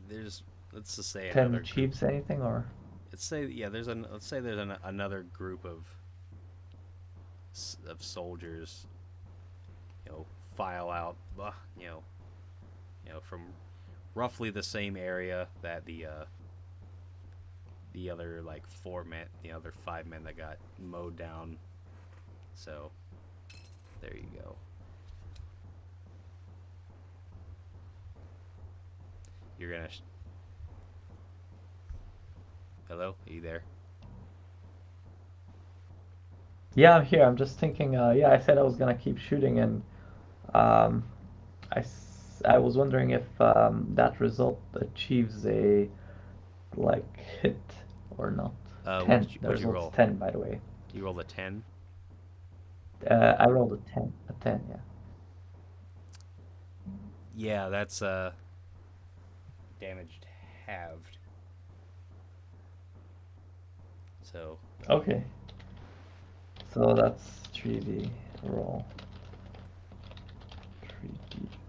there's, let's just say 10 another group. chiefs, anything, or? Let's say there's another group of soldiers, file out, from roughly the same area that the other the other 5 men that got mowed down. So there you go. You're gonna. Hello, are you there? Yeah, I'm here. I'm just thinking. Yeah, I said I was gonna keep shooting, and um, I was wondering if that result achieves a like hit or not. What 10. did The what'd you result's roll? 10, by the way. You rolled a 10. I rolled a 10. A 10, yeah. Yeah, that's damaged halved. So Okay. So that's 3D roll.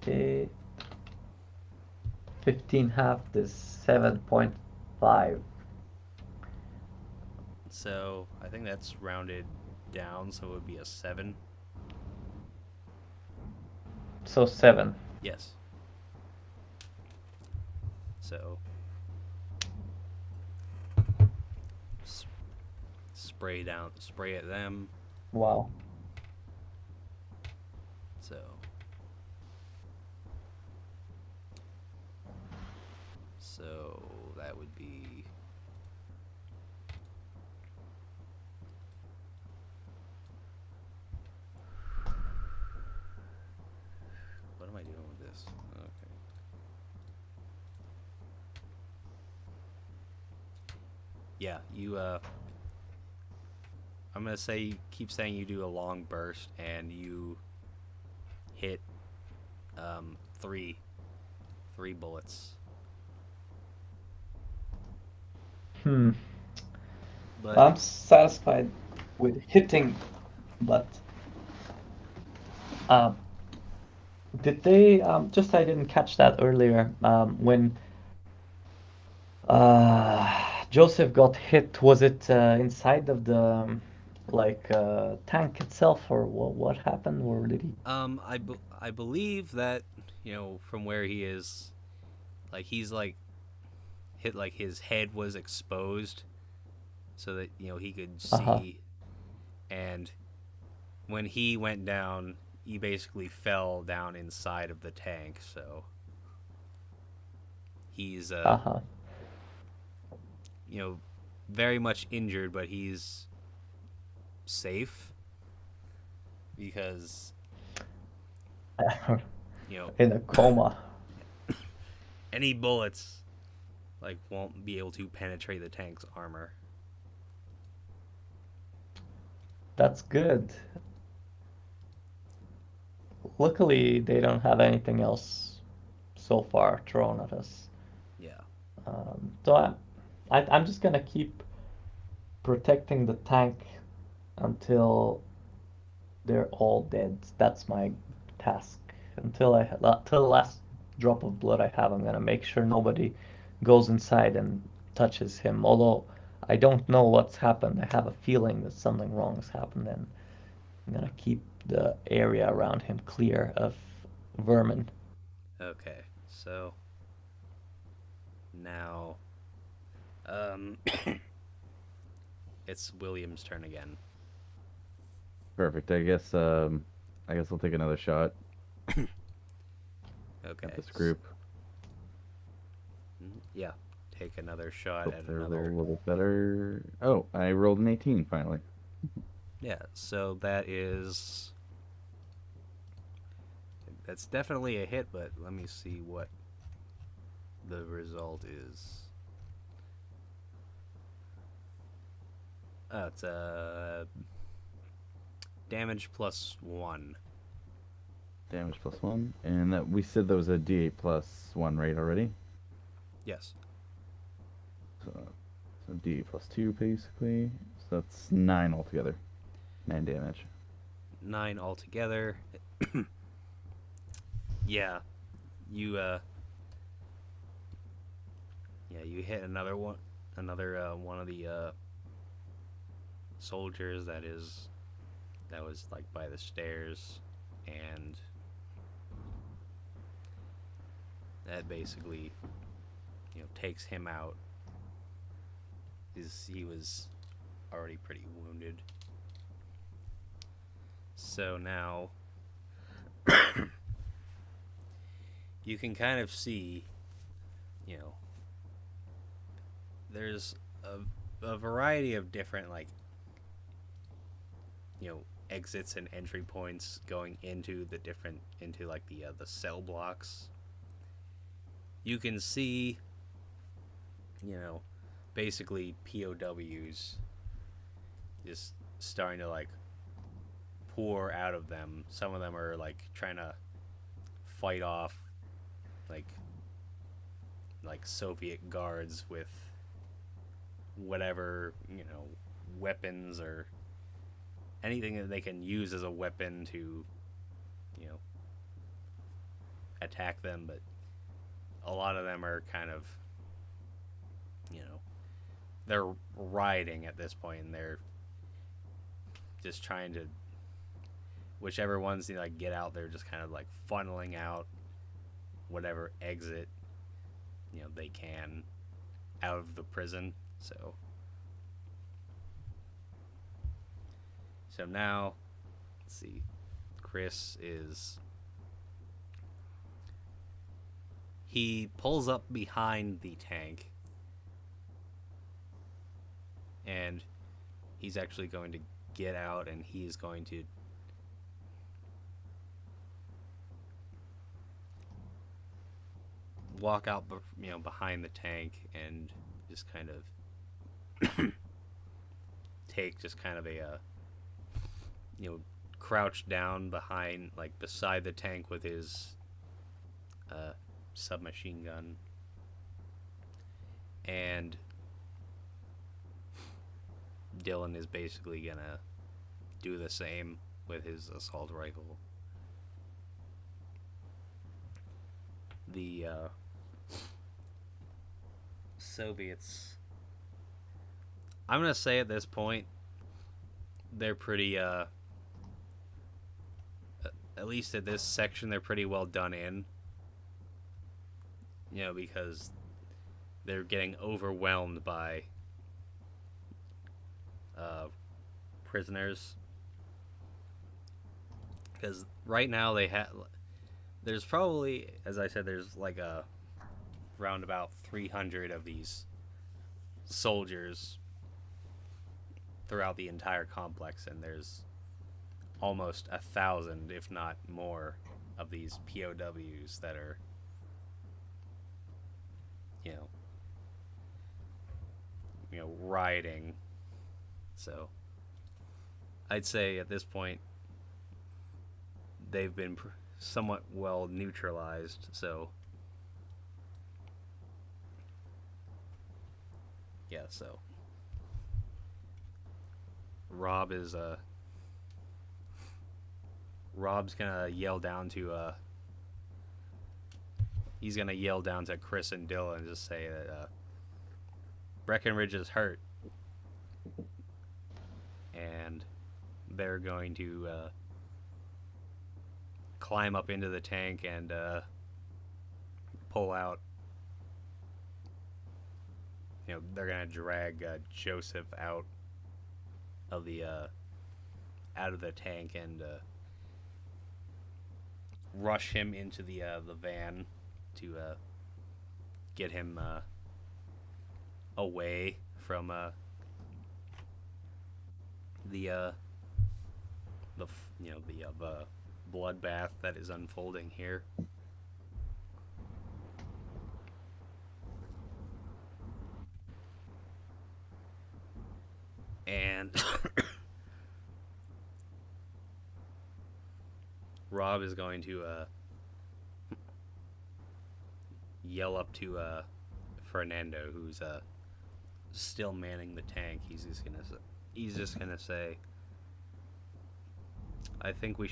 3D8. 15 half is 7.5. So I think that's rounded down, so it would be a 7. So 7. Yes. So spray at them. Wow. So that would be Yes. Okay. Yeah, you I'm gonna say keep saying you do a long burst and you hit um, three bullets. Hmm. But I'm satisfied with hitting, but uh, did they just I didn't catch that earlier when Joseph got hit, was it inside of the tank itself, or what happened, or did he? I believe that from where he is, like he's like hit like his head was exposed, so that he could Uh-huh. see, and when he went down, he basically fell down inside of the tank. So he's Uh-huh. you know very much injured, but he's safe because you know In a coma. any bullets like won't be able to penetrate the tank's armor. That's good. Luckily, they don't have anything else so far thrown at us. Yeah. So I'm just gonna keep protecting the tank until they're all dead. That's my task. Till the last drop of blood I have, I'm gonna make sure nobody goes inside and touches him. Although I don't know what's happened, I have a feeling that something wrong has happened, and I'm gonna keep the area around him clear of vermin. Okay. So now um it's William's turn again. Perfect. I guess I'll take another shot Okay. at this group. Yeah. Take another shot Hope at they roll a another. little bit better. Oh, I rolled an 18 finally. Yeah. So that's definitely a hit, but let me see what the result is. It's damage +1. Damage +1, and that we said that was a D8 +1 right already. Yes. So D8 +2 basically. So that's 9 altogether. 9 damage. 9 altogether. Yeah. You you hit another one of the soldiers that was like by the stairs, and that basically takes him out. He was already pretty wounded. So now you can kind of see, there's a variety of different exits and entry points going into the cell blocks. You can see, basically POWs just starting to pour out of them. Some of them are trying to fight off like Soviet guards with whatever weapons or anything that they can use as a weapon to attack them. But a lot of them are kind of they're rioting at this point, and they're just trying to, whichever ones get out, they're just kind of funneling out whatever exit they can out of the prison. So now, let's see, Chris he pulls up behind the tank, and he's actually going to get out, and he's going to walk out, behind the tank and just kind of take just kind of a, crouch down behind, like beside the tank with his submachine gun, and Dylan is basically gonna do the same with his assault rifle. The Soviets, I'm gonna say at this point, they're pretty at least at this section, they're pretty well done in. Because they're getting overwhelmed by prisoners. Because right now there's probably, as I said, there's like around about 300 of these soldiers throughout the entire complex, and there's almost 1,000, if not more, of these POWs that are, rioting. So I'd say at this point they've been somewhat well neutralized. So yeah, so Rob's gonna yell down to he's gonna yell down to Chris and Dylan and just say that Breckenridge is hurt, and they're going to climb up into the tank and pull out. They're gonna drag Joseph out of the tank and rush him into the van to get him away from the bloodbath that is unfolding here. And Rob is going to yell up to Fernando, who's still manning the tank. He's just gonna say, I think we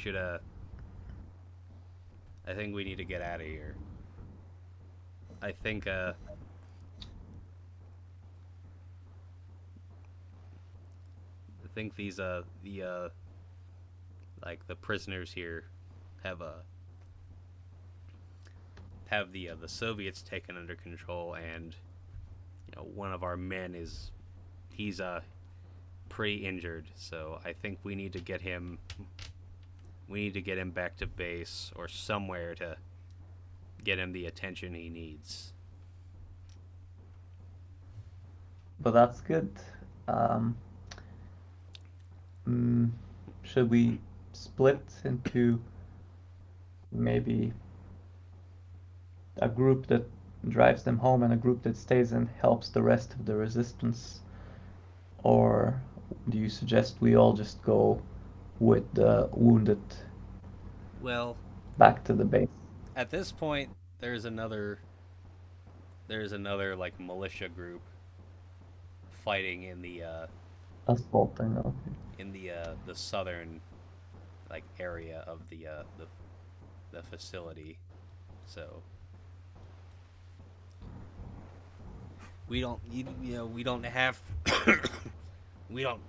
need to get out of here. I think these like the prisoners here have the Soviets taken under control, and one of our men he's pretty injured, so I think we need to get him back to base or somewhere to get him the attention he needs. But that's good. Should we split into maybe a group that drives them home and a group that stays and helps the rest of the resistance? Or do you suggest we all just go with the wounded Well, back to the base? at this point, there's another like militia group fighting in the Assaulting, okay. in the southern like area of the facility. So we don't we don't have we don't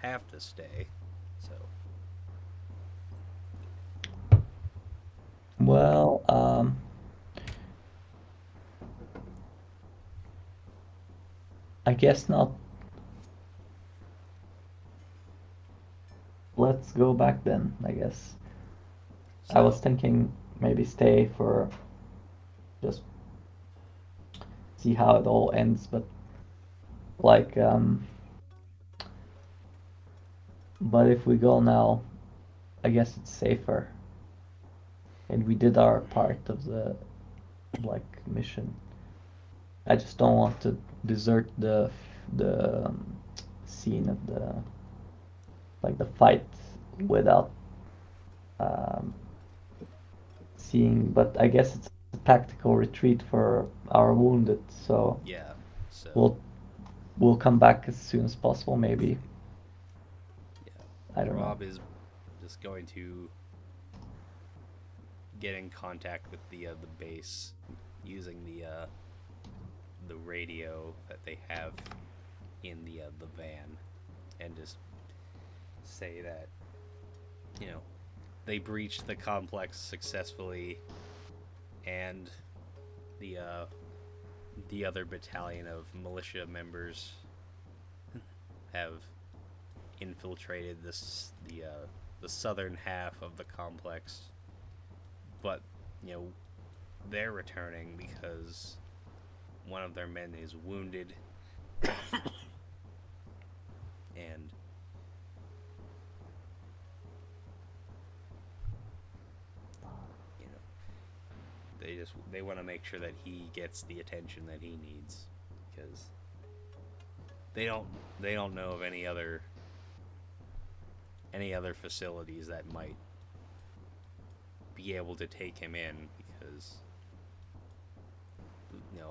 have to stay. So Well, I guess not. Let's go back then, I guess. I was thinking maybe stay for just see how it all ends, but like but if we go now, I guess it's safer. And we did our part of the like mission. I just don't want to desert the scene of the fight without um, seeing. But I guess it's a tactical retreat for our wounded, so Yeah. So we'll come back as soon as possible, maybe. yeah, I don't know. Rob is just going to get in contact with the base using the radio that they have in the van, and just say that, you know, they breached the complex successfully, and the other battalion of militia members have infiltrated the southern half of the complex, but you know they're returning because one of their men is wounded, and you know they want to make sure that he gets the attention that he needs, because they don't know of any other facilities that might be able to take him in, because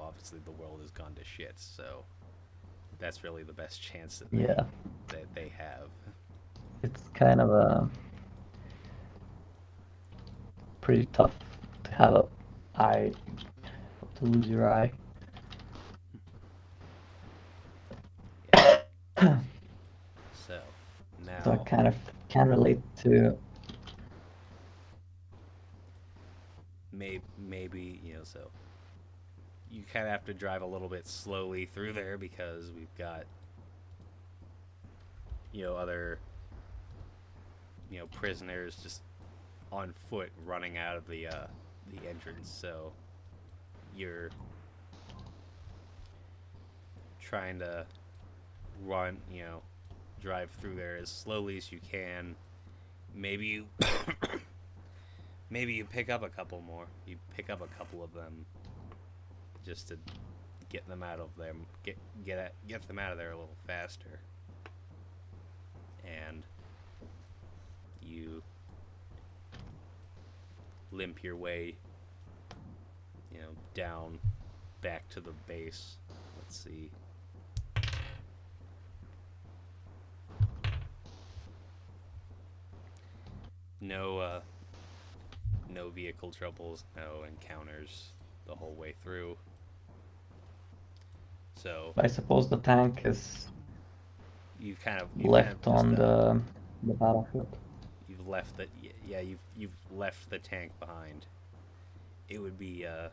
obviously the world has gone to shit, so that's really the best chance that Yeah, they have. it's kind of a pretty tough to have a eye to lose your eye. So So I now kind of can relate to. maybe so you kind of have to drive a little bit slowly through there, because we've got other prisoners just on foot running out of the entrance, so you're trying to run, drive through there as slowly as you can. Maybe you maybe you pick up a couple more. You pick up a couple of them just to get them out of them, get them out of there a little faster. And you limp your way, down back to the base. Let's see. No vehicle troubles, no encounters the whole way through. So I suppose the tank is you've kind of left just, on the battlefield. you've left the yeah you've left the tank behind. It would be it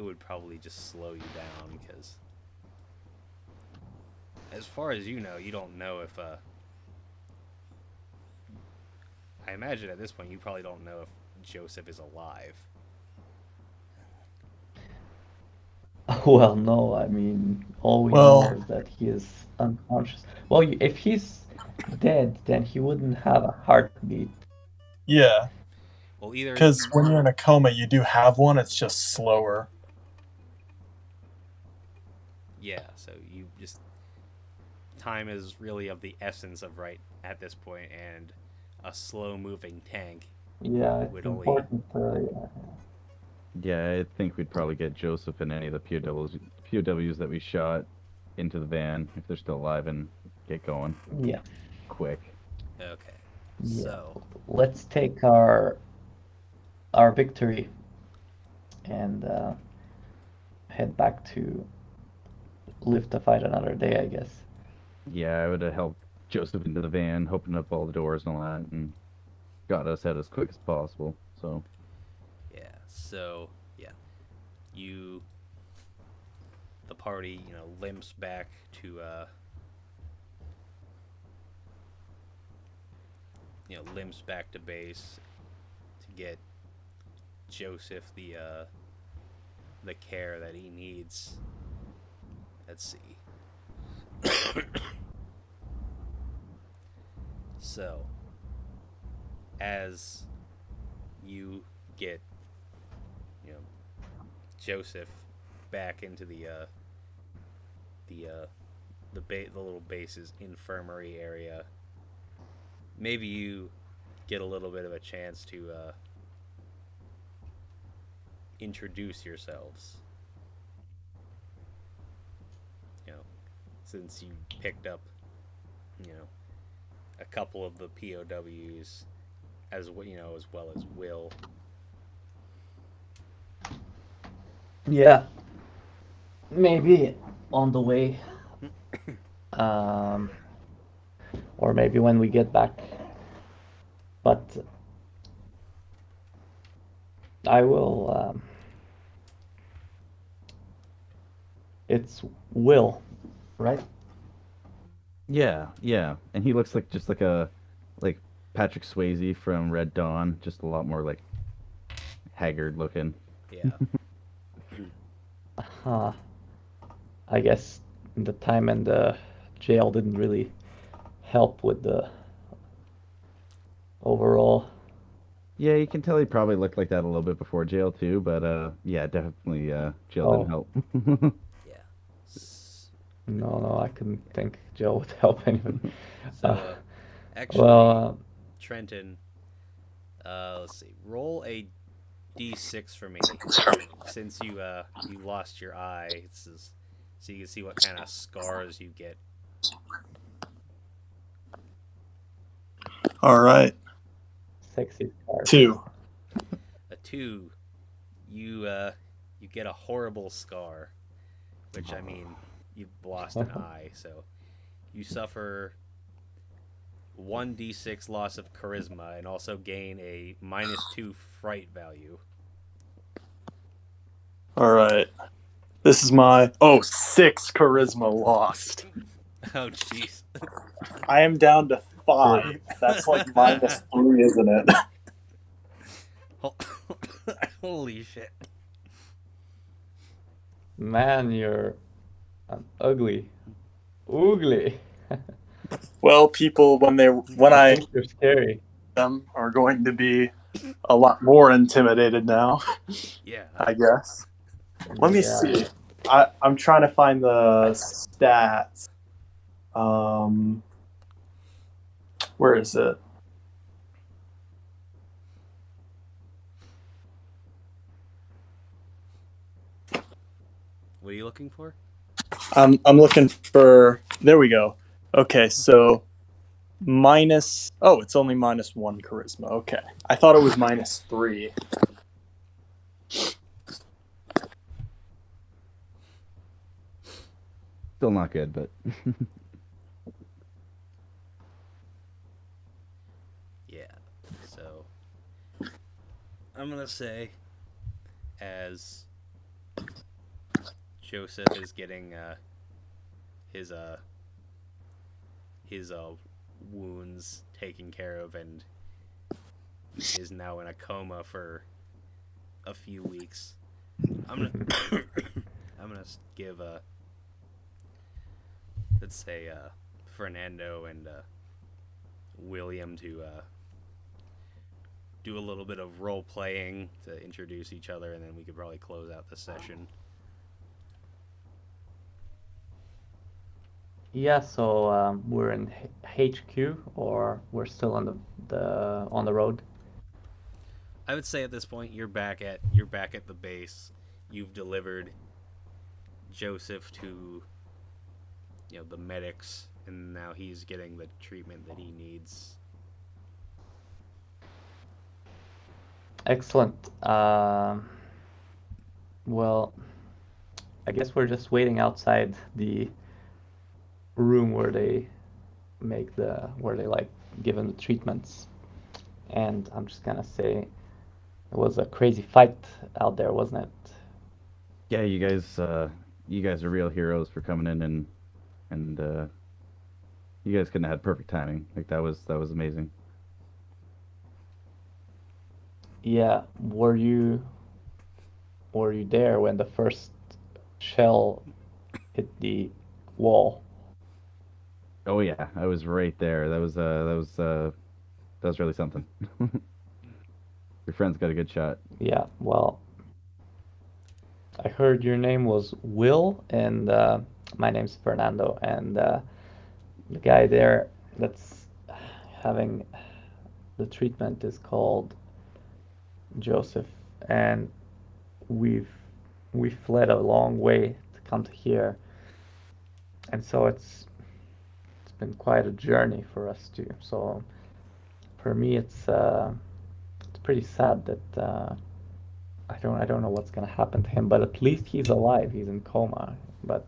would probably just slow you down, because as far as you don't know if I imagine at this point you probably don't know if Joseph is alive. Well, no, I mean, all we Well- know is that he is unconscious. Well, if he's dead, then he wouldn't have a heartbeat. Yeah, Well, either because when you're in a coma, you do have one. It's just slower. yeah, so you just time is really of the essence of right at this point, and a slow moving tank Yeah, it's would only important. Yeah. Yeah, I think we'd probably get Joseph and any of the POWs that we shot into the van if they're still alive and get going Yeah. quick. okay. Yeah. So Let's take our victory and head back to live to fight another day, I guess. Yeah, I would have helped Joseph into the van, opened up all the doors and all that, and got us out as quick as possible. So the party limps back to base to get Joseph the care that he needs. Let's see. So as you get, you know, Joseph back into the the little base's infirmary area. Maybe you get a little bit of a chance to introduce yourselves. You know, since you picked up, you know, a couple of the POWs as well as Will. Yeah, maybe on the way. Um, or maybe when we get back. But I will. It's Will, right? Yeah, yeah. And he looks like just like Patrick Swayze from Red Dawn, just a lot more like haggard looking. Yeah. I guess the time in the jail didn't really help with the overall. Yeah, you can tell he probably looked like that a little bit before jail too, but yeah, definitely jail Oh. didn't help. Yeah. No, I couldn't think Joe would help anyone. So, actually, well, Trenton, let's see, roll a d6 for me, since you lost your eye, so you can see what kind of scars you get. All right. sexy scar. 2. A 2, you get a horrible scar, which, I mean, you've lost an eye, so you suffer 1d6 loss of charisma and also gain a -2 fright value. All right. This is my 6 charisma lost. Oh, jeez. I am down to 5. That's like -3, isn't it? Holy shit. Man, you're ugly. Well, people when I think you're scary. them are going to be a lot more intimidated now, Yeah. I guess. Let me Yeah. see. I'm trying to find the stats. Where is it? What are you looking for? I'm looking for. There we go. Okay, so minus. Oh, it's only -1 charisma. Okay, I thought it was -3. Still not good, but Yeah. So I'm gonna say, as Joseph is getting his wounds taken care of and is now in a coma for a few weeks, I'm gonna I'm gonna give let's say Fernando and William to do a little bit of role playing to introduce each other, and then we could probably close out the session. Yeah, so we're in HQ, or we're still on the road. I would say at this point you're back at the base. You've delivered Joseph to the medics, and now he's getting the treatment that he needs. Excellent. Well, I guess we're just waiting outside the room where they like given the treatments, and I'm just gonna say it was a crazy fight out there, wasn't it? yeah, you guys are real heroes for coming in and you guys couldn't have had perfect timing. Like that was amazing. Yeah, were you there when the first shell hit the wall? Oh yeah, I was right there. That was really something. Your friend's got a good shot. Yeah, well, I heard your name was Will, and my name's Fernando, and the guy there that's having the treatment is called Joseph, and we've we fled a long way to come to here, and so it's been quite a journey for us too. So for me, it's pretty sad that I don't know what's gonna happen to him, but at least he's alive. He's in coma, but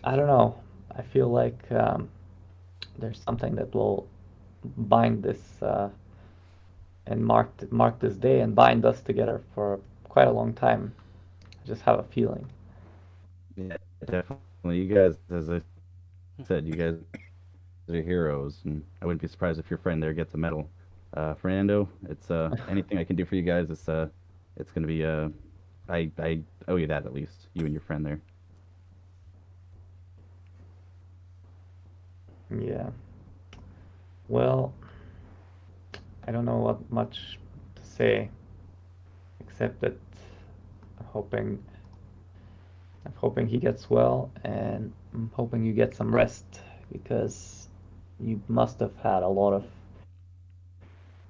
I don't know. I feel like there's something that will bind this and mark this day and bind us together for quite a long time. I just have a feeling. Yeah, definitely. You guys, as I said, you guys are heroes, and I wouldn't be surprised if your friend there gets a medal. Fernando, it's anything I can do for you guys. It's gonna be I owe you that at least. You and your friend there. Yeah. Well, I don't know what much to say except that I'm hoping I'm hoping he gets well, and I'm hoping you get some rest because you must have had a lot of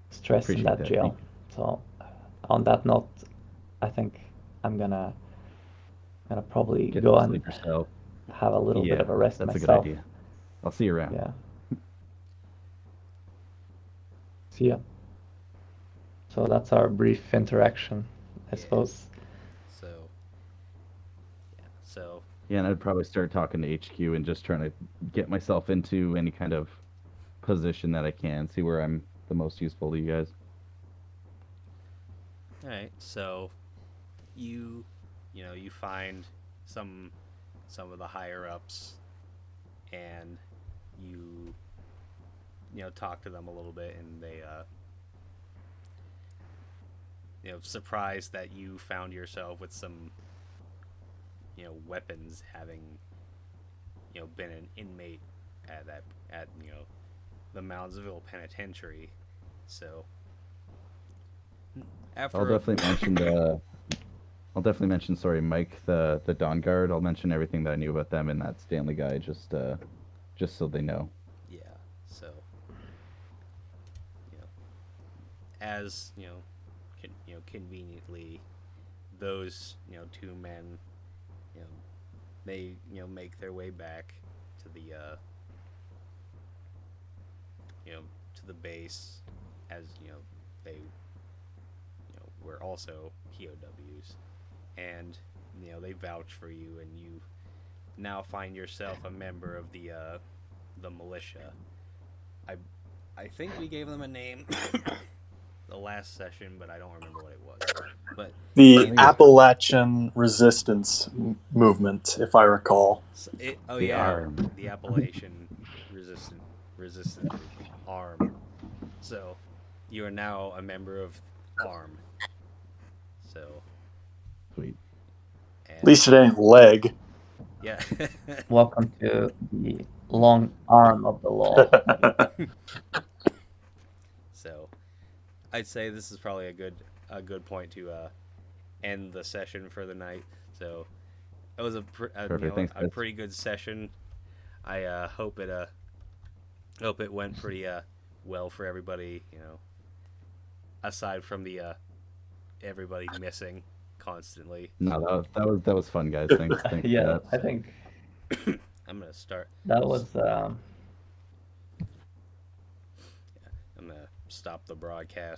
stress in Appreciate that that. jail. So, on that note, I think I'm gonna probably Get go some and sleep yourself. have a little bit Yeah, of a rest that's a good myself. idea. I'll see you around. Yeah. See ya. So that's our brief interaction, I Yeah. suppose. So, yeah. So, Yeah, and I'd probably start talking to HQ and just trying to get myself into any kind of position that I can, see where I'm the most useful to you guys. all right. So, you, you find some of the higher ups, and you talk to them a little bit, and they surprised that you found yourself with some weapons, having been an inmate at the Moundsville Penitentiary. So after I'll definitely mention the. I'll definitely mention. Sorry, Mike, the Dawn Guard. I'll mention everything that I knew about them and that Stanley guy, just so they know. yeah, so as conveniently, those two men they make their way back to the to the base, as they were also POWs, and they vouch for you, and you now find yourself a member of the militia. I think we gave them a name the last session, but I don't remember what it was. But The think it's- Appalachian Resistance Movement, if I recall. the arm. the Appalachian resistance arm. So you are now a member of ARM. So Sweet. At least it ain't leg. yeah. Welcome to the long arm of the law. So I'd say this is probably a good point to end the session for the night. So it was Perfect. Thanks, a guys. pretty good session. I hope it went pretty well for everybody. Aside from the everybody missing constantly. No, that was fun, guys. Thanks. Thanks. Yeah, For I that. think I'm gonna start. that was I'm gonna stop the broadcast.